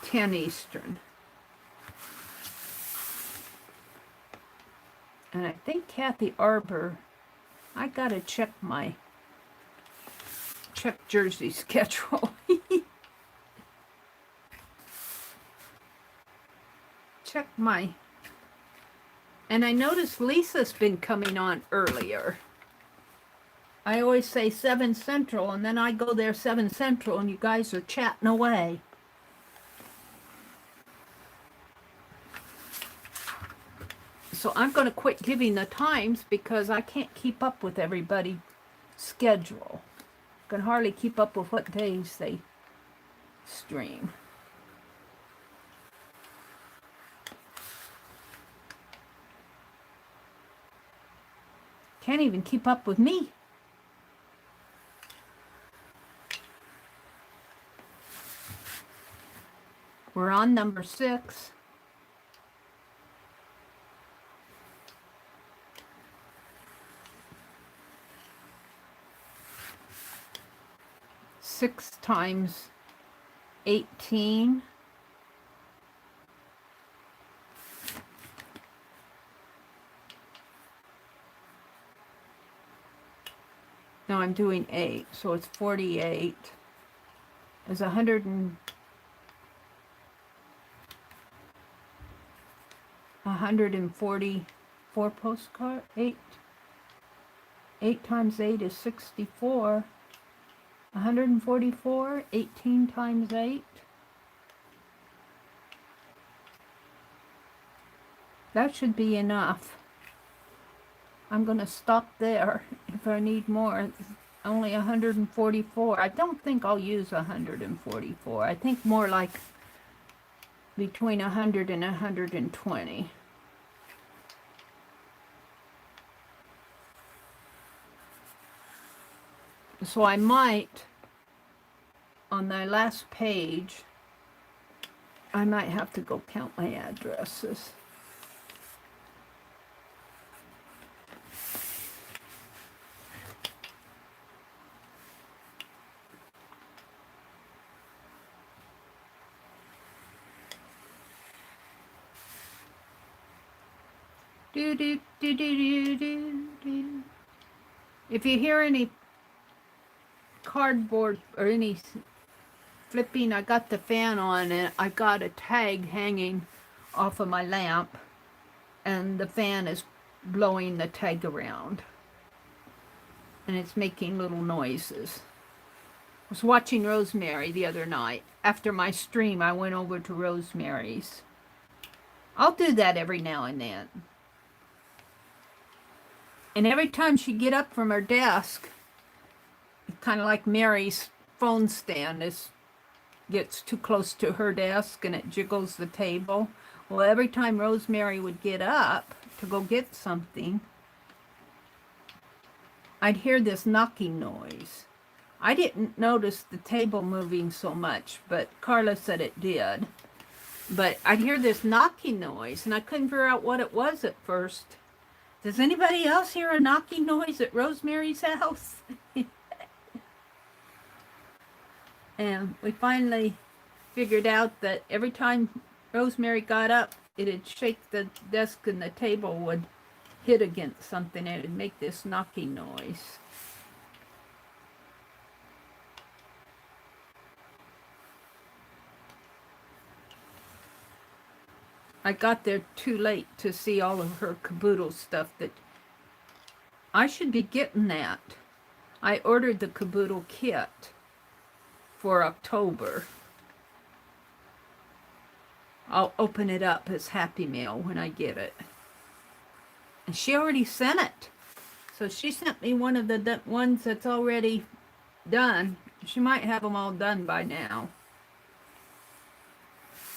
10 Eastern. And I think Kathy Arbor, I gotta check Jersey schedule. Check and I noticed Lisa's been coming on earlier. I always say 7 Central, and then I go there 7 Central, and you guys are chatting away. So I'm going to quit giving the times because I can't keep up with everybody's schedule. I can hardly keep up with what days they stream. Can't even keep up with me. We're on number 6. Six times 18. No, I'm doing 8, so it's 48. There's 144 postcard. 8 times 8 is 64. 144, 18 times 8. That should be enough. I'm going to stop there. If I need more, it's only 144. I don't think I'll use 144. I think more like between 100 and 120. So I might, on my last page, I might have to go count my addresses. Do, do, do, do, do, do. If you hear any cardboard or any flipping, I got the fan on and I got a tag hanging off of my lamp and the fan is blowing the tag around and it's making little noises. I was watching Rosemary the other night. After my stream, I went over to Rosemary's. I'll do that every now and then. And every time she get up from her desk, kind of like Mary's phone stand gets too close to her desk and it jiggles the table. Well, every time Rosemary would get up to go get something, I'd hear this knocking noise. I didn't notice the table moving so much, but Carla said it did. But I'd hear this knocking noise and I couldn't figure out what it was at first. Does anybody else hear a knocking noise at Rosemary's house? And we finally figured out that every time Rosemary got up, it'd shake the desk and the table would hit against something and it'd make this knocking noise. I got there too late to see all of her caboodle stuff that I should be getting that. I ordered the caboodle kit for October. I'll open it up as Happy Mail when I get it. And she already sent it. So she sent me one of the ones that's already done. She might have them all done by now.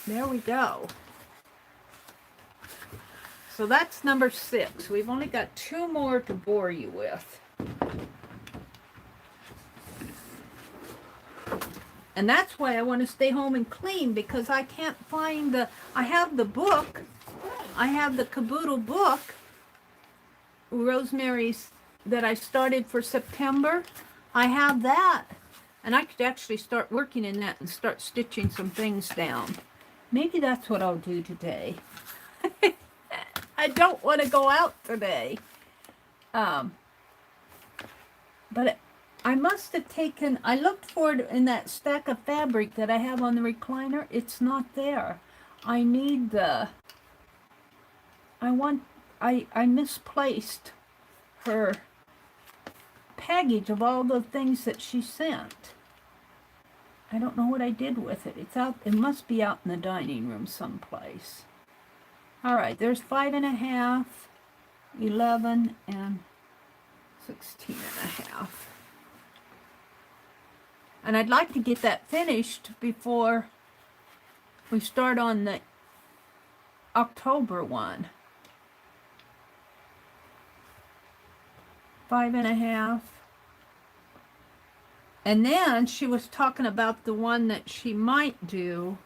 There we go. So that's number 6. We've only got 2 more to bore you with. And that's why I want to stay home and clean, because I can't find I have the book. I have the caboodle book. Rosemary's that I started for September. I have that. And I could actually start working in that and start stitching some things down. Maybe that's what I'll do today. I don't want to go out today. But I must have taken, I looked for it in that stack of fabric that I have on the recliner. It's not there. I need the, I misplaced her package of all the things that she sent. I don't know what I did with it. It's out, it must be out in the dining room someplace. All right, there's 5.5, 11, and 16.5. And I'd like to get that finished before we start on the October one. 5.5. And then she was talking about the one that she might do.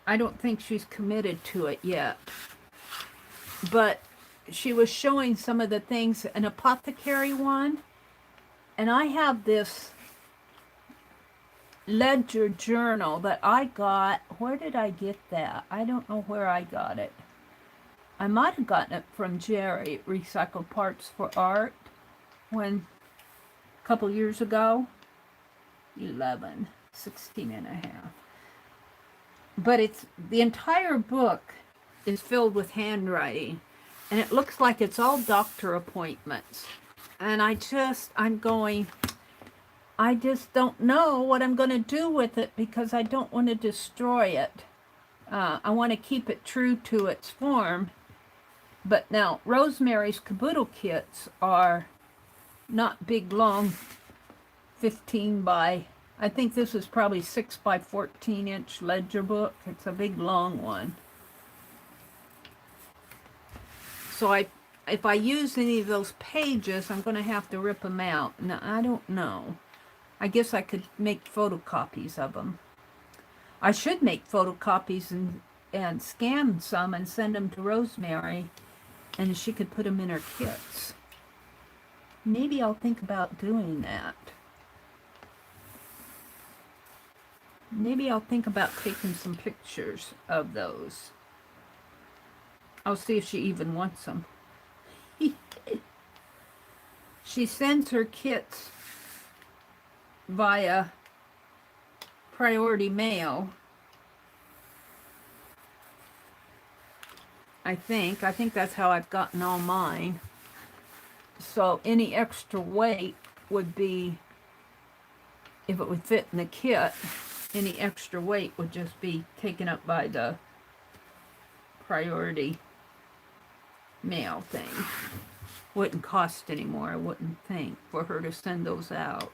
I don't think she's committed to it yet. But she was showing some of the things, an apothecary one. And I have this ledger journal that I got. Where did I get that? I don't know where I got it. I might have gotten it from Jerry at Recycled Parts for Art when a couple years ago. 11, 16.5. But it's, the entire book is filled with handwriting, and it looks like it's all doctor appointments. And I'm going, I just don't know what I'm going to do with it because I don't want to destroy it. I want to keep it true to its form. But now, Rosemary's caboodle kits are not big, long 15 by, I think this is probably 6 by 14 inch ledger book. It's a big long one. So if I use any of those pages, I'm going to have to rip them out. Now, I don't know. I guess I could make photocopies of them. I should make photocopies and scan some and send them to Rosemary, and she could put them in her kits. Maybe I'll think about doing that. Maybe I'll think about taking some pictures of those. I'll see if she even wants them. She sends her kits via priority mail. I think that's how I've gotten all mine. So any extra weight would be, if it would fit in the kit, any extra weight would just be taken up by the priority mail thing. Wouldn't cost any more, I wouldn't think, for her to send those out.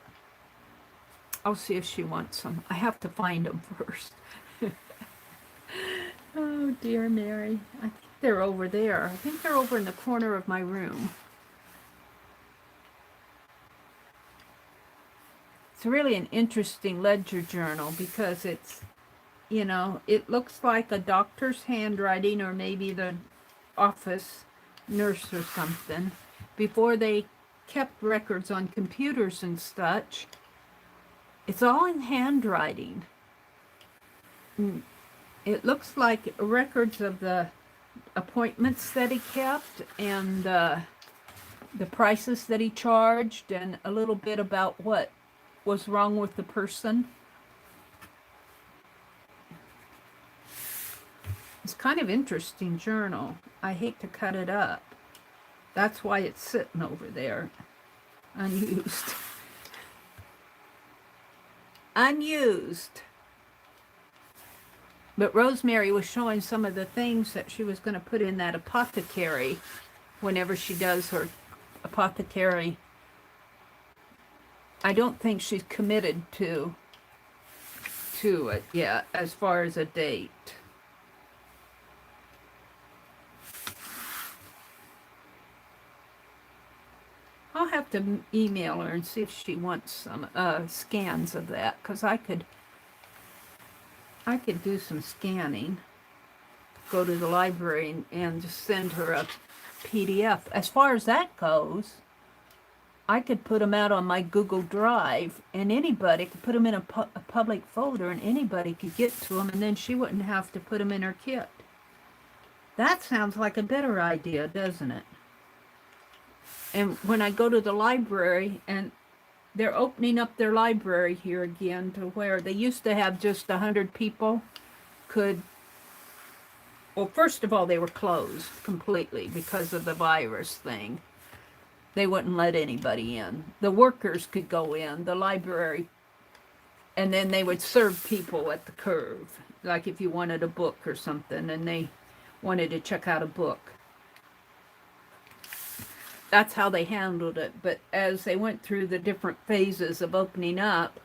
I'll see if she wants them. I have to find them first. Oh dear Mary. I think they're over there. I think they're over in the corner of my room. It's really an interesting ledger journal because it's, you know, it looks like a doctor's handwriting or maybe the office nurse or something. Before they kept records on computers and such, it's all in handwriting. It looks like records of the appointments that he kept and the prices that he charged and a little bit about what was wrong with the person. It's kind of interesting journal. I hate to cut it up. That's why it's sitting over there, unused. Unused. But Rosemary was showing some of the things that she was going to put in that apothecary whenever she does her apothecary. I don't think she's committed to it yet as far as a date. I'll have to email her and see if she wants some scans of that, because I could do some scanning. Go to the library and just send her PDF. As far as that goes, I could put them out on my Google Drive, and anybody could put them in a public folder, and anybody could get to them, and then she wouldn't have to put them in her kit. That sounds like a better idea, doesn't it? And when I go to the library, and they're opening up their library here again to where they used to have just 100 people could, well, first of all, they were closed completely because of the virus thing. They wouldn't let anybody in. The workers could go in, the library, and then they would serve people at the curve. Like if you wanted a book or something and they wanted to check out a book. That's how they handled it. But as they went through the different phases of opening up,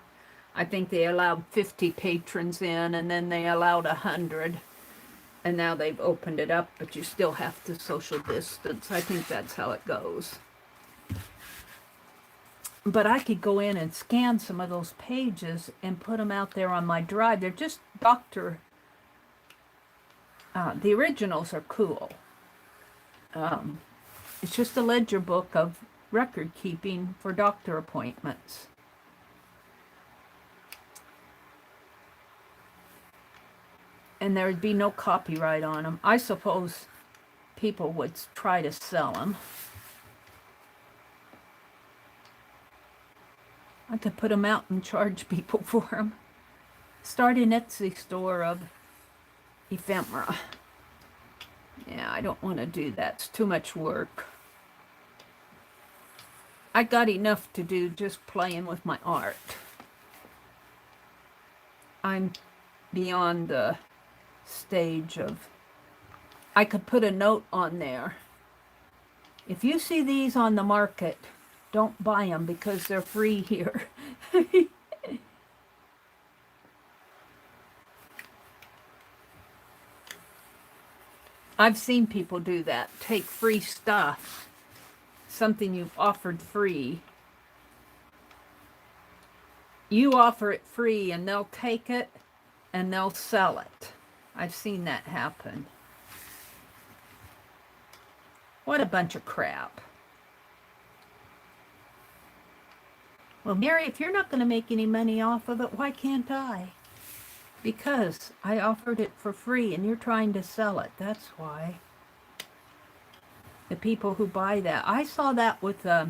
I think they allowed 50 patrons in, and then they allowed 100. And now they've opened it up, but you still have to social distance. I think that's how it goes. But I could go in and scan some of those pages and put them out there on my drive. They're just the originals are cool. It's just a ledger book of record keeping for doctor appointments. And there would be no copyright on them. I suppose people would try to sell them. I could put them out and charge people for them. Start an Etsy store of ephemera. Yeah, I don't want to do that. It's too much work. I got enough to do just playing with my art. I'm beyond the stage of... I could put a note on there. If you see these on the market, don't buy them because they're free here. I've seen people do that. Take free stuff, something you've offered free. You offer it free and they'll take it and they'll sell it. I've seen that happen. What a bunch of crap. Well, Meri, if you're not going to make any money off of it, why can't I? Because I offered it for free and you're trying to sell it. That's why. The people who buy that. I saw that with, I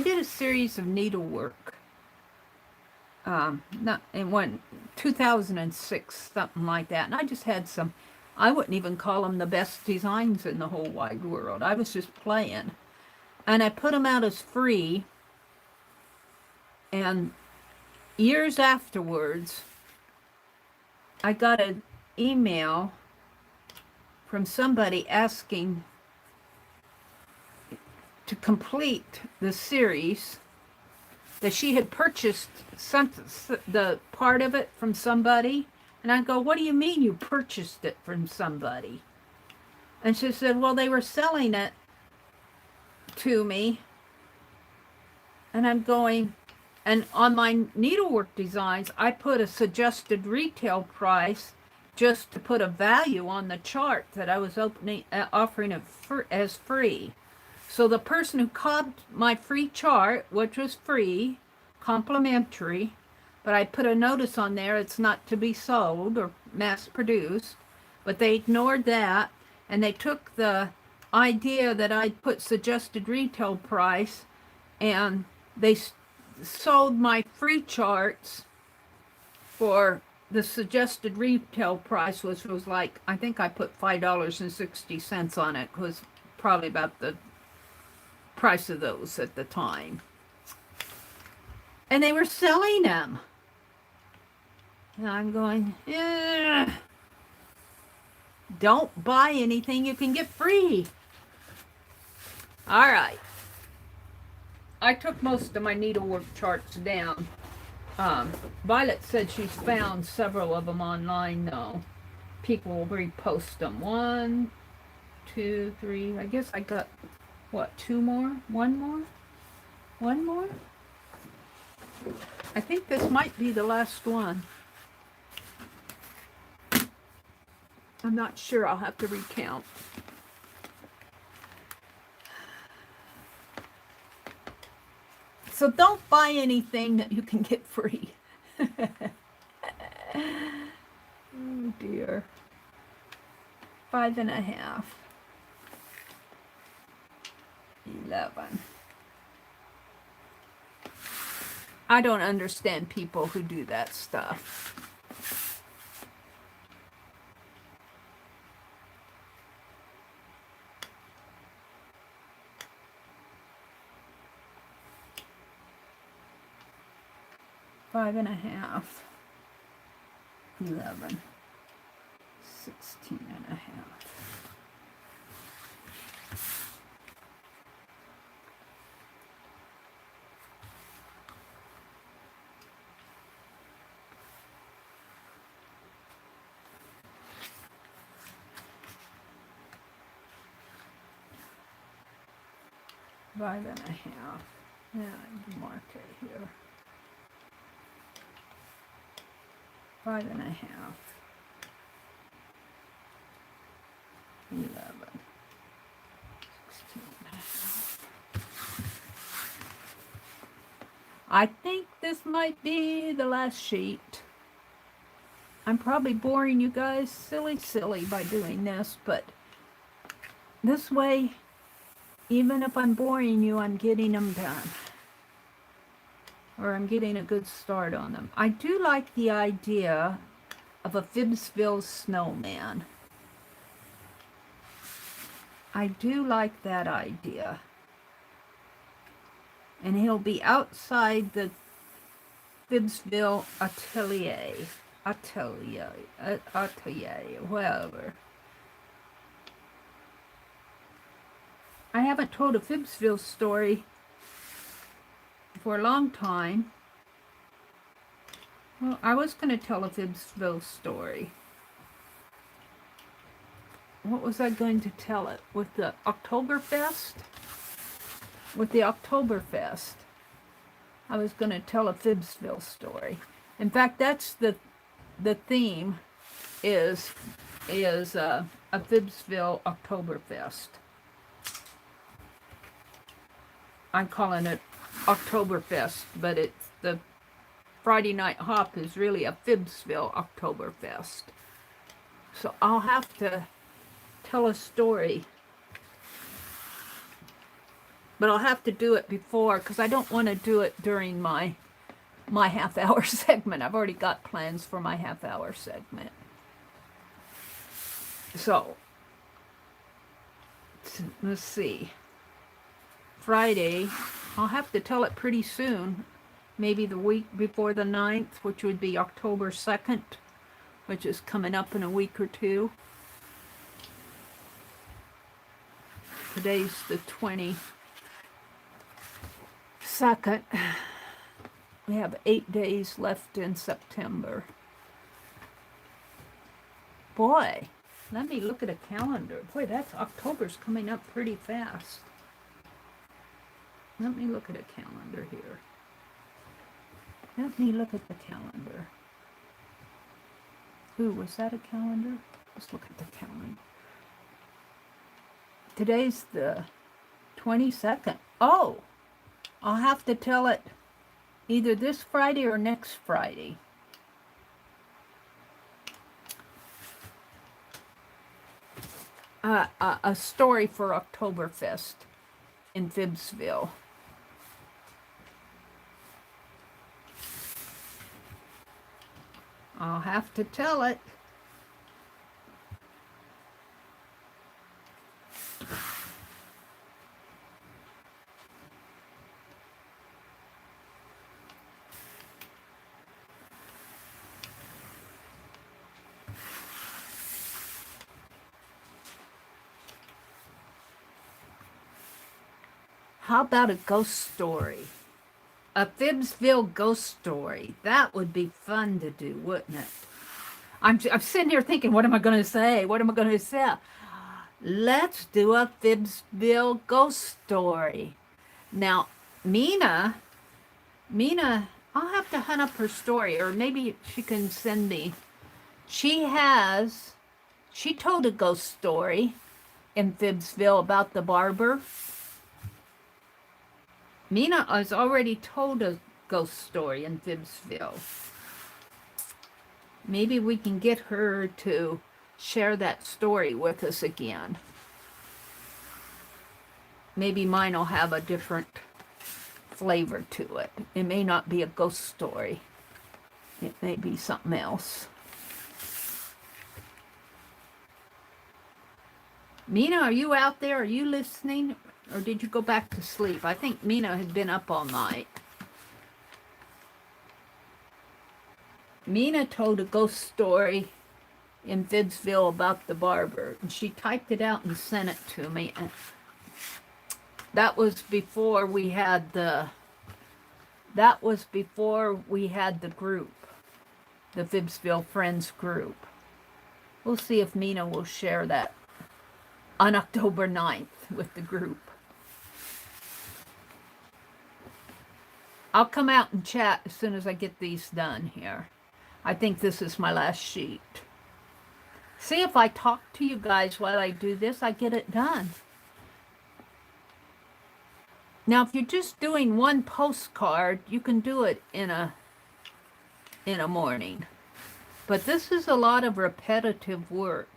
did a series of needlework. In 2006, something like that. And I just had some, I wouldn't even call them the best designs in the whole wide world. I was just playing. And I put them out as free. And years afterwards, I got an email from somebody asking to complete the series that she had purchased the part of it from somebody. And I go, what do you mean you purchased it from somebody? And she said, well, they were selling it to me. And I'm going... And on my needlework designs, I put a suggested retail price just to put a value on the chart that I was offering it as free. So the person who copied my free chart, which was free, complimentary, but I put a notice on there, it's not to be sold or mass produced, but they ignored that, and they took the idea that I'd put suggested retail price, and they sold my free charts for the suggested retail price, which was like, I think I put $5.60 on it. It was probably about the price of those at the time. And they were selling them. And I'm going, don't buy anything you can get free. All right. I took most of my needlework charts down. Violet said she's found several of them online, though. People will repost them. 1, 2, 3. I guess I got, what, 2 more? 1 more? 1 more? I think this might be the last one. I'm not sure. I'll have to recount. So don't buy anything that you can get free. Oh dear. 5.5. 11. I don't understand people who do that stuff. Five and a half. 11. 16.5. Five and a half. Yeah, mark it here. 5.5. 11. 16.5. I think this might be the last sheet. I'm probably boring you guys silly by doing this, but this way, even if I'm boring you, I'm getting them done. Or I'm getting a good start on them. I do like the idea of a Phibbsville snowman. I do like that idea. And he'll be outside the Phibbsville Atelier, whatever. I haven't told a Phibbsville story for a long time. Well, I was going to tell a Phibbsville story. What was I going to tell it? With the Oktoberfest? With the Oktoberfest, I was going to tell a Phibbsville story. In fact, that's the theme is a Phibbsville Oktoberfest. I'm calling it Oktoberfest, but it's the Friday Night Hop is really a Phibbsville Oktoberfest. So I'll have to tell a story. But I'll have to do it before, because I don't want to do it during my half-hour segment. I've already got plans for my half-hour segment. So, let's see. Friday, I'll have to tell it pretty soon. Maybe the week before the 9th, which would be October 2nd, which is coming up in a week or two. Today's the 22nd. We have 8 days left in September. Boy, let me look at a calendar. Boy, that's October's coming up pretty fast. Let me look at a calendar here. Let me look at the calendar. Ooh, was that a calendar? Let's look at the calendar. Today's the 22nd. Oh, I'll have to tell it either this Friday or next Friday. A story for Oktoberfest in Phibbsville. I'll have to tell it. How about a ghost story? A Phibbsville ghost story. That would be fun to do, wouldn't it? I'm sitting here thinking, what am I going to say? What am I going to say? Let's do a Phibbsville ghost story. Now, Mina, I'll have to hunt up her story, or maybe she can send me. She told a ghost story in Phibbsville about the barber. Mina has already told a ghost story in Vibbsville. Maybe we can get her to share that story with us again. Maybe mine will have a different flavor to it. It may not be a ghost story. It may be something else. Mina, are you out there? Are you listening? Or did you go back to sleep? I think Mina has been up all night. Mina told a ghost story in Vibbsville about the barber, and she typed it out and sent it to me. And that was before we had the group, the Vibbsville Friends group. We'll see if Mina will share that on October 9th with the group. I'll come out and chat as soon as I get these done here. I think this is my last sheet. See, if I talk to you guys while I do this, I get it done. Now, if you're just doing one postcard, you can do it in a morning. But this is a lot of repetitive work.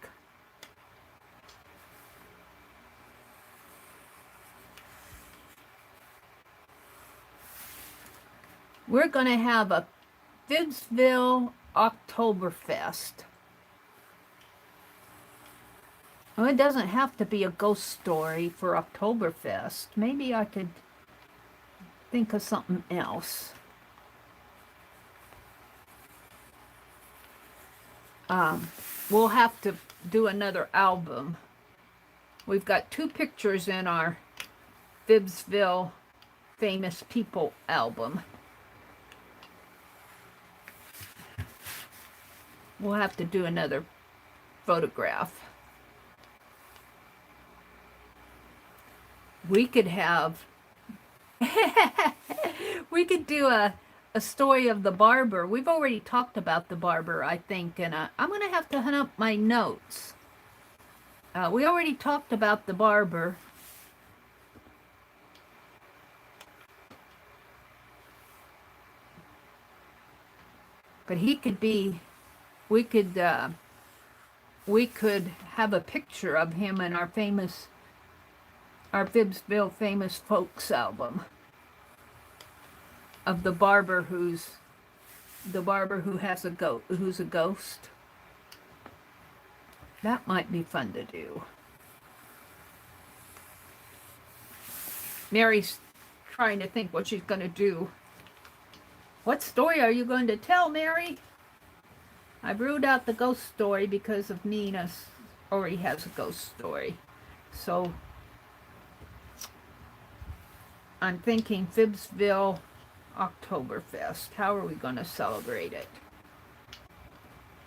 We're going to have a Vibbsville Oktoberfest. Well, it doesn't have to be a ghost story for Oktoberfest. Maybe I could think of something else. We'll have to do another album. We've got 2 pictures in our Vibbsville Famous People album. We'll have to do another photograph. We could have, we could do a story of the barber. We've already talked about the barber, I think, and I'm going to have to hunt up my notes. We already talked about the barber. But he could be, we could have a picture of him in our Vibbsville Famous Folks album of the barber who has who's a ghost. That might be fun to do. Mary's trying to think what she's going to do. What story are you going to tell, Meri? I've ruled out the ghost story because of Nina already has a ghost story. So I'm thinking Vibbsville Oktoberfest. How are we going to celebrate it?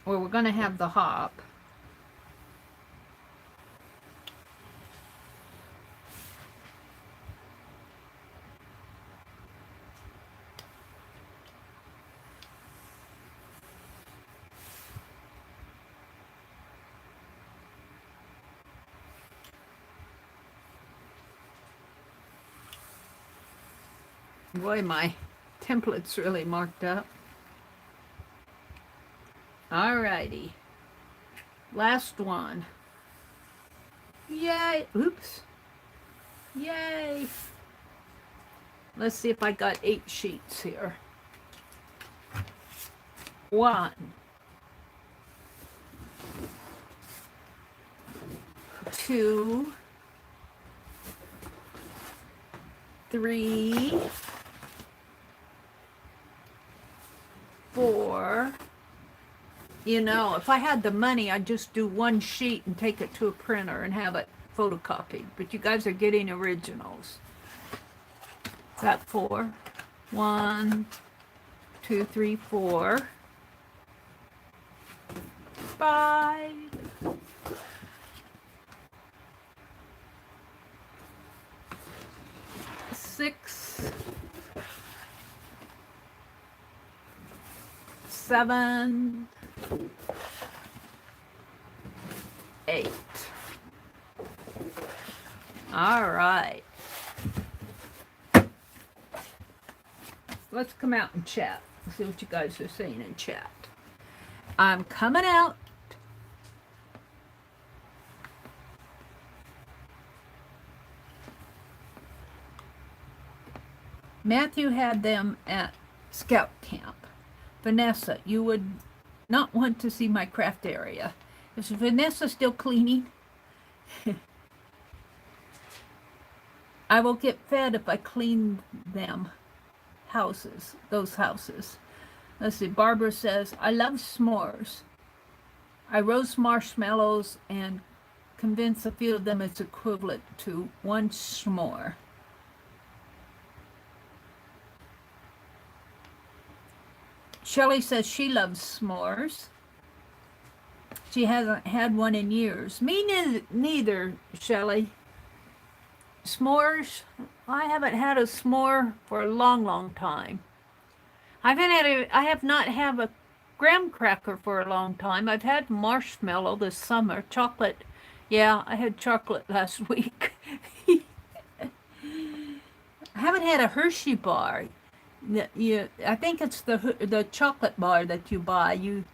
Well, we're going to have the hop. Boy, my template's really marked up. Alrighty. Last one. Yay! Oops. Yay! Let's see if I got 8 sheets here. 1, 2, 3, 4. You know, if I had the money, I'd just do 1 sheet and take it to a printer and have it photocopied. But you guys are getting originals. Is that 4? 1, 2, 3, 4, 5. 6, 7, 8. All right. let's come out and chat. See what you guys are saying in chat. I'm coming out. Matthew had them at scout camp. Vanessa, you would not want to see my craft area. Is Vanessa still cleaning? I will get fed if I clean them houses, those houses. Let's see, Barbara says, I love s'mores. I roast marshmallows and convince a few of them it's equivalent to one s'more. Shelley says she loves s'mores. She hasn't had one in years. Me neither, Shelley. S'mores, I haven't had a s'more for a long, long time. I have not had a graham cracker for a long time. I've had marshmallow this summer. Chocolate. Yeah, I had chocolate last week. I haven't had a Hershey bar. I think it's the chocolate bar that you buy. You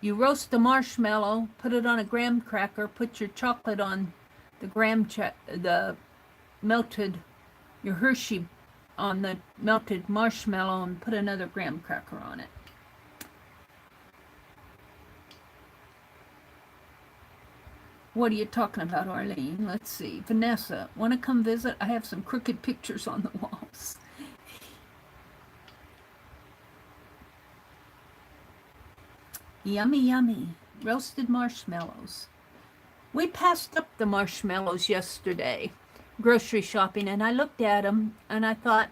roast the marshmallow, put it on a graham cracker, put your chocolate on the melted, your Hershey on the melted marshmallow, and put another graham cracker on it. What are you talking about, Arlene? Let's see. Vanessa, want to come visit? I have some crooked pictures on the walls. Yummy, yummy. Roasted marshmallows. We passed up the marshmallows yesterday, grocery shopping, and I looked at them and I thought,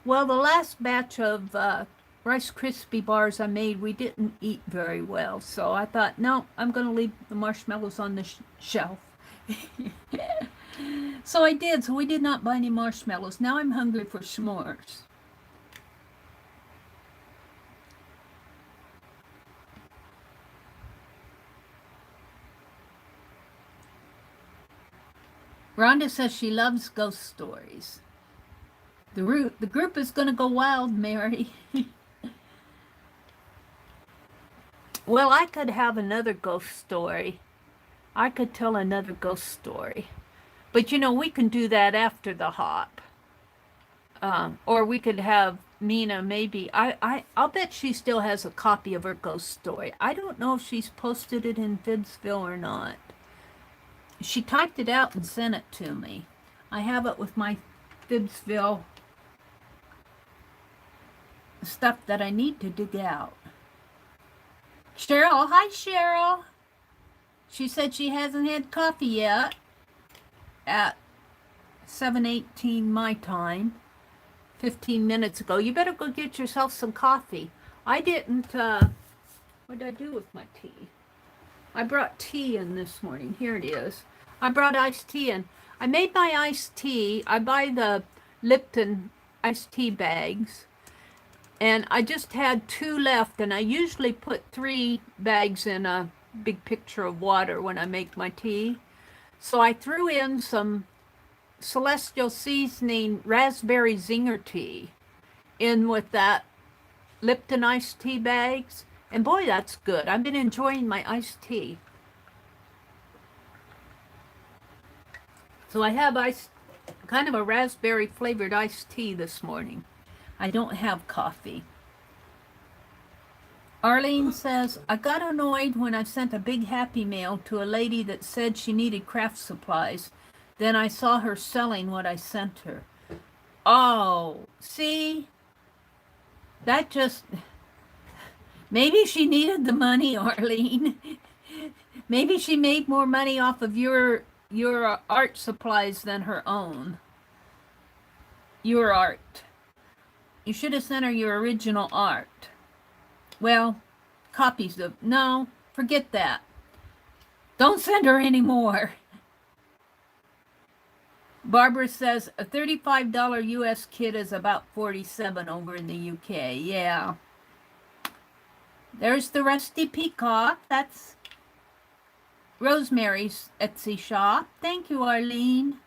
well, the last batch of Rice Krispie bars I made, we didn't eat very well. So I thought, no, I'm going to leave the marshmallows on the shelf. So I did. So we did not buy any marshmallows. Now I'm hungry for s'mores. Rhonda says she loves ghost stories. The group is going to go wild, Mary. Well, I could have another ghost story. I could tell another ghost story. But, we can do that after the hop. Or we could have Mina maybe. I'll bet she still has a copy of her ghost story. I don't know if she's posted it in Fidsville or not. She typed it out and sent it to me. I have it with my Fidsville stuff that I need to dig out. Cheryl, hi Cheryl. She said she hasn't had coffee yet at 7:18 my time, 15 minutes ago. You better go get yourself some coffee. I didn't, what did I do with my tea? I brought tea in this morning. Here it is. I brought iced tea in. I made my iced tea. I buy the Lipton iced tea bags. And I just had 2 left. And I usually put 3 bags in a big pitcher of water when I make my tea. So I threw in some Celestial Seasoning Raspberry Zinger tea in with that Lipton iced tea bags. And boy, that's good. I've been enjoying my iced tea. So I have kind of a raspberry flavored iced tea this morning. I don't have coffee. Arlene says, I got annoyed when I sent a big Happy Mail to a lady that said she needed craft supplies. Then I saw her selling what I sent her. Oh, see? That just... Maybe she needed the money, Arlene. Maybe she made more money off of your art supplies than her own. Your art. You should have sent her your original art. Well, copies of... No, forget that. Don't send her any more. Barbara says a $35 US kit is about $47 over in the UK. Yeah. There's the Rusty Peacock. That's Rosemary's Etsy shop. Thank you, Arlene.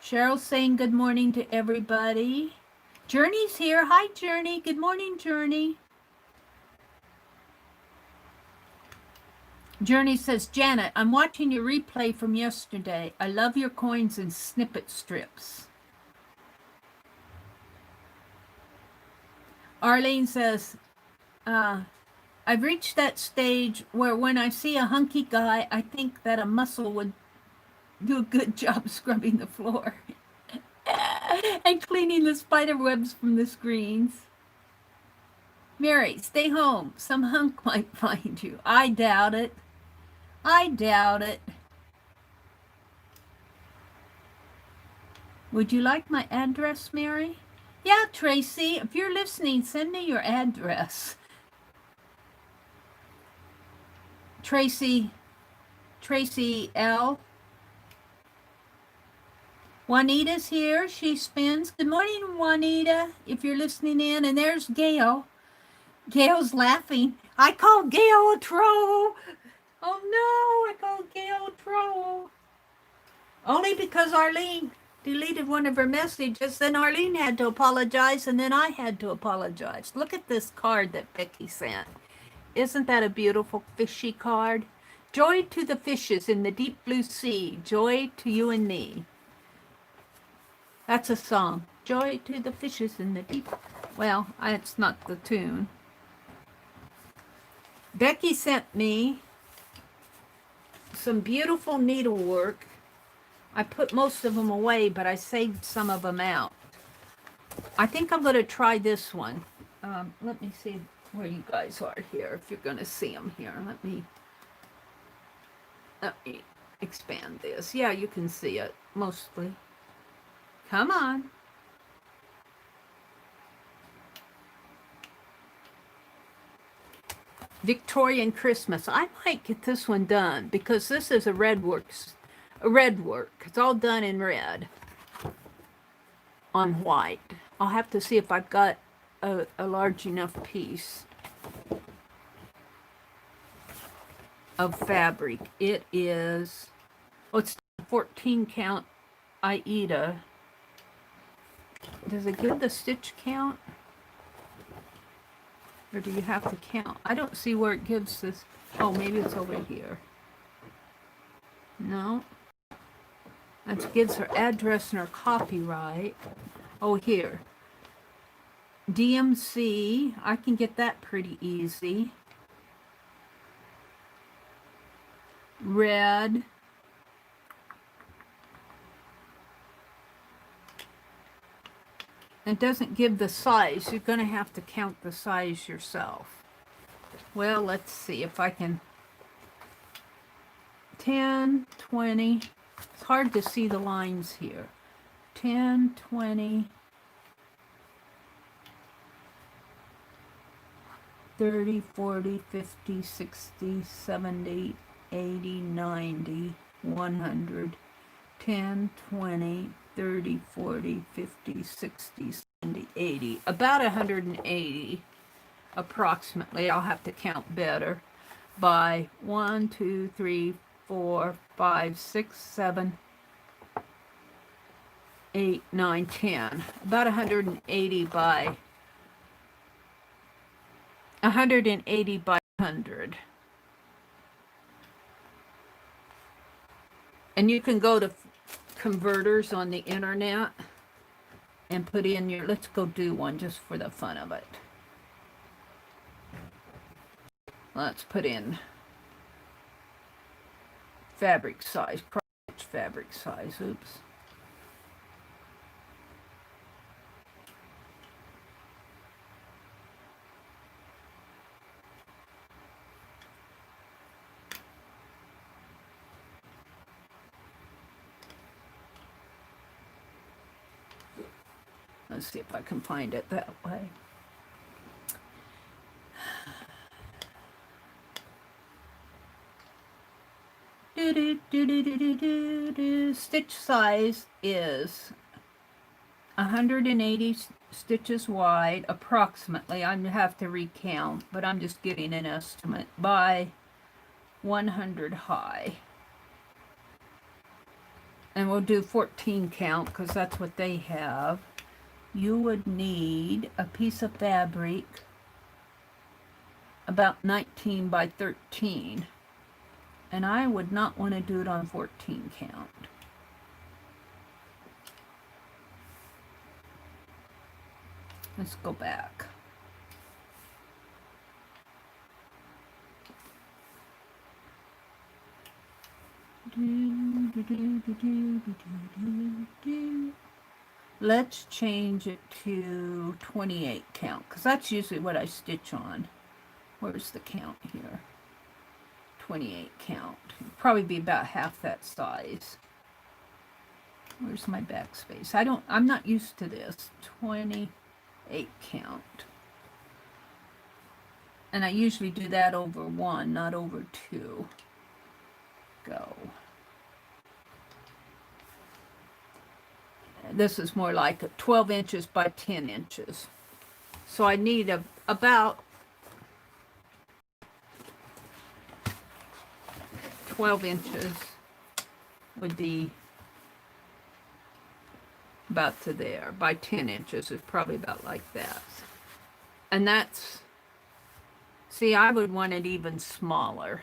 Cheryl's saying good morning to everybody. Journey's here. Hi, Journey. Good morning, Journey. Journey says, Janet, I'm watching your replay from yesterday. I love your coins and snippet strips. Arlene says, I've reached that stage where when I see a hunky guy, I think that a muscle would do a good job scrubbing the floor and cleaning the spider webs from the screens. Meri, stay home. Some hunk might find you. I doubt it. I doubt it. Would you like my address, Meri? Yeah, Tracy, if you're listening, send me your address. Tracy L. Juanita's here. She spins. Good morning, Juanita, if you're listening in. And there's Gail. Gail's laughing. I called Gail a troll. Oh no, I called Gail a troll. Only because Arlene deleted one of her messages, then Arlene had to apologize, and then I had to apologize. Look at this card that Becky sent. Isn't that a beautiful fishy card? Joy to the fishes in the deep blue sea. Joy to you and me. That's a song. Joy to the fishes in the deep... Well, it's not the tune. Becky sent me some beautiful needlework. I put most of them away, but I saved some of them out. I think I'm going to try this one. Let me see where you guys are here, if you're going to see them here. Let me expand this. Yeah, you can see it, mostly. Come on. Victorian Christmas. I might get this one done because this is a red work. It's all done in red on white. I'll have to see if I've got a large enough piece of fabric. It is, it's 14 count Aida. Does it give the stitch count? Or do you have to count? I don't see where it gives this. Oh, maybe it's over here. No. That gives her address and her copyright. Oh, here. DMC. I can get that pretty easy. Red. It doesn't give the size. You're going to have to count the size yourself. Well, let's see if I can. 10, 20. It's hard to see the lines here. 10, 20, 30, 40, 50, 60, 70, 80, 90, 100, 10, 20, 30, 40, 50, 60, 70, 80. About 180 approximately. I'll have to count better. By 1, 2, 3, 4, 5, 6, 7, 8, 9, 10. About 180 by 180 by 100. And you can go to converters on the internet and put in your, let's go do one just for the fun of it. Let's put in fabric size, fabric size, oops. Let's see if I can find it that way. Stitch size is 180 stitches wide, approximately. I have to recount, but I'm just giving an estimate, by 100 high. and we'll do 14 count because that's what they have, you would need a piece of fabric about 19 by 13. And I would not want to do it on 14 count. Let's go back. Let's change it to 28 count, because that's usually what I stitch on. Where's the count here? 28 count. It'd probably be about half that size. Where's my backspace? I'm not used to this. 28 count. And I usually do that over 1, not over 2. Go. This is more like 12 inches by 10 inches. So I need about 12 inches would be about to there. By 10 inches is probably about like that. And that's, see, I would want it even smaller.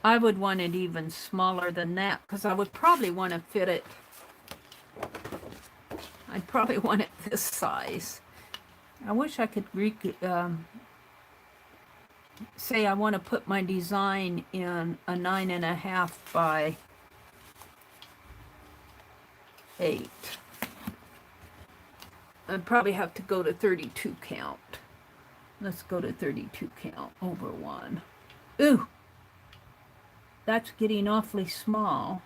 I would want it even smaller than that because I would probably want to fit it, I'd probably want it this size. I wish I could say I want to put my design in a 9.5 by 8. I'd probably have to go to 32 count. Let's go to 32 count over 1. Ooh, that's getting awfully small.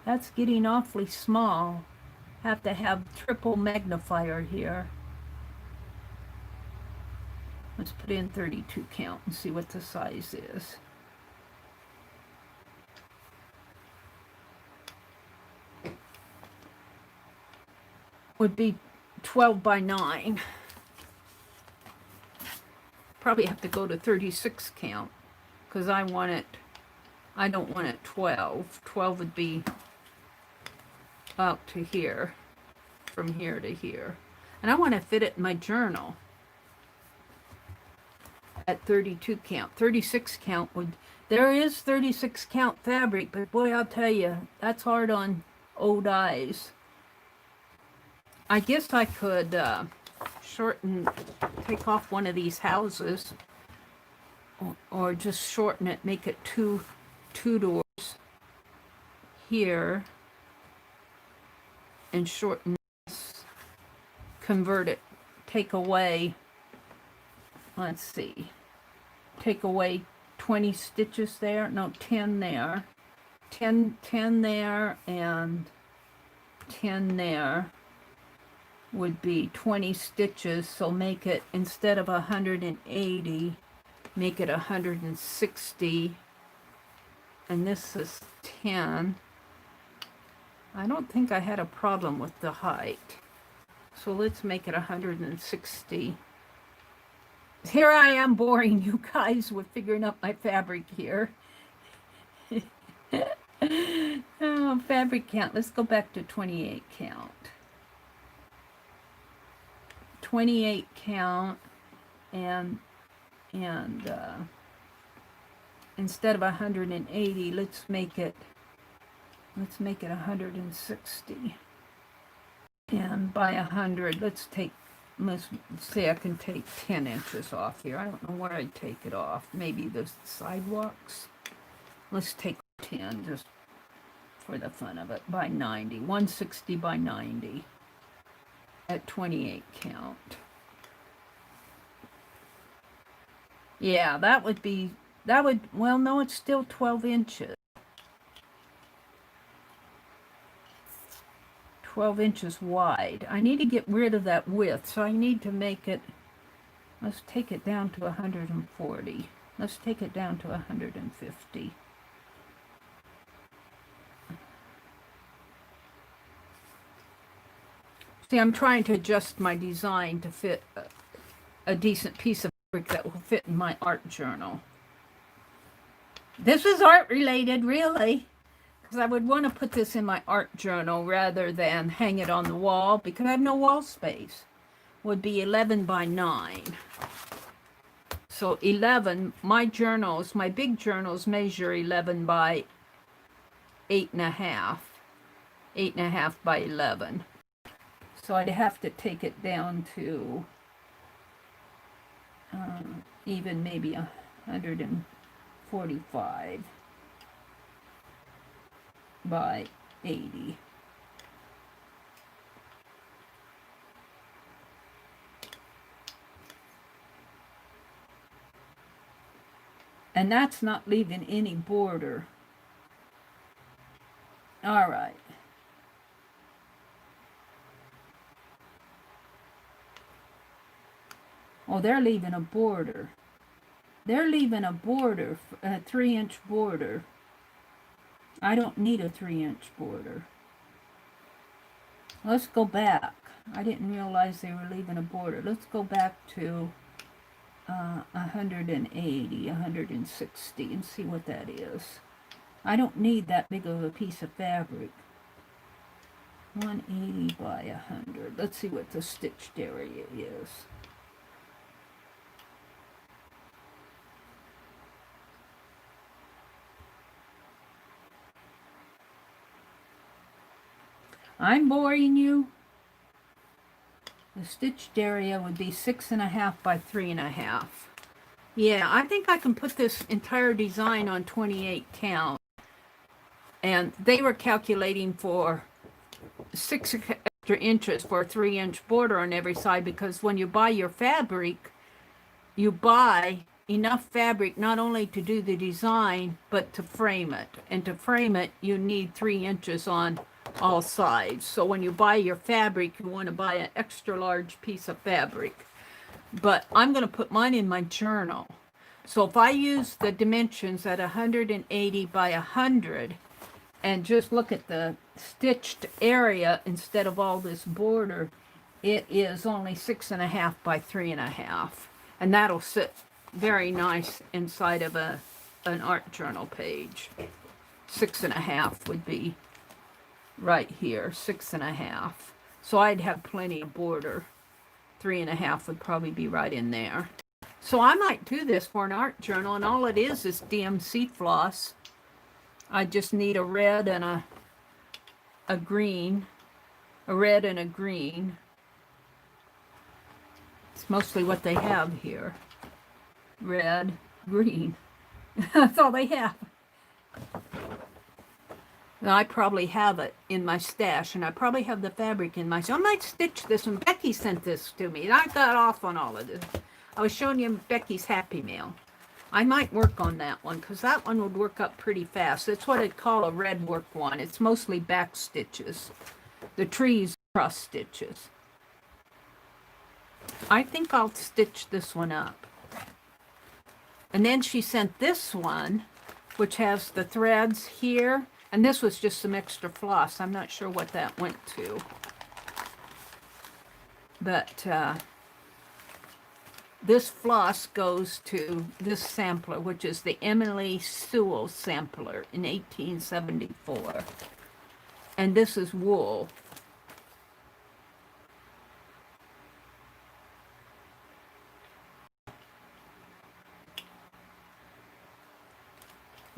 That's getting awfully small. Have to have triple magnifier here. Let's put in 32 count and see what the size is. Would be 12 by 9. Probably have to go to 36 count because I want it, I don't want it 12. 12 would be out to here, from here to here. And I want to fit it in my journal at 32 count. 36 count would, there is 36 count fabric, but boy, I'll tell you, that's hard on old eyes. I guess I could shorten, take off one of these houses, or just shorten it, make it two doors here, and shorten this, convert it, take away, let's see, take away 20 stitches there, no, 10 there, 10 there, and 10 there would be 20 stitches, so make it, instead of 180, make it 160, and this is 10. I don't think I had a problem with the height, so let's make it 160. Here I am boring you guys with figuring out my fabric here. Oh, fabric count. Let's go back to 28 count. 28 count, and instead of 180, let's make it 160. And by 100, let's say I can take 10 inches off here. I don't know where I'd take it off. Maybe the sidewalks. Let's take 10 just for the fun of it. By 90, 160 by 90 at 28 count. Yeah, that would, well, no, it's still 12 inches. 12 inches wide. I need to get rid of that width, so I need to make it, let's take it down to 140. Let's take it down to 150. See, I'm trying to adjust my design to fit a decent piece of fabric that will fit in my art journal. This is art related, really. because I would want to put this in my art journal rather than hang it on the wall because I have no wall space. Would be 11 by 9. So 11, my journals, my big journals measure 11 by 8.5. 8.5 by 11. So I'd have to take it down to even maybe 145 by 80. And that's not leaving any border. All right. Oh, they're leaving a border. They're leaving a border, a 3-inch border. I don't need a 3-inch border. Let's go back. I didn't realize they were leaving a border. Let's go back to 180, 160 and see what that is. I don't need that big of a piece of fabric. 180 by 100. Let's see what the stitched area is. I'm boring you. The stitched area would be 6.5 by 3.5. Yeah, I think I can put this entire design on 28 count. And they were calculating for 6 extra inches for a 3-inch border on every side, because when you buy your fabric, you buy enough fabric not only to do the design, but to frame it. And to frame it, you need 3 inches on all sides. So when you buy your fabric, you want to buy an extra large piece of fabric. But I'm going to put mine in my journal. So if I use the dimensions at 180 by 100 and just look at the stitched area instead of all this border, it is only 6.5 by 3.5. And that'll sit very nice inside of an art journal page. 6.5 would be right here, 6.5. So I'd have plenty of border. 3.5 would probably be right in there. So I might do this for an art journal, and all it is DMC floss. I just need a red and a green, a red and a green. It's mostly what they have here. Red, green. That's all they have. And I probably have it in my stash, and I probably have the fabric in my stash. I might stitch this one. Becky sent this to me, and I got off on all of this. I was showing you Becky's Happy Mail. I might work on that one, because that one would work up pretty fast. It's what I'd call a red work one. It's mostly back stitches. The trees cross stitches. I think I'll stitch this one up. And then she sent this one, which has the threads here. And this was just some extra floss. I'm not sure what that went to. But this floss goes to this sampler, which is the Emily Sewell sampler in 1874. And this is wool.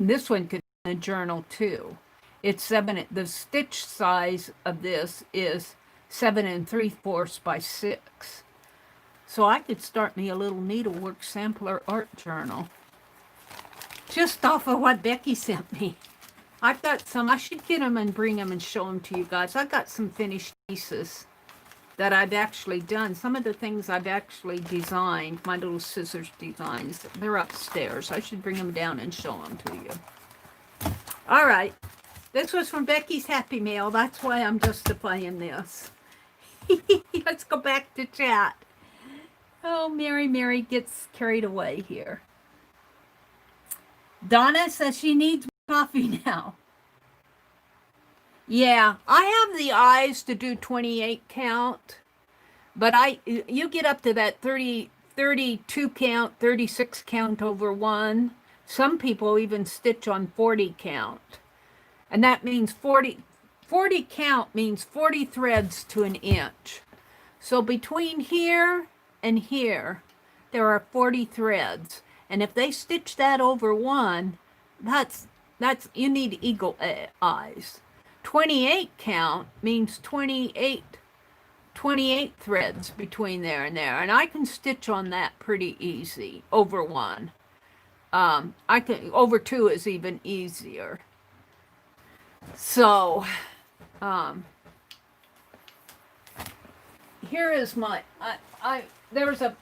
This one could be in a journal too. It's the stitch size of this is 7 3/4 by 6. So I could start me a little needlework sampler art journal. Just off of what Becky sent me. I've got some, I should get them and bring them and show them to you guys. I've got some finished pieces that I've actually done. Some of the things I've actually designed, my little scissors designs, they're upstairs. I should bring them down and show them to you. All right. This was from Becky's Happy Mail. That's why I'm justifying this. Let's go back to chat. Oh, Meri gets carried away here. Donna says she needs coffee now. Yeah, I have the eyes to do 28 count, but you get up to that 32 count, 36 count over one. Some people even stitch on 40 count. And that means 40 count means 40 threads to an inch. So between here and here, there are 40 threads. And if they stitch that over one, that's you need eagle eyes. 28 count means 28 threads between there and there. And I can stitch on that pretty easy over one. I can, over two is even easier. So, here is my, there's a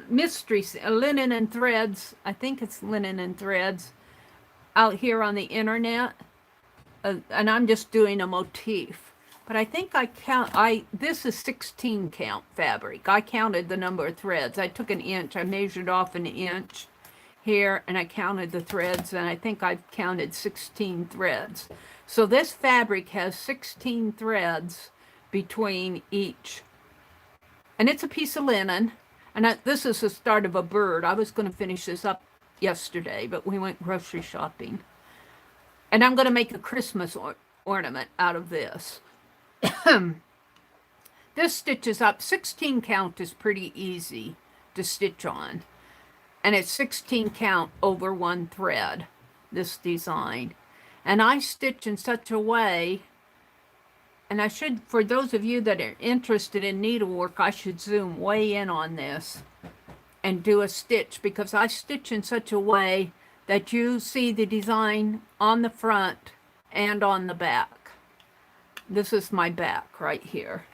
mystery, linen and threads. I think it's linen and threads out here on the internet. And I'm just doing a motif. But I think this is 16 count fabric. I counted the number of threads. I took an inch, I measured off an inch here, and I counted the threads, and I think I counted 16 threads. So this fabric has 16 threads between each. And it's a piece of linen, and this is the start of a bird. I was going to finish this up yesterday, but we went grocery shopping. And I'm going to make a Christmas ornament out of this. This stitches up. 16 count is pretty easy to stitch on. And it's 16 count over one thread, this design. And I stitch in such a way, and I should, for those of you that are interested in needlework, I should zoom way in on this and do a stitch, because I stitch in such a way that you see the design on the front and on the back. This is my back right here.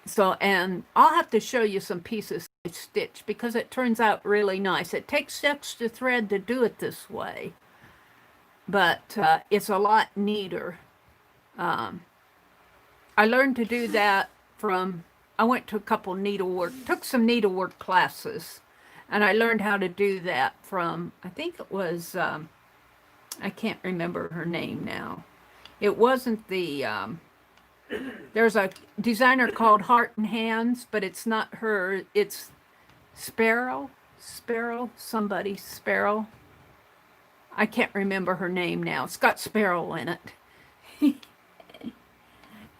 So, and I'll have to show you some pieces I stitch because it turns out really nice. It takes extra thread to do it this way, but it's a lot neater. I learned to do that from, I went to a couple needlework, took some needlework classes, and I learned how to do that from, I think it was, I can't remember her name now. It wasn't the, there's a designer called Heart and Hands, but it's not her, it's Sparrow. I can't remember her name now. It's got Sparrow in it.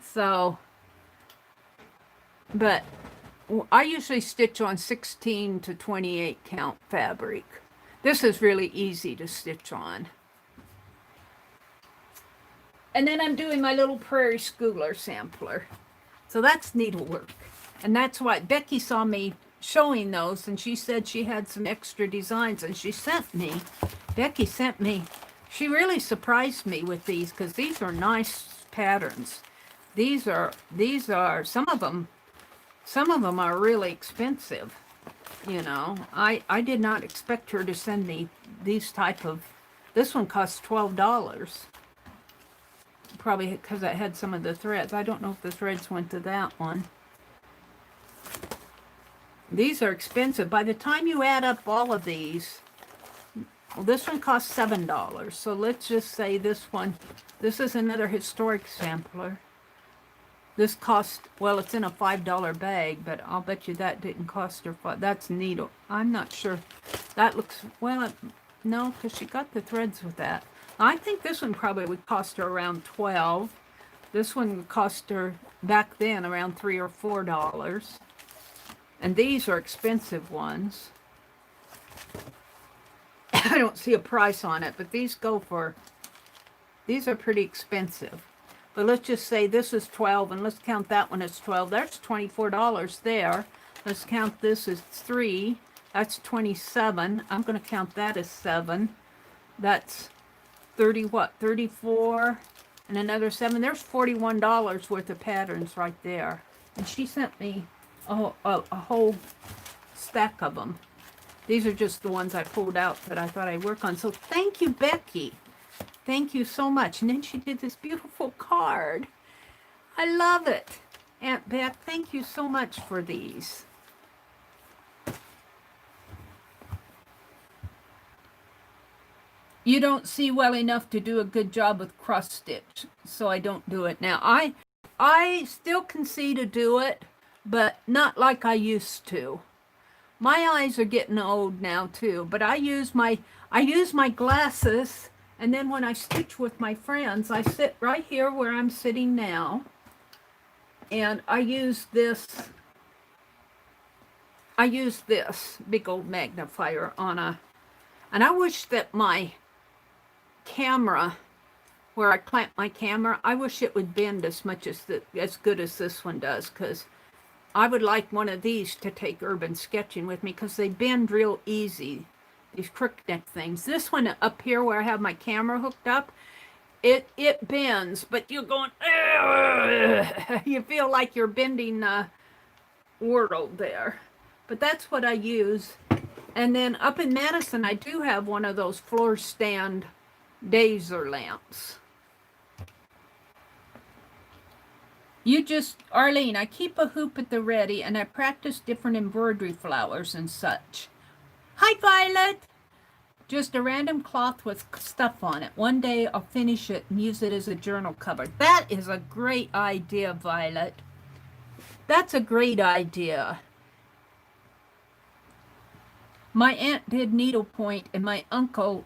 So, but I usually stitch on 16 to 28 count fabric. This is really easy to stitch on. And then I'm doing my little Prairie Schooler sampler. So that's needlework. And that's why Becky saw me showing those, and she said she had some extra designs, and Becky sent me, she really surprised me with these, because these are nice patterns. These are, some of them are really expensive. You know, I did not expect her to send me these type of, this one costs $12. Probably because I had some of the threads. I don't know if the threads went to that one. These are expensive. By the time you add up all of these, well, this one costs $7. So let's just say this one, this is another historic sampler. This cost, well, it's in a $5 bag, but I'll bet you that didn't cost her $5. That's needle. I'm not sure. That looks, well, no, because she got the threads with that. I think this one probably would cost her around $12. This one would cost her back then around $3 or $4. And these are expensive ones. I don't see a price on it, but these go for, these are pretty expensive. But let's just say this is 12, and let's count that one as 12. That's $24 there. Let's count this as 3. That's 27. I'm going to count that as 7. That's 30 what? 34 and another 7. There's $41 worth of patterns right there. And she sent me a whole stack of them. These are just the ones I pulled out that I thought I'd work on. So thank you, Becky. Thank you so much. And then she did this beautiful card. I love it. Aunt Beth, thank you so much for these. You don't see well enough to do a good job with cross stitch, so I don't do it now. I still can see to do it, but not like I used to. My eyes are getting old now too, but I use my glasses And then when I stitch with my friends, I sit right here where I'm sitting now, and I use this big old magnifier on a, and I wish that my camera, where I clamp my camera, I wish it would bend as much as as good as this one does, because I would like one of these to take urban sketching with me, because they bend real easy, these crook neck things. This one up here where I have my camera hooked up, it bends, but you're going, you feel like you're bending the world there. But that's what I use. And then up in Madison, I do have one of those floor stand Dazer lamps. Arlene, I keep a hoop at the ready, and I practice different embroidery flowers and such. Hi, Violet. Just a random cloth with stuff on it. One day I'll finish it and use it as a journal cover. That is a great idea, Violet. That's a great idea. My aunt did needlepoint, and my uncle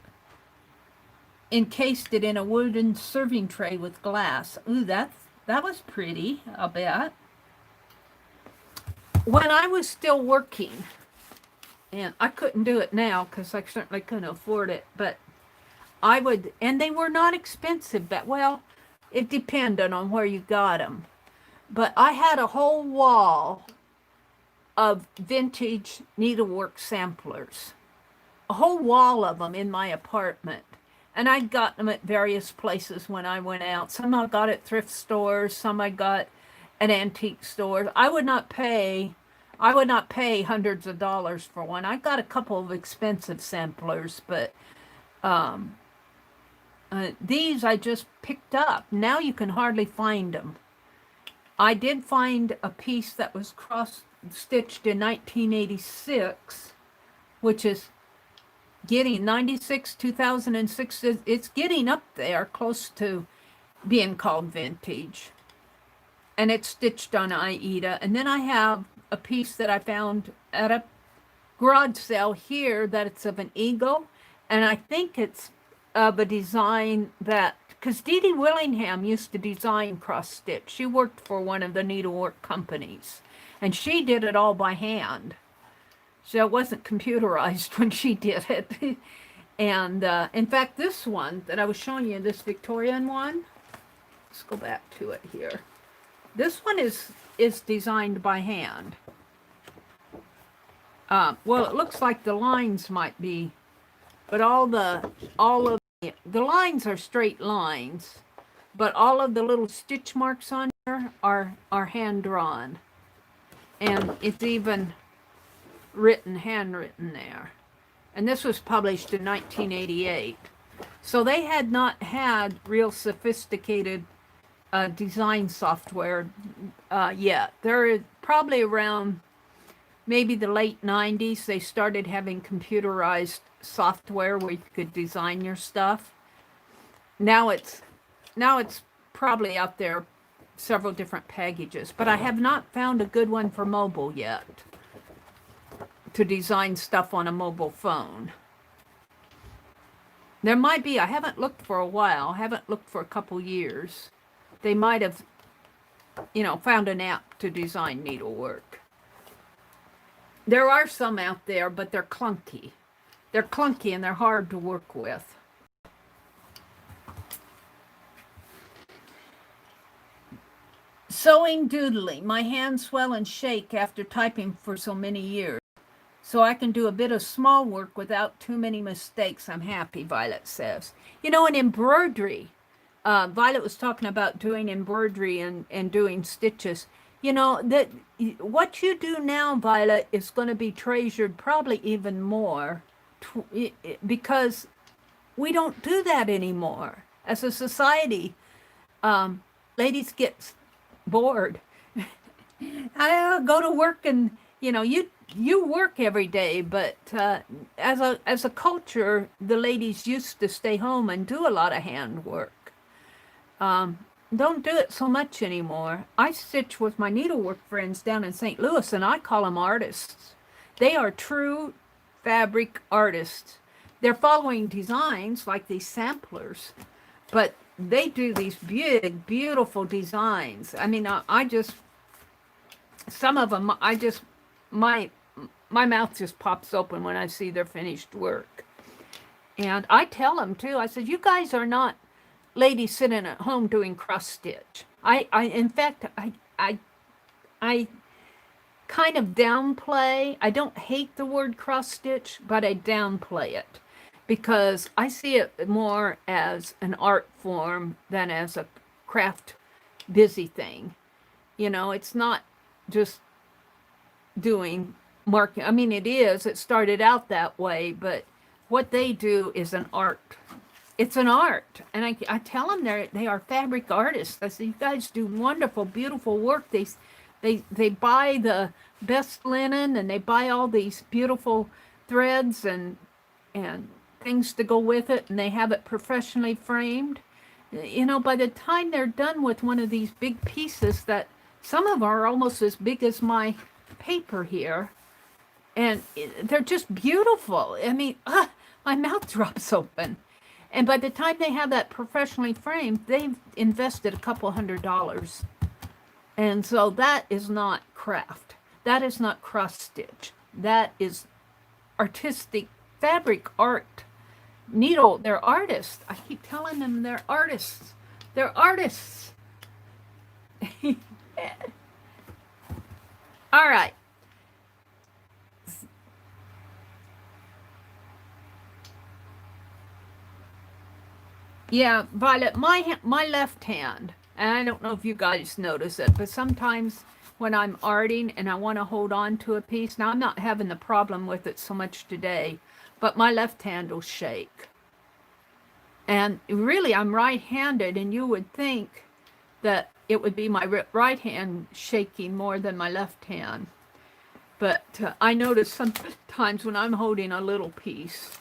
encased it in a wooden serving tray with glass. Ooh, that was pretty, I'll bet. When I was still working, and I couldn't do it now because I certainly couldn't afford it, but I would, and they were not expensive, but well, it depended on where you got them. But I had a whole wall of vintage needlework samplers, a whole wall of them in my apartment. And I got them at various places when I went out. Some I got at thrift stores, some I got at antique stores. I would not pay hundreds of dollars for one. I got a couple of expensive samplers, but these I just picked up. Now you can hardly find them. I did find a piece that was cross-stitched in 1986, which is getting 96, 2006. It's getting up there, close to being called vintage. And it's stitched on Aida. And then I have a piece that I found at a garage sale here that it's of an eagle. And I think it's of a design that, because Dee Dee Willingham used to design cross-stitch. She worked for one of the needlework companies. And she did it all by hand. So it wasn't computerized when she did it. And in fact, this one that I was showing you, this Victorian one, let's go back to it here. This one is designed by hand. Well, it looks like the lines might be, but all of the lines are straight lines, but all of the little stitch marks on here are hand drawn, and it's even handwritten there. And this was published in 1988. So they had not had real sophisticated design software yet. They're probably around maybe the late 90s. They started having computerized software where you could design your stuff. Now it's probably out there, several different packages, but I have not found a good one for mobile yet, to design stuff on a mobile phone. There might be. I haven't looked for a while. I haven't looked for a couple years. They might have, found an app to design needlework. There are some out there, but they're clunky. They're clunky and they're hard to work with. Sewing doodling. My hands swell and shake after typing for so many years. So I can do a bit of small work without too many mistakes. I'm happy, Violet says. In embroidery, Violet was talking about doing embroidery and doing stitches. That what you do now, Violet, is going to be treasured probably even more, because we don't do that anymore. As a society, ladies get bored. I go to work and, you work every day, but as a culture, the ladies used to stay home and do a lot of handwork. Don't do it so much anymore. I stitch with my needlework friends down in St. Louis, and I call them artists. They are true fabric artists. they're following designs like these samplers, but they do these big, beautiful designs. I mean, I just, some of them, my mouth just pops open when I see their finished work. And I tell them too, I said, you guys are not ladies sitting at home doing cross stitch. In fact, I kind of downplay. I don't hate the word cross stitch, but I downplay it because I see it more as an art form than as a craft busy thing. You know, it's not just doing marking. I mean, it is. It started out that way, but what they do is an art. It's an art. And I tell them they are fabric artists. I say, you guys do wonderful, beautiful work. They buy the best linen and they buy all these beautiful threads and things to go with it, and they have it professionally framed. You know, by the time they're done with one of these big pieces, that some of them are almost as big as my paper here, and they're just beautiful. I mean, my mouth drops open. And by the time they have that professionally framed, they've invested a couple $100. And so that is not craft. That is not cross stitch. That is artistic fabric art. Needle, they're artists. I keep telling them they're artists. They're artists. All right. Yeah, Violet, my left hand, and I don't know if you guys notice it, but sometimes when I'm arting and I want to hold on to a piece, now I'm not having the problem with it so much today, but my left hand will shake. And really, I'm right-handed, and you would think that it would be my right hand shaking more than my left hand. But I notice sometimes when I'm holding a little piece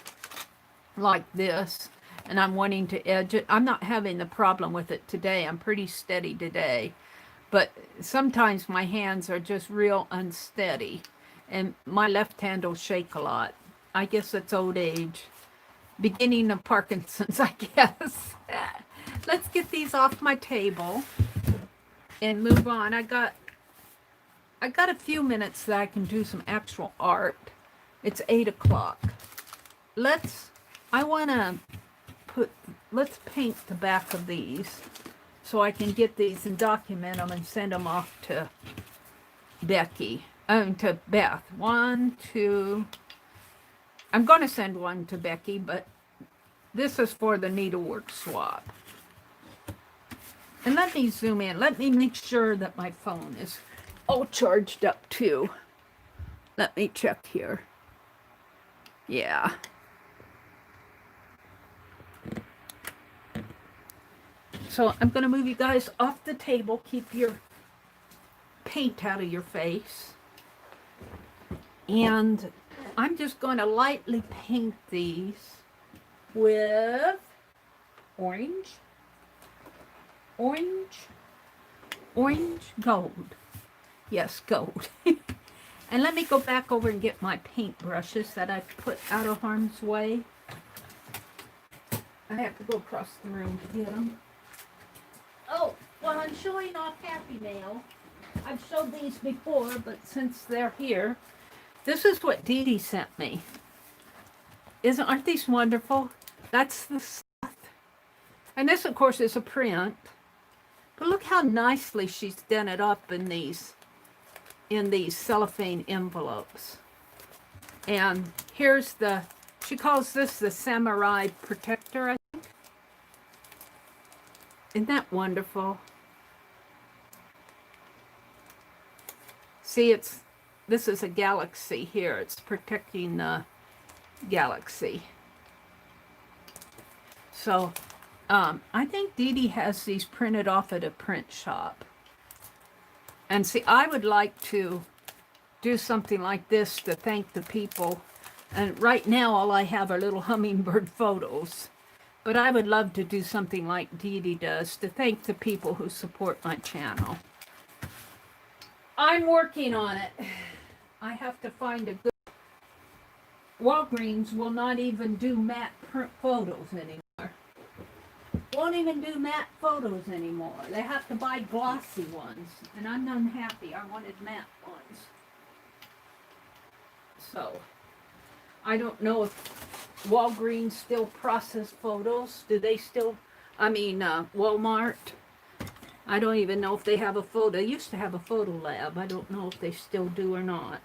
like this, and I'm wanting to edge it, I'm not having the problem with it today. I'm pretty steady today. But sometimes my hands are just real unsteady, and my left hand will shake a lot. I guess it's old age. Beginning of Parkinson's, I guess. Let's get these off my table and move on. I got a few minutes that I can do some actual art. It's 8 o'clock. Let's paint the back of these so I can get these and document them and send them off to Becky. To Beth. 1, 2. I'm going to send one to Becky, but this is for the needlework swap. And let me zoom in. Let me make sure that my phone is all charged up too. Let me check here. Yeah. So I'm going to move you guys off the table. Keep your paint out of your face. And I'm just going to lightly paint these with orange gold. Yes, gold. And let me go back over and get my paint brushes that I put out of harm's way. I have to go across the room to get them. Oh, well, I'm showing off Happy Mail. I've showed these before, but since they're here, this is what Dee Dee sent me. Aren't these wonderful? That's the stuff. And this, of course, is a print. But look how nicely she's done it up in these cellophane envelopes. And here's she calls this the Samurai Protector, I think. Isn't that wonderful? See, this is a galaxy here. It's protecting the galaxy. So, I think Dee Dee has these printed off at a print shop. And see, I would like to do something like this to thank the people. And right now, all I have are little hummingbird photos. But I would love to do something like Dee Dee does to thank the people who support my channel. I'm working on it. I have to find a good Walgreens will not even do matte print photos anymore. Won't even do matte photos anymore. They have to buy glossy ones, and I'm unhappy. I wanted matte ones. So, I don't know if Walgreens still process photos. Do they still, Walmart? I don't even know if they have a photo. They used to have a photo lab. I don't know if they still do or not.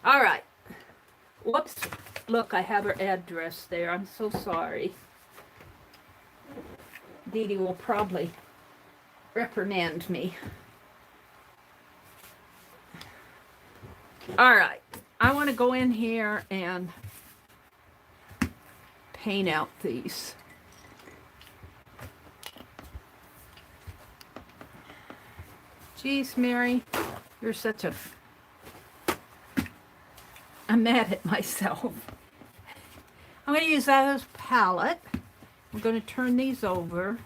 All right. Whoops. Look, I have her address there. I'm so sorry. Dee Dee will probably reprimand me. All right. I want to go in here and paint out these. Geez, Meri, you're such a... I'm mad at myself. I'm going to use that as palette. I'm going to turn these over.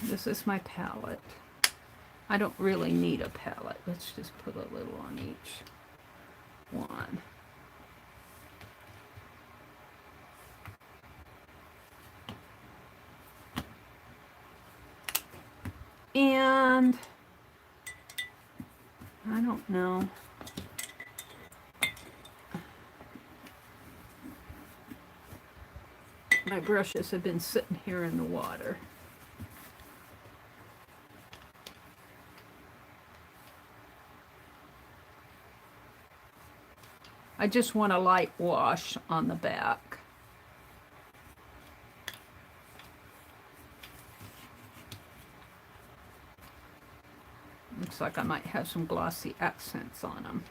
This is my palette. I don't really need a palette. Let's just put a little on each one. And I don't know. My brushes have been sitting here in the water. I just want a light wash on the back. Looks like I might have some glossy accents on them.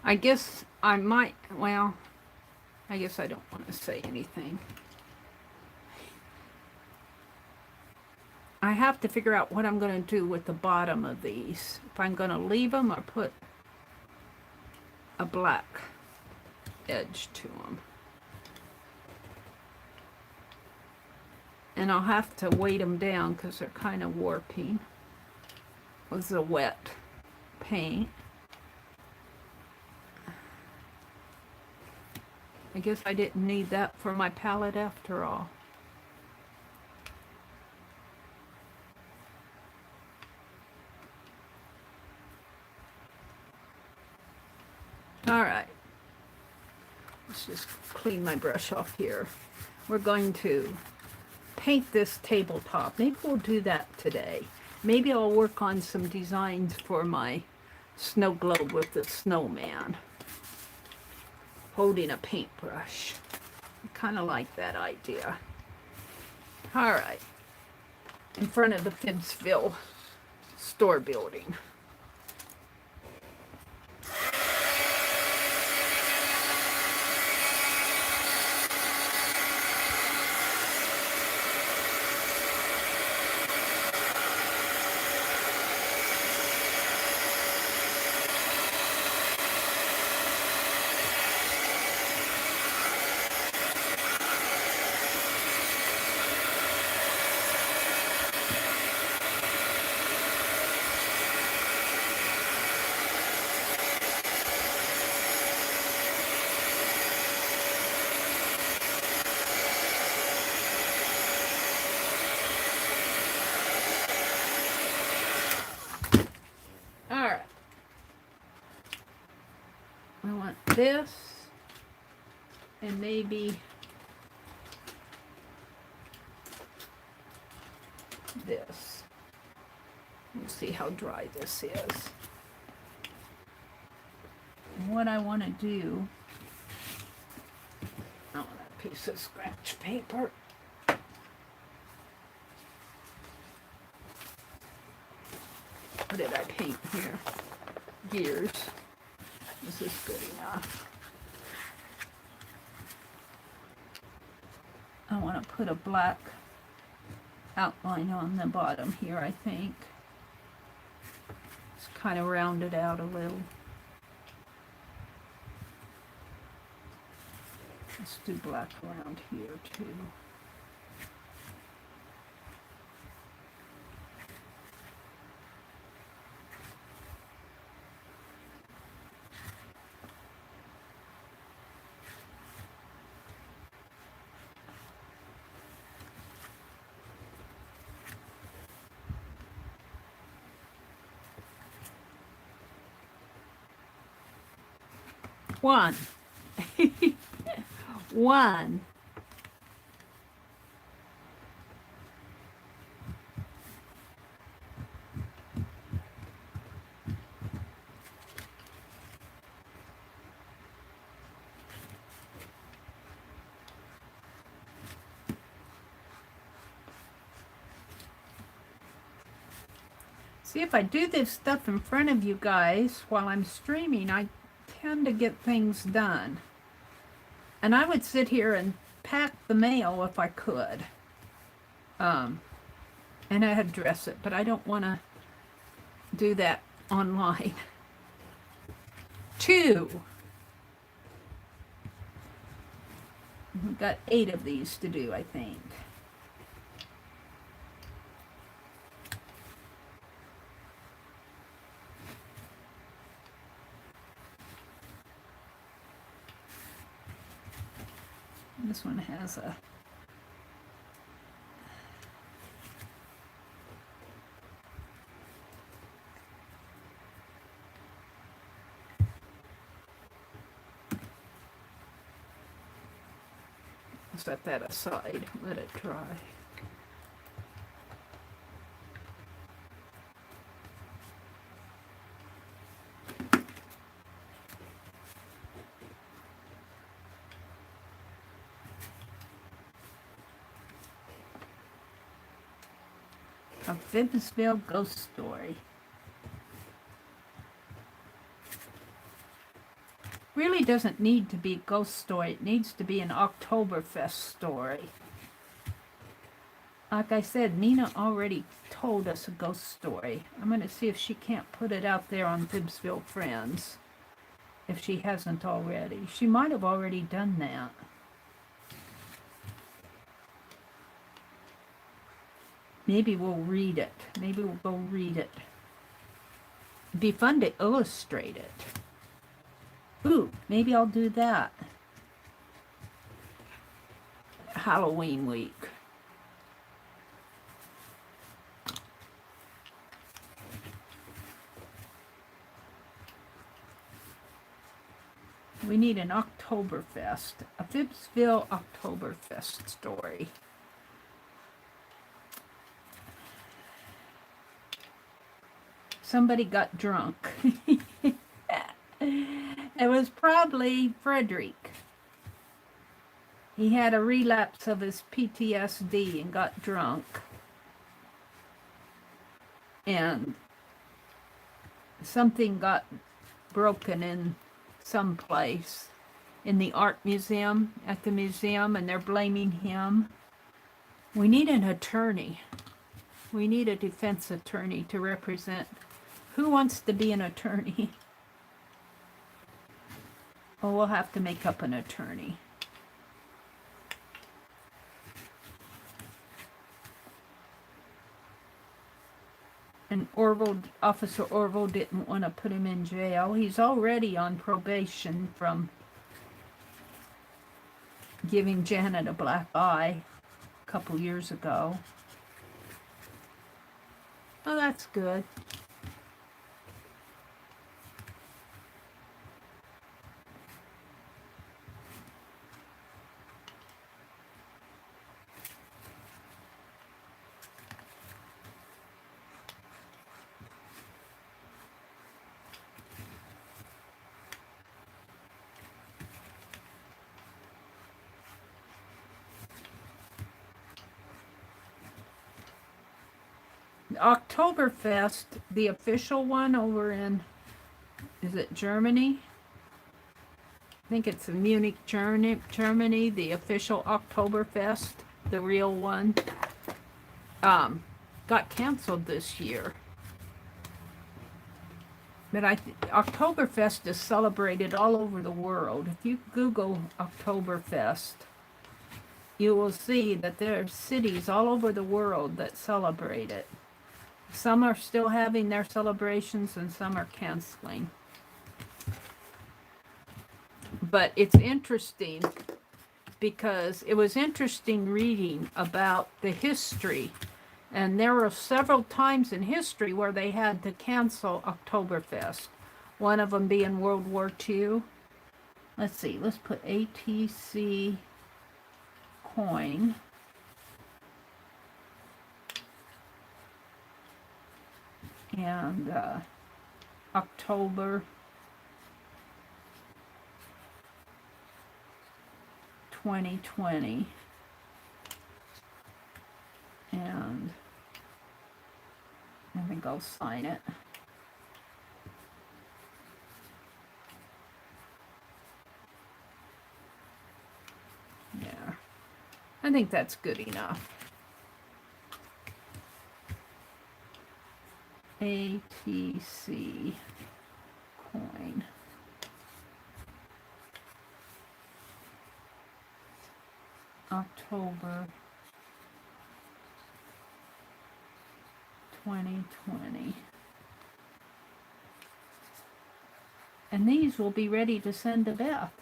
I guess I might, well, I guess I don't want to say anything. I have to figure out what I'm going to do with the bottom of these. If I'm going to leave them or put a black edge to them. And I'll have to weight them down because they're kind of warping with the wet paint. I guess I didn't need that for my palette after all. All right. Let's just clean my brush off here. We're going to paint this tabletop. Maybe we'll do that today. Maybe I'll work on some designs for my snow globe with the snowman holding a paintbrush. I kind of like that idea. All right. In front of the Fibbsville store building. This and maybe this. We'll see how dry this is. And what I want to do, oh, that piece of scratch paper. What did I paint here? Gears. This is good enough. I want to put a black outline on the bottom here, I think. Just kind of round it out a little. Let's do black around here too. One. One. See, if I do this stuff in front of you guys while I'm streaming, I tend to get things done. And I would sit here and pack the mail if I could. And I'd address it, but I don't want to do that online. 2. We've got 8 of these to do, I think. This one has a set that aside, let it dry. A Vibbsville ghost story. Really doesn't need to be a ghost story. It needs to be an Oktoberfest story. Like I said, Nina already told us a ghost story. I'm going to see if she can't put it out there on Vibbsville Friends. If she hasn't already. She might have already done that. Maybe we'll read it. Maybe we'll go read it. It'd be fun to illustrate it. Ooh, maybe I'll do that. Halloween week. We need an Oktoberfest. A Vibbsville Oktoberfest story. Somebody got drunk. It was probably Frederick. He had a relapse of his PTSD and got drunk. And something got broken in some place in the art museum, at the museum, and they're blaming him. We need an attorney. We need a defense attorney to represent. Who wants to be an attorney? Oh, we'll have to make up an attorney. And Officer Orville didn't want to put him in jail. He's already on probation from giving Janet a black eye a couple years ago. Oh, that's good. Oktoberfest, the official one over in, is it Germany? I think it's in Munich, Germany, the official Oktoberfest, the real one, got canceled this year. But Oktoberfest is celebrated all over the world. If you Google Oktoberfest, you will see that there are cities all over the world that celebrate it. Some are still having their celebrations and some are canceling. But it's interesting because it was interesting reading about the history. And there were several times in history where they had to cancel Oktoberfest. One of them being World War II. Let's see, let's put ATC coin. And October 2020. And I think I'll sign it. Yeah, I think that's good enough. ATC coin. October 2020. And these will be ready to send to Beth.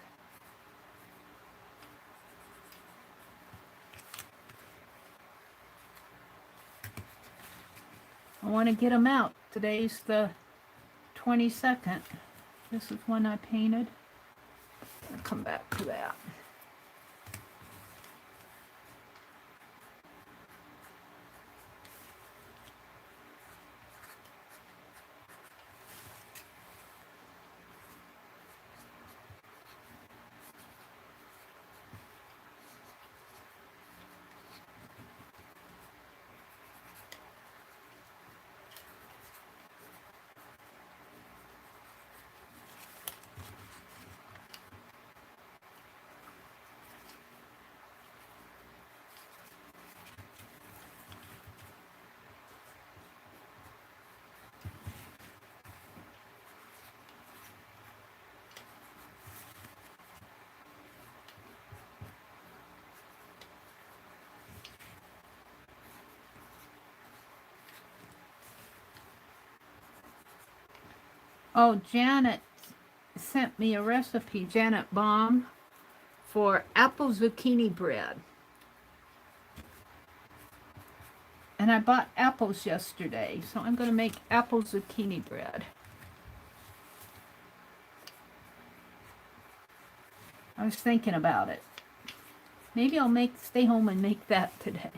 I want to get them out. Today's the 22nd. This is one I painted. I'll come back to that. Oh, Janet sent me a recipe, Janet Baum, for apple zucchini bread. And I bought apples yesterday, so I'm going to make apple zucchini bread. I was thinking about it. Maybe I'll stay home and make that today.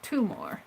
Two more.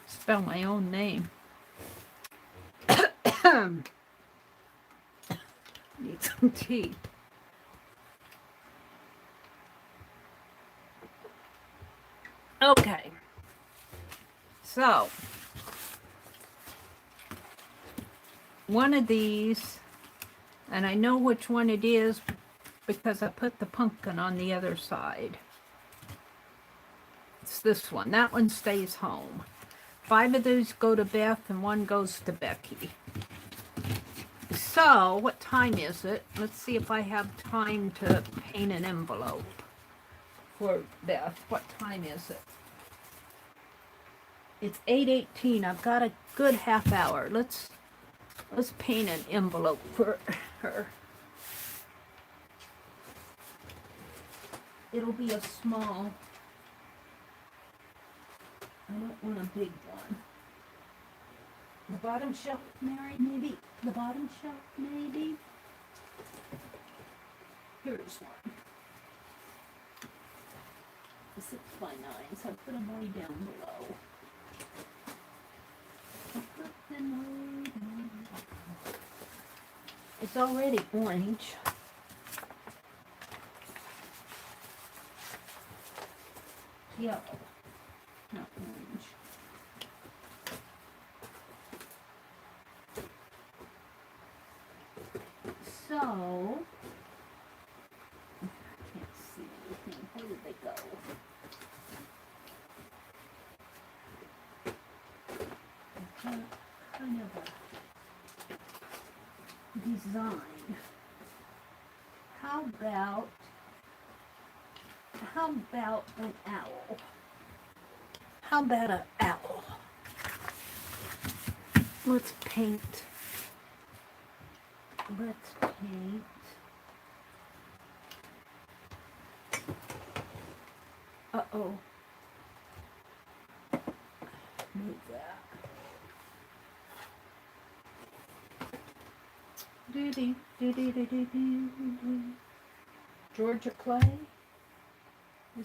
Spell my own name. Need some tea. Okay. So, one of these And I know which one it is because I put the pumpkin on the other side. It's this one. That one stays home. 5 of those go to Beth and 1 goes to Becky. So, what time is it? Let's see if I have time to paint an envelope for Beth. What time is it? It's 8:18. I've got a good half hour. Let's paint an envelope for her. It'll be a small. I don't want a big one. The bottom shelf, Meri, maybe? The bottom shelf, maybe? Here's one. A 6 by 9, so I put them way down below. It's already orange. Yellow, not orange. So, I can't see anything. Where did they go? Kind of a design. How about an owl? How about an owl? Let's paint. Uh-oh. Move that. Georgia clay. I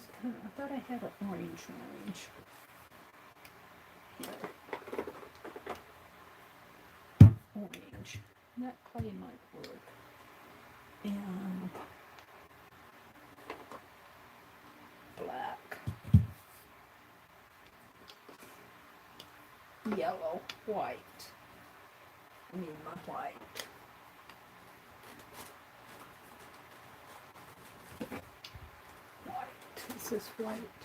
thought I had an orange. Here. Orange. That clay might work. And black. Yellow. White. I need my white. This is white.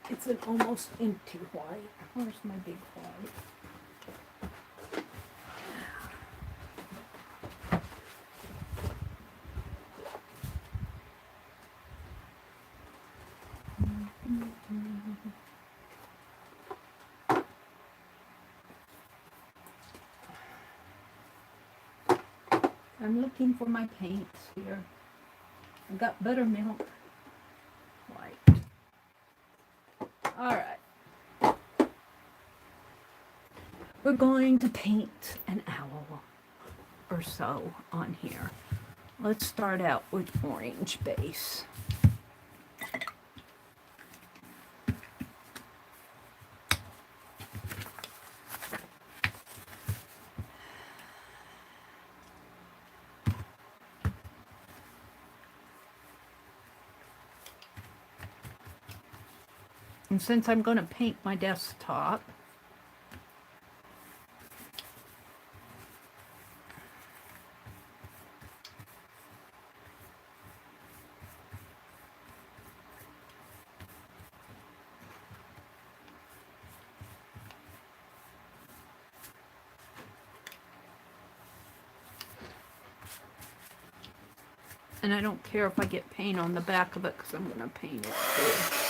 It's an almost empty white. Where's my big white? I'm looking for my paints here. I've got buttermilk. White. Alright. We're going to paint an owl or so on here. Let's start out with orange base. And since I'm going to paint my desktop, and I don't care if I get paint on the back of it because I'm going to paint it too.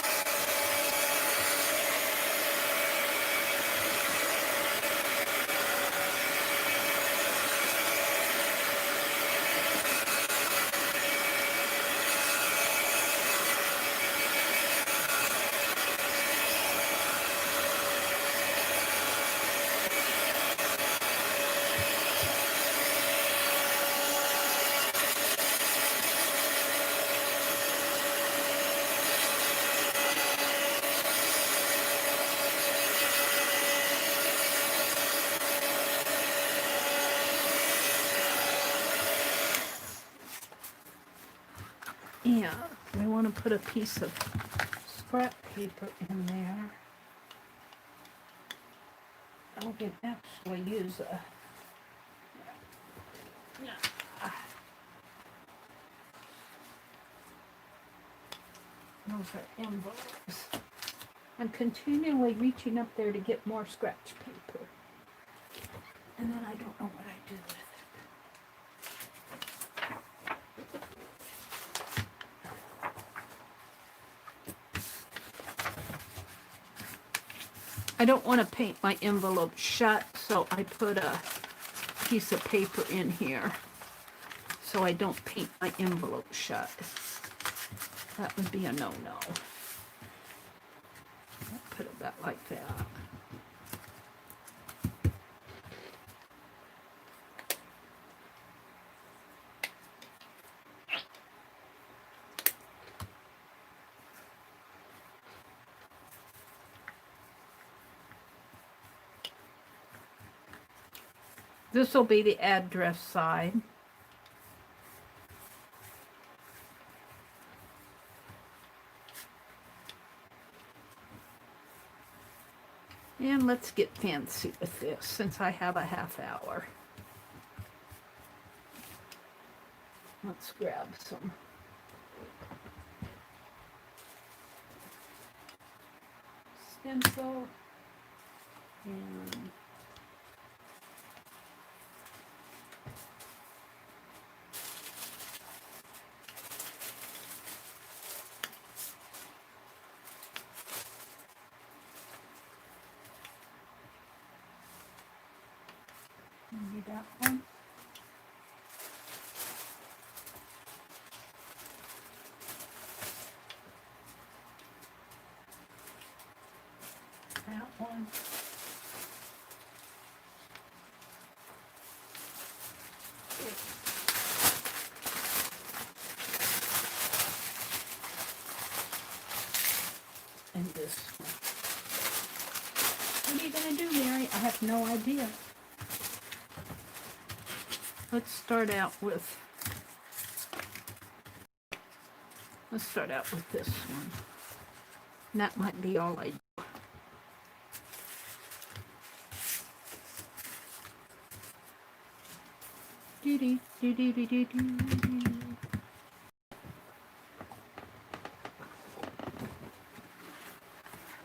Yeah, we want to put a piece of scrap paper in there. I can actually use a Those are envelopes. I'm continually reaching up there to get more scratch paper. And then I don't know what I do with it. I don't want to paint my envelope shut, so I put a piece of paper in here so I don't paint my envelope shut. That would be a no-no. Put it back like that. This will be the address side. And let's get fancy with this since I have a half hour. Let's grab some stencil and maybe that one. That one. And this one. What are you going to do, Meri? I have no idea. Let's start out with this one. And that might be all I do.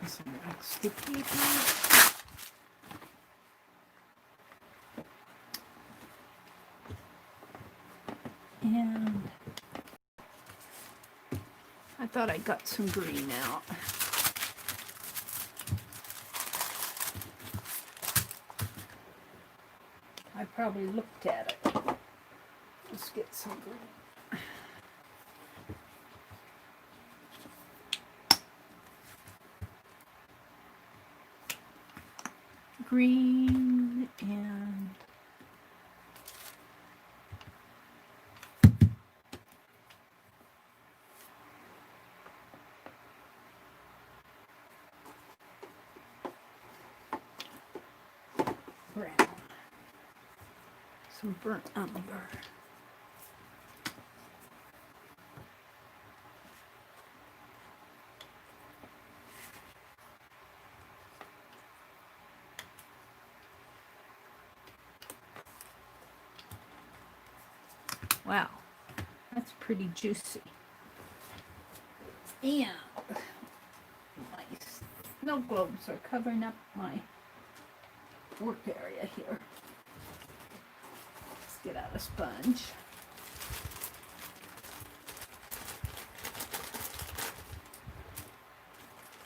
Some sticky paper. And I thought I got some green out. I probably looked at it. Let's get some green. Green and brown. Some burnt umber. Wow, that's pretty juicy. And my snow globes are covering up my work area here. Let's get out a sponge.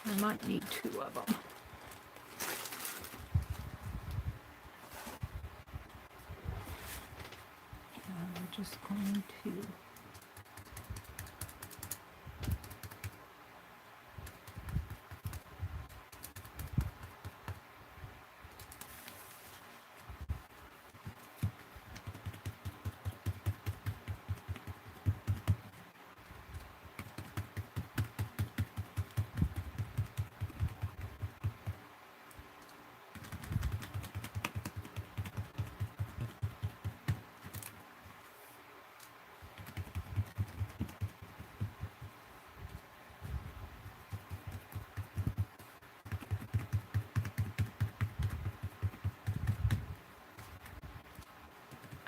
I might need 2 of them. And I'm just going to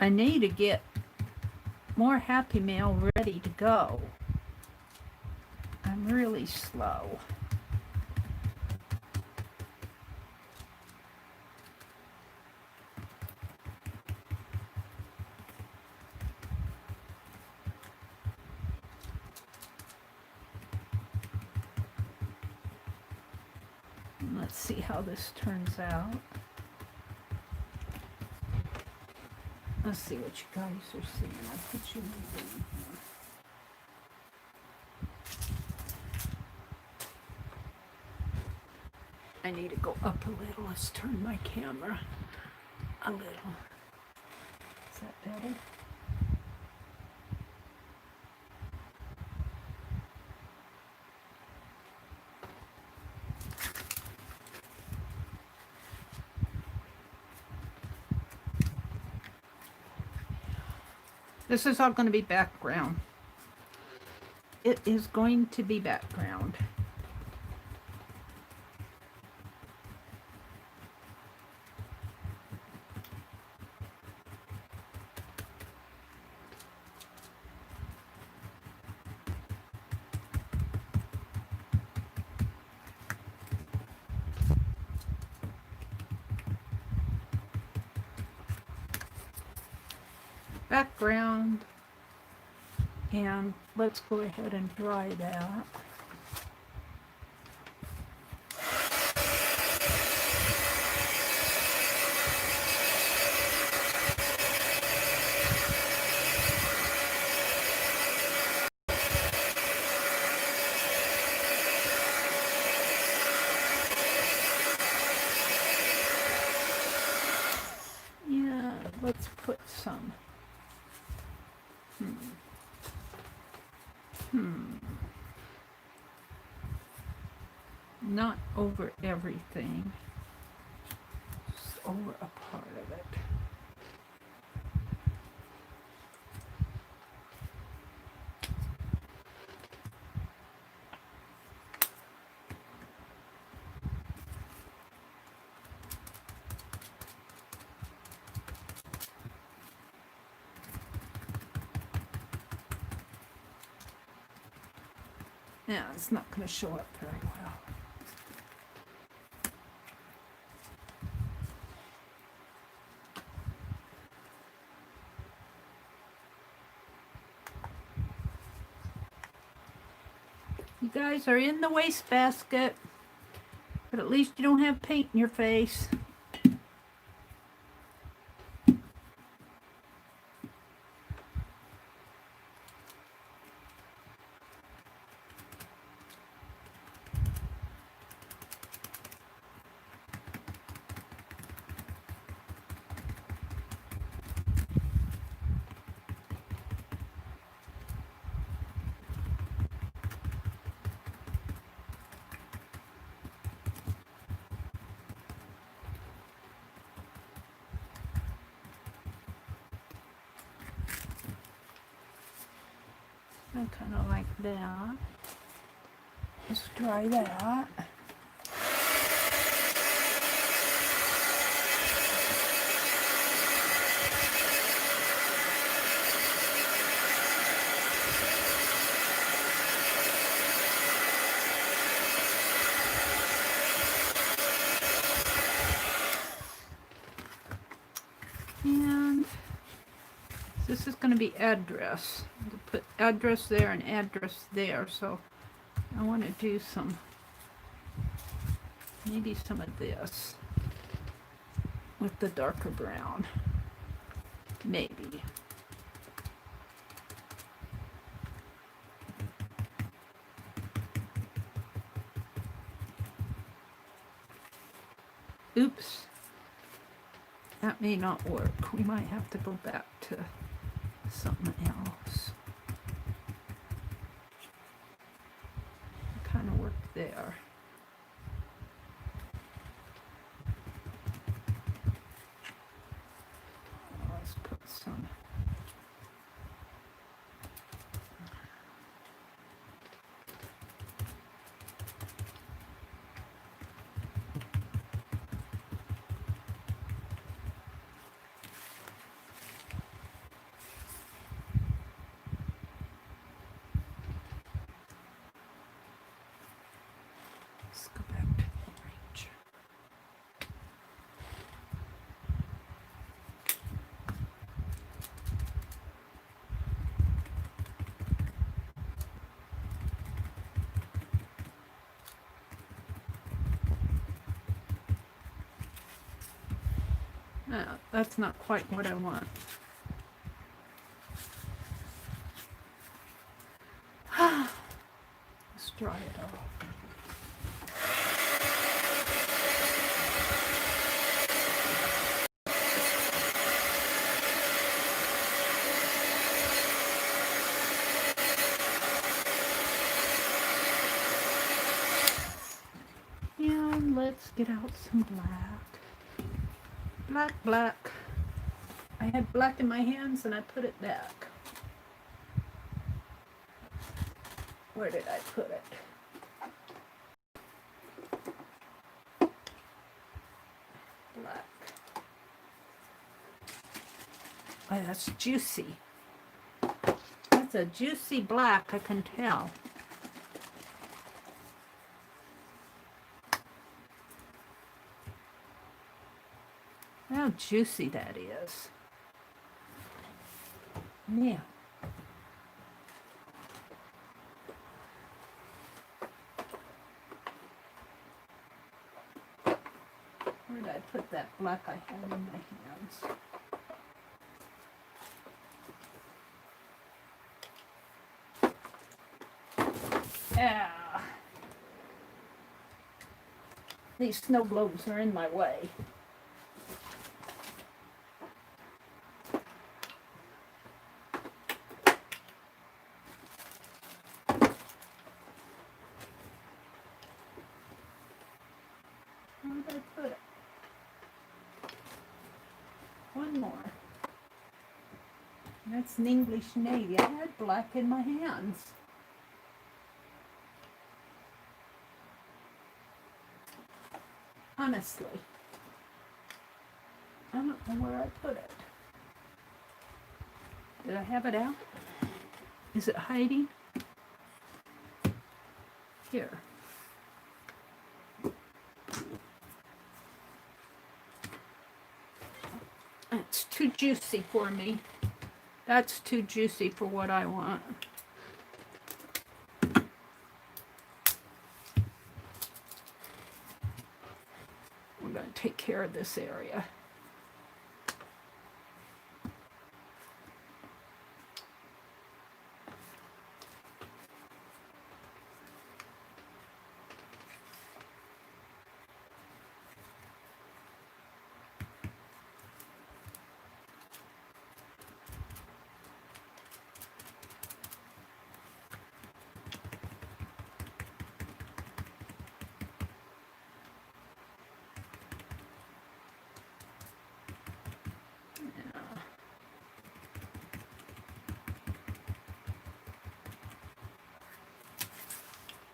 I need to get more Happy Mail ready to go. I I'm really slow. Let's see how this turns out. Let's see what you guys are seeing. I'll put you in the room here. I need to go up a little. Let's turn my camera a little. Is that better? This is all going to be background. It is going to be background. Background, and let's go ahead and dry that. Yeah, let's put some. Not over everything, just over a part of it. Yeah, it's not going to show up very well. You guys are in the wastebasket, but at least you don't have paint in your face. I kind of like that. Let's try that. And this is going to be address. I'll put address there and address there. So I want to do some, maybe some of this with the darker brown. Maybe. Oops. That may not work. We might have to go back to something else. Kind of worked there. Let's put some. That's not quite what I want. Let's dry it off. And let's get out some black. Black, black. I had black in my hands and I put it back. Where did I put it? Black. Oh, that's juicy. That's a juicy black, I can tell. How juicy that is. Yeah. Where did I put that black I had in my hands? Yeah. These snow globes are in my way. Where did I put it? One more. That's an English navy. I had black in my hands. Honestly. I don't know where I put it. Did I have it out? Is it hiding? Here. It's too juicy for me. That's too juicy for what I want. We're going to take care of this area.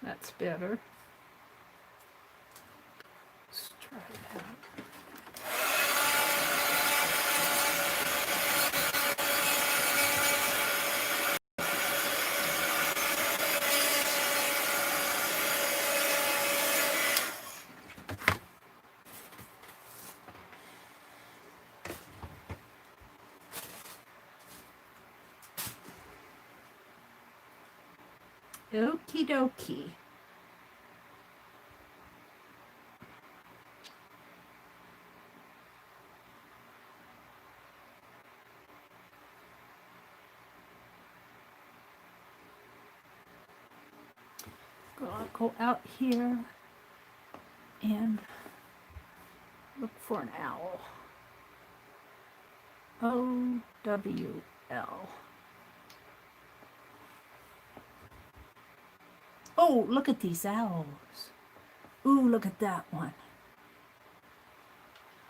That's better. Let's try that. Okie dokie. I'll go out here and look for an owl. O-W-L. Oh, look at these owls. Ooh, look at that one.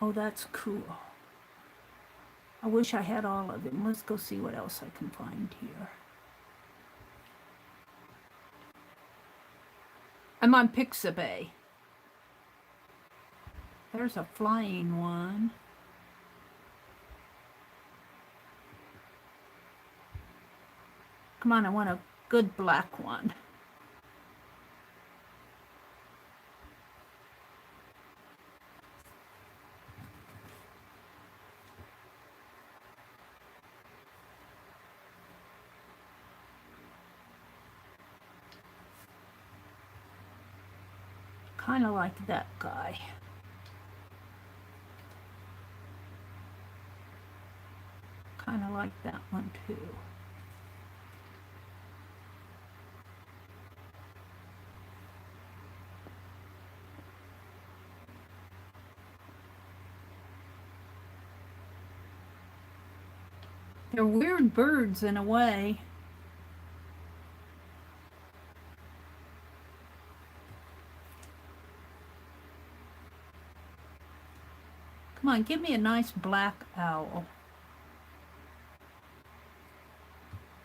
Oh, that's cool. I wish I had all of them. Let's go see what else I can find here. I'm on Pixabay. There's a flying one. Come on, I want a good black one. Kind of like that guy. like that one too. They're weird birds in a way. Come on, give me a nice black owl.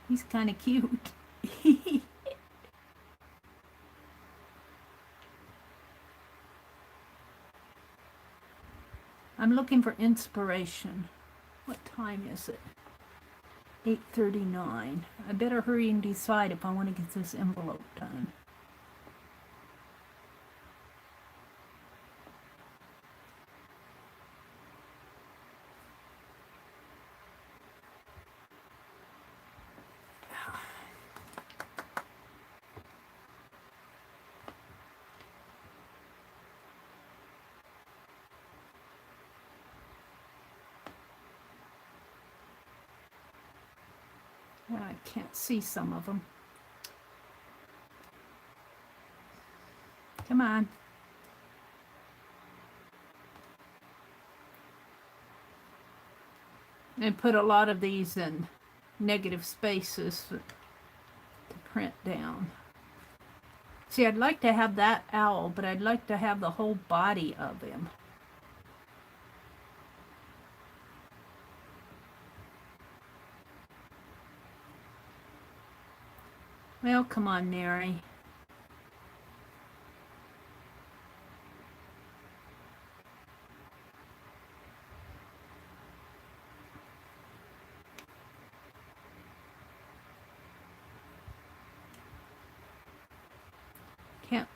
He's kind of cute. I'm looking for inspiration. What time is it? 8:39. I better hurry and decide if I want to get this envelope done. I can't see some of them. Come on. I put a lot of these in negative spaces to print down. See, I'd like to have that owl, but I'd like to have the whole body of him. Well, come on, Meri. Can't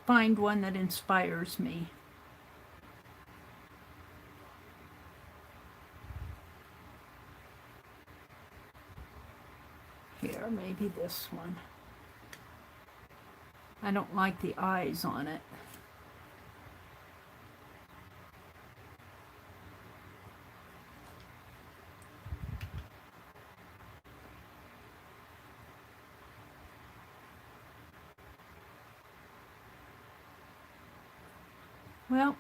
find one that inspires me. Here, maybe this one. I don't like the eyes on it. Well,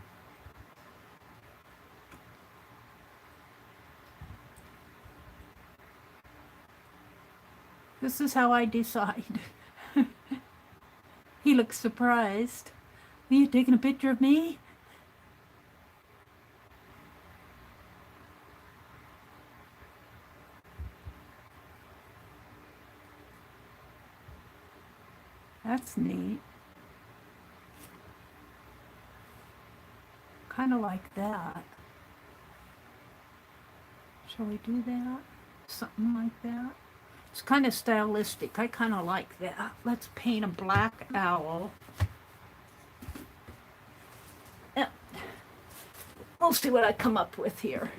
this is how I decide. He looks surprised. Are you taking a picture of me? That's neat. Kind of like that. Shall we do that? Something like that? It's kind of stylistic. I kind of like that. Let's paint a black owl. Yeah. We'll see what I come up with here.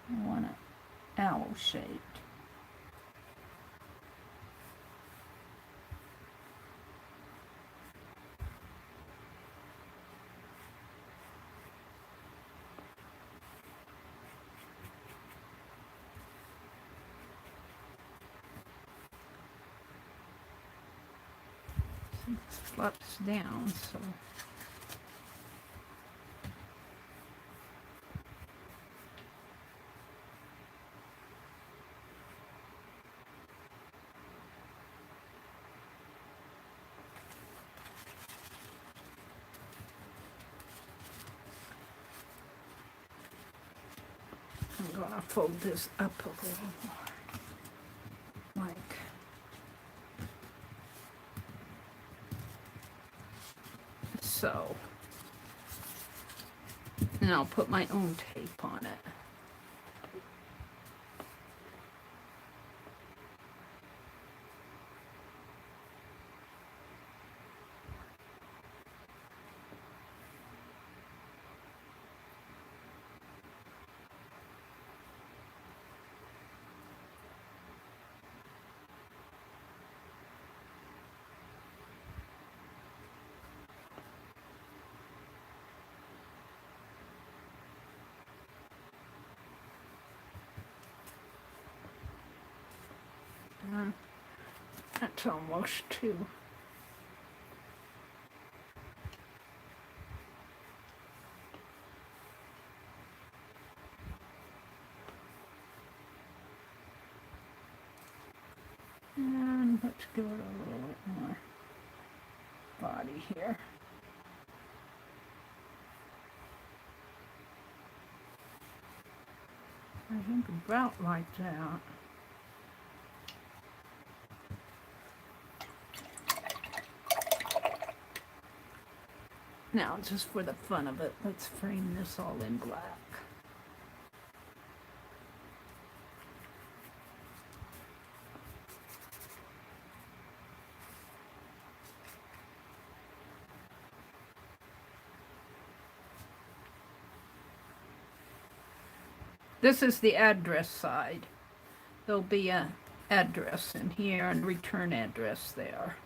I want it owl shaped. See, it flips down, so. I'm gonna fold this up a little more, like so. And I'll put my own tape on it. It's almost 2. And let's give it a little bit more body here. I think about like that. Now, just for the fun of it, let's frame this all in black. This is the address side. There'll be an address in here and return address there.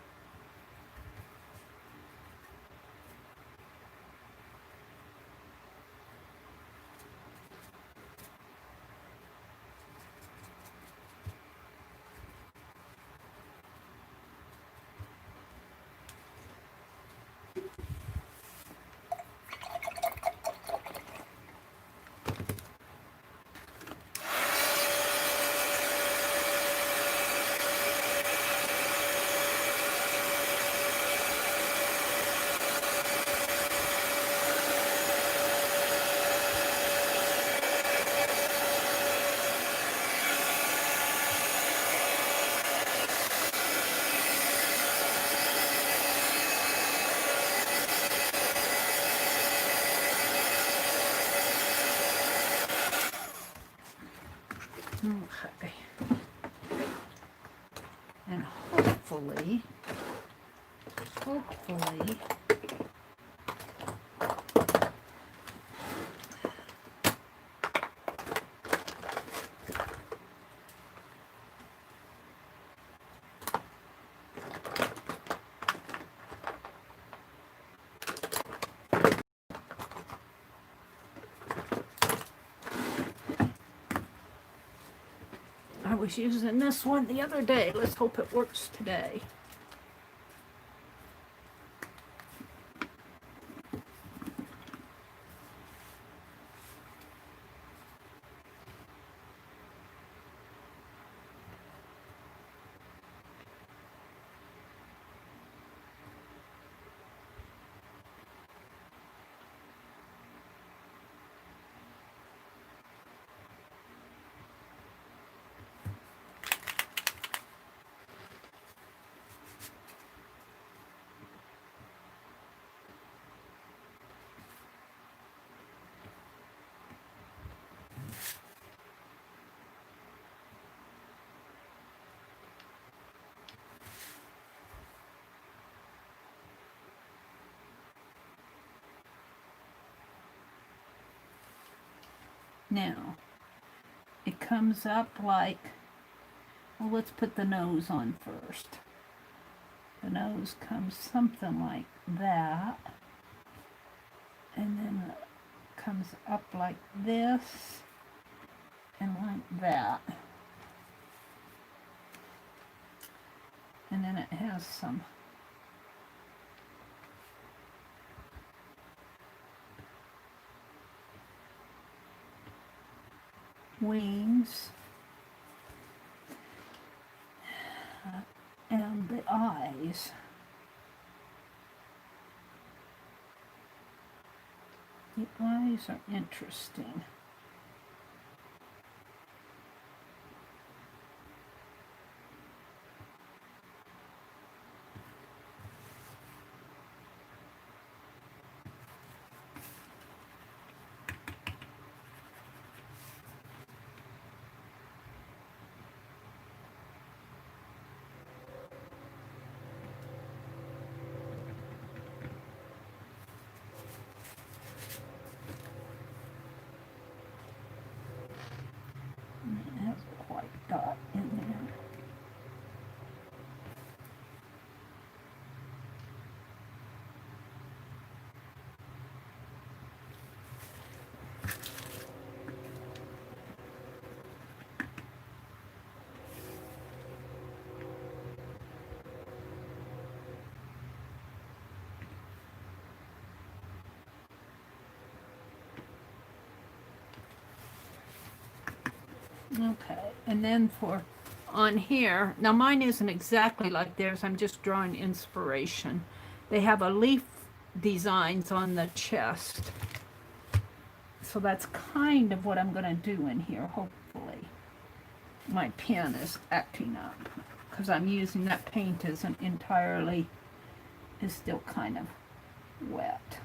Okay. And hopefully, I was using this one the other day. Let's hope it works today. Now, it comes up like, well, let's put the nose on first. The nose comes something like that, and then it comes up like this, and like that. And then it has some wings and the eyes. The eyes are interesting. It has a white dot in there. Okay, and then for on here, now mine isn't exactly like theirs, I'm just drawing inspiration. They have a leaf designs on the chest. So that's kind of what I'm going to do in here, hopefully. My pen is acting up because I'm using that paint isn't entirely, is still kind of wet.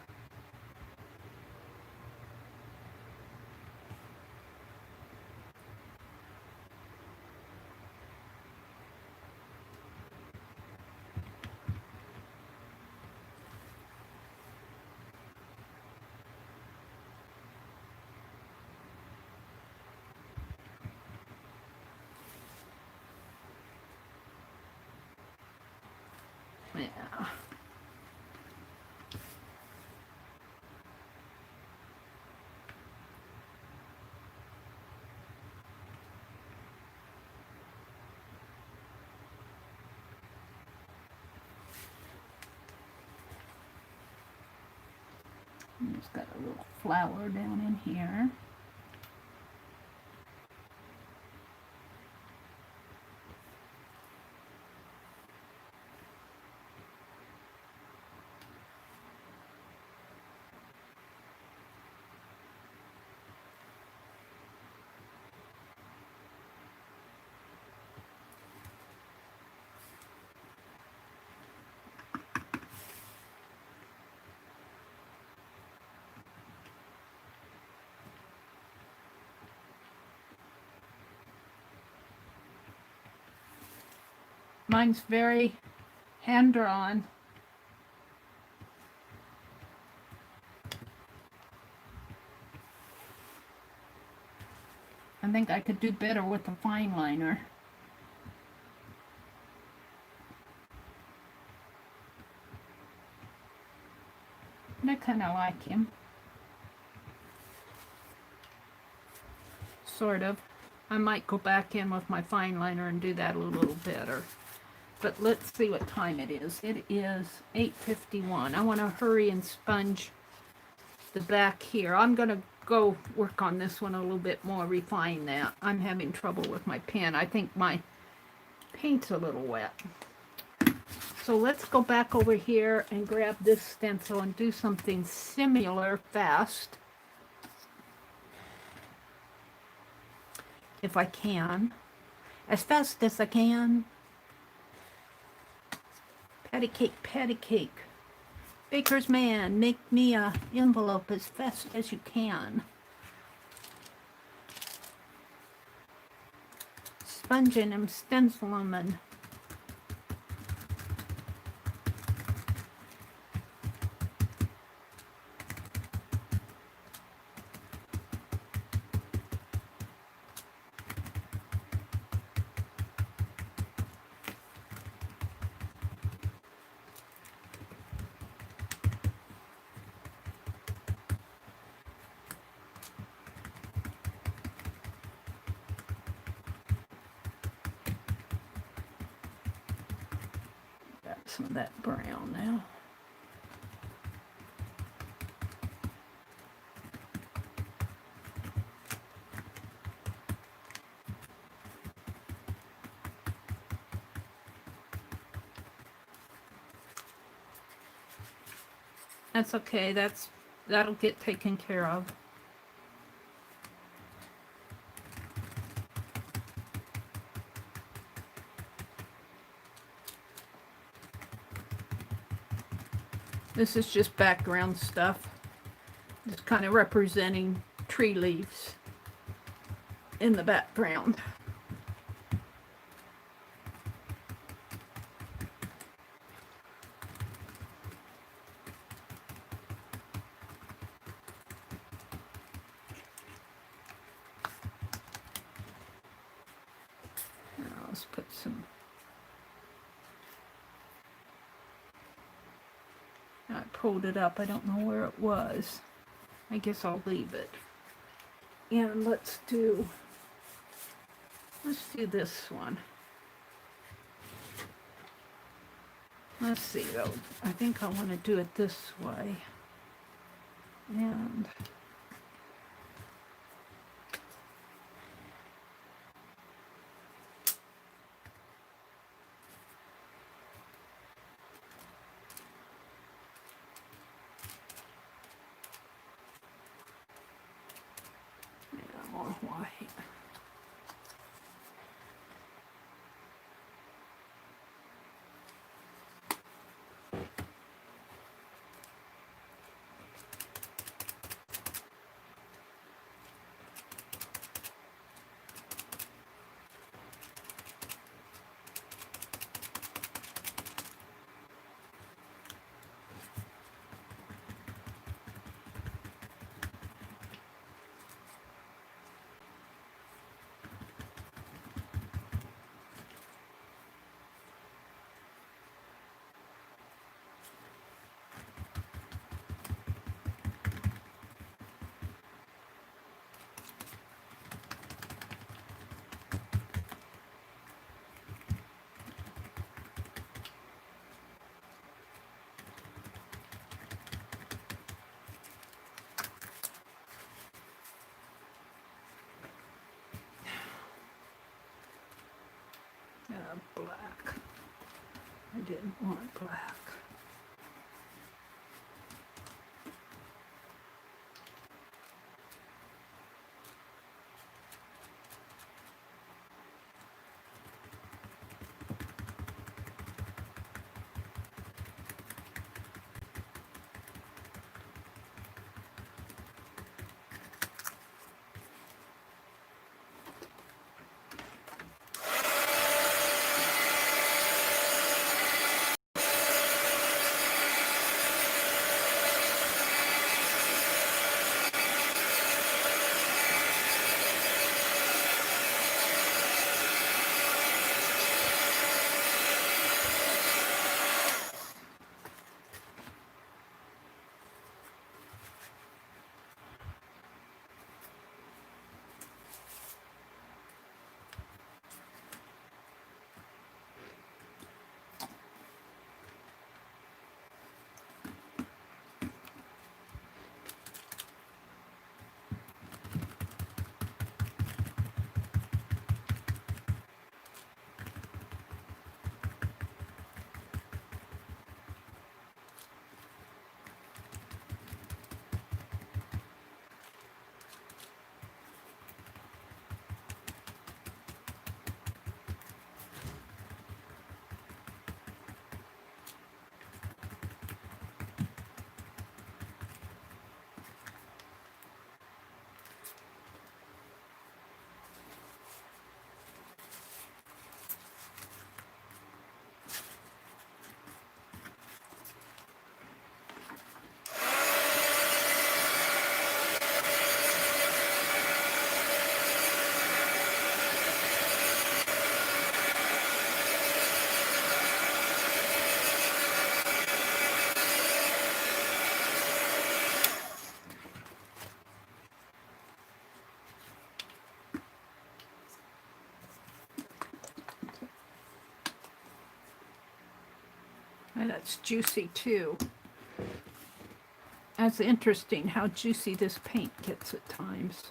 Yeah. Just got a little flower down in here. Mine's very hand-drawn. I think I could do better with a fine liner. And I kind of like him. Sort of. I might go back in with my fine liner and do that a little better. But let's see what time it is. It is 8:51. I want to hurry and sponge the back here. I'm going to go work on this one a little bit more, refine that. I'm having trouble with my pen. I think my paint's a little wet. So let's go back over here and grab this stencil and do something similar fast. If I can. As fast as I can. Patty cake, patty cake. Baker's man, make me a envelope as fast as you can. Sponging and stenciling and some of that brown now. That's okay, that'll get taken care of. This is just background stuff. Just kind of representing tree leaves in the background. Now let's put some. I pulled it up. I don't know where it was. I guess I'll leave it. And let's do this one. Let's see though. I think I want to do it this way. And white. Black. I didn't want black. And that's juicy too. That's interesting how juicy this paint gets at times.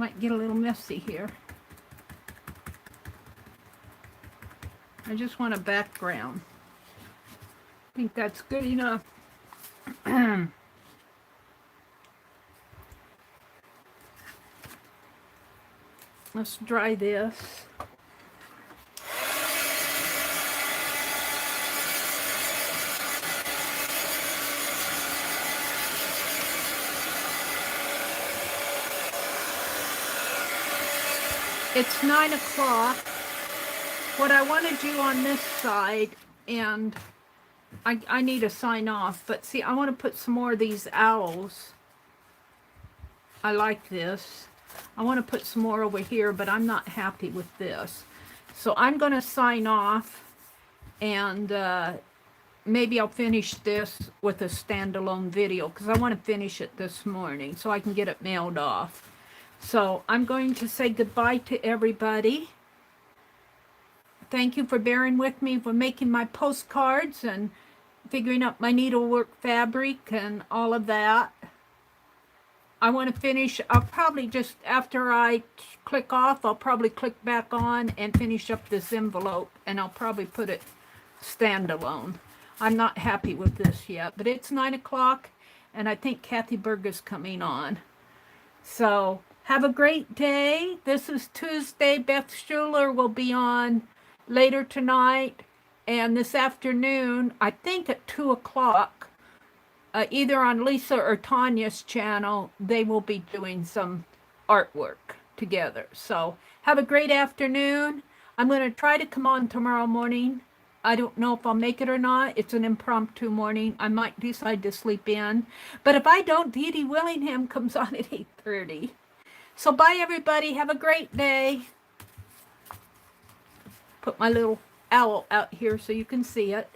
Might get a little messy here. I just want a background. I think that's good enough. Let's dry this. It's 9 o'clock. What I want to do on this side, and I need to sign off, but see, I want to put some more of these owls. I like this. I want to put some more over here, but I'm not happy with this. So I'm going to sign off, and maybe I'll finish this with a standalone video, because I want to finish it this morning so I can get it mailed off. So I'm going to say goodbye to everybody. Thank you for bearing with me for making my postcards and figuring out my needlework fabric and all of that. I want to finish, I'll probably just, after I click off, I'll probably click back on and finish up this envelope, and I'll probably put it standalone. I'm not happy with this yet, but it's 9 o'clock, and I think Kathy Berg is coming on. So, have a great day. This is Tuesday. Beth Schuler will be on later tonight, and this afternoon, I think at 2 o'clock, either on Lisa or Tanya's channel, they will be doing some artwork together. So, have a great afternoon. I'm going to try to come on tomorrow morning. I don't know if I'll make it or not. It's an impromptu morning. I might decide to sleep in. But if I don't, Dee Dee Willingham comes on at 8:30. So bye, everybody. Have a great day. Put my little owl out here so you can see it.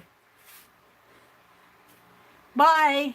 Bye.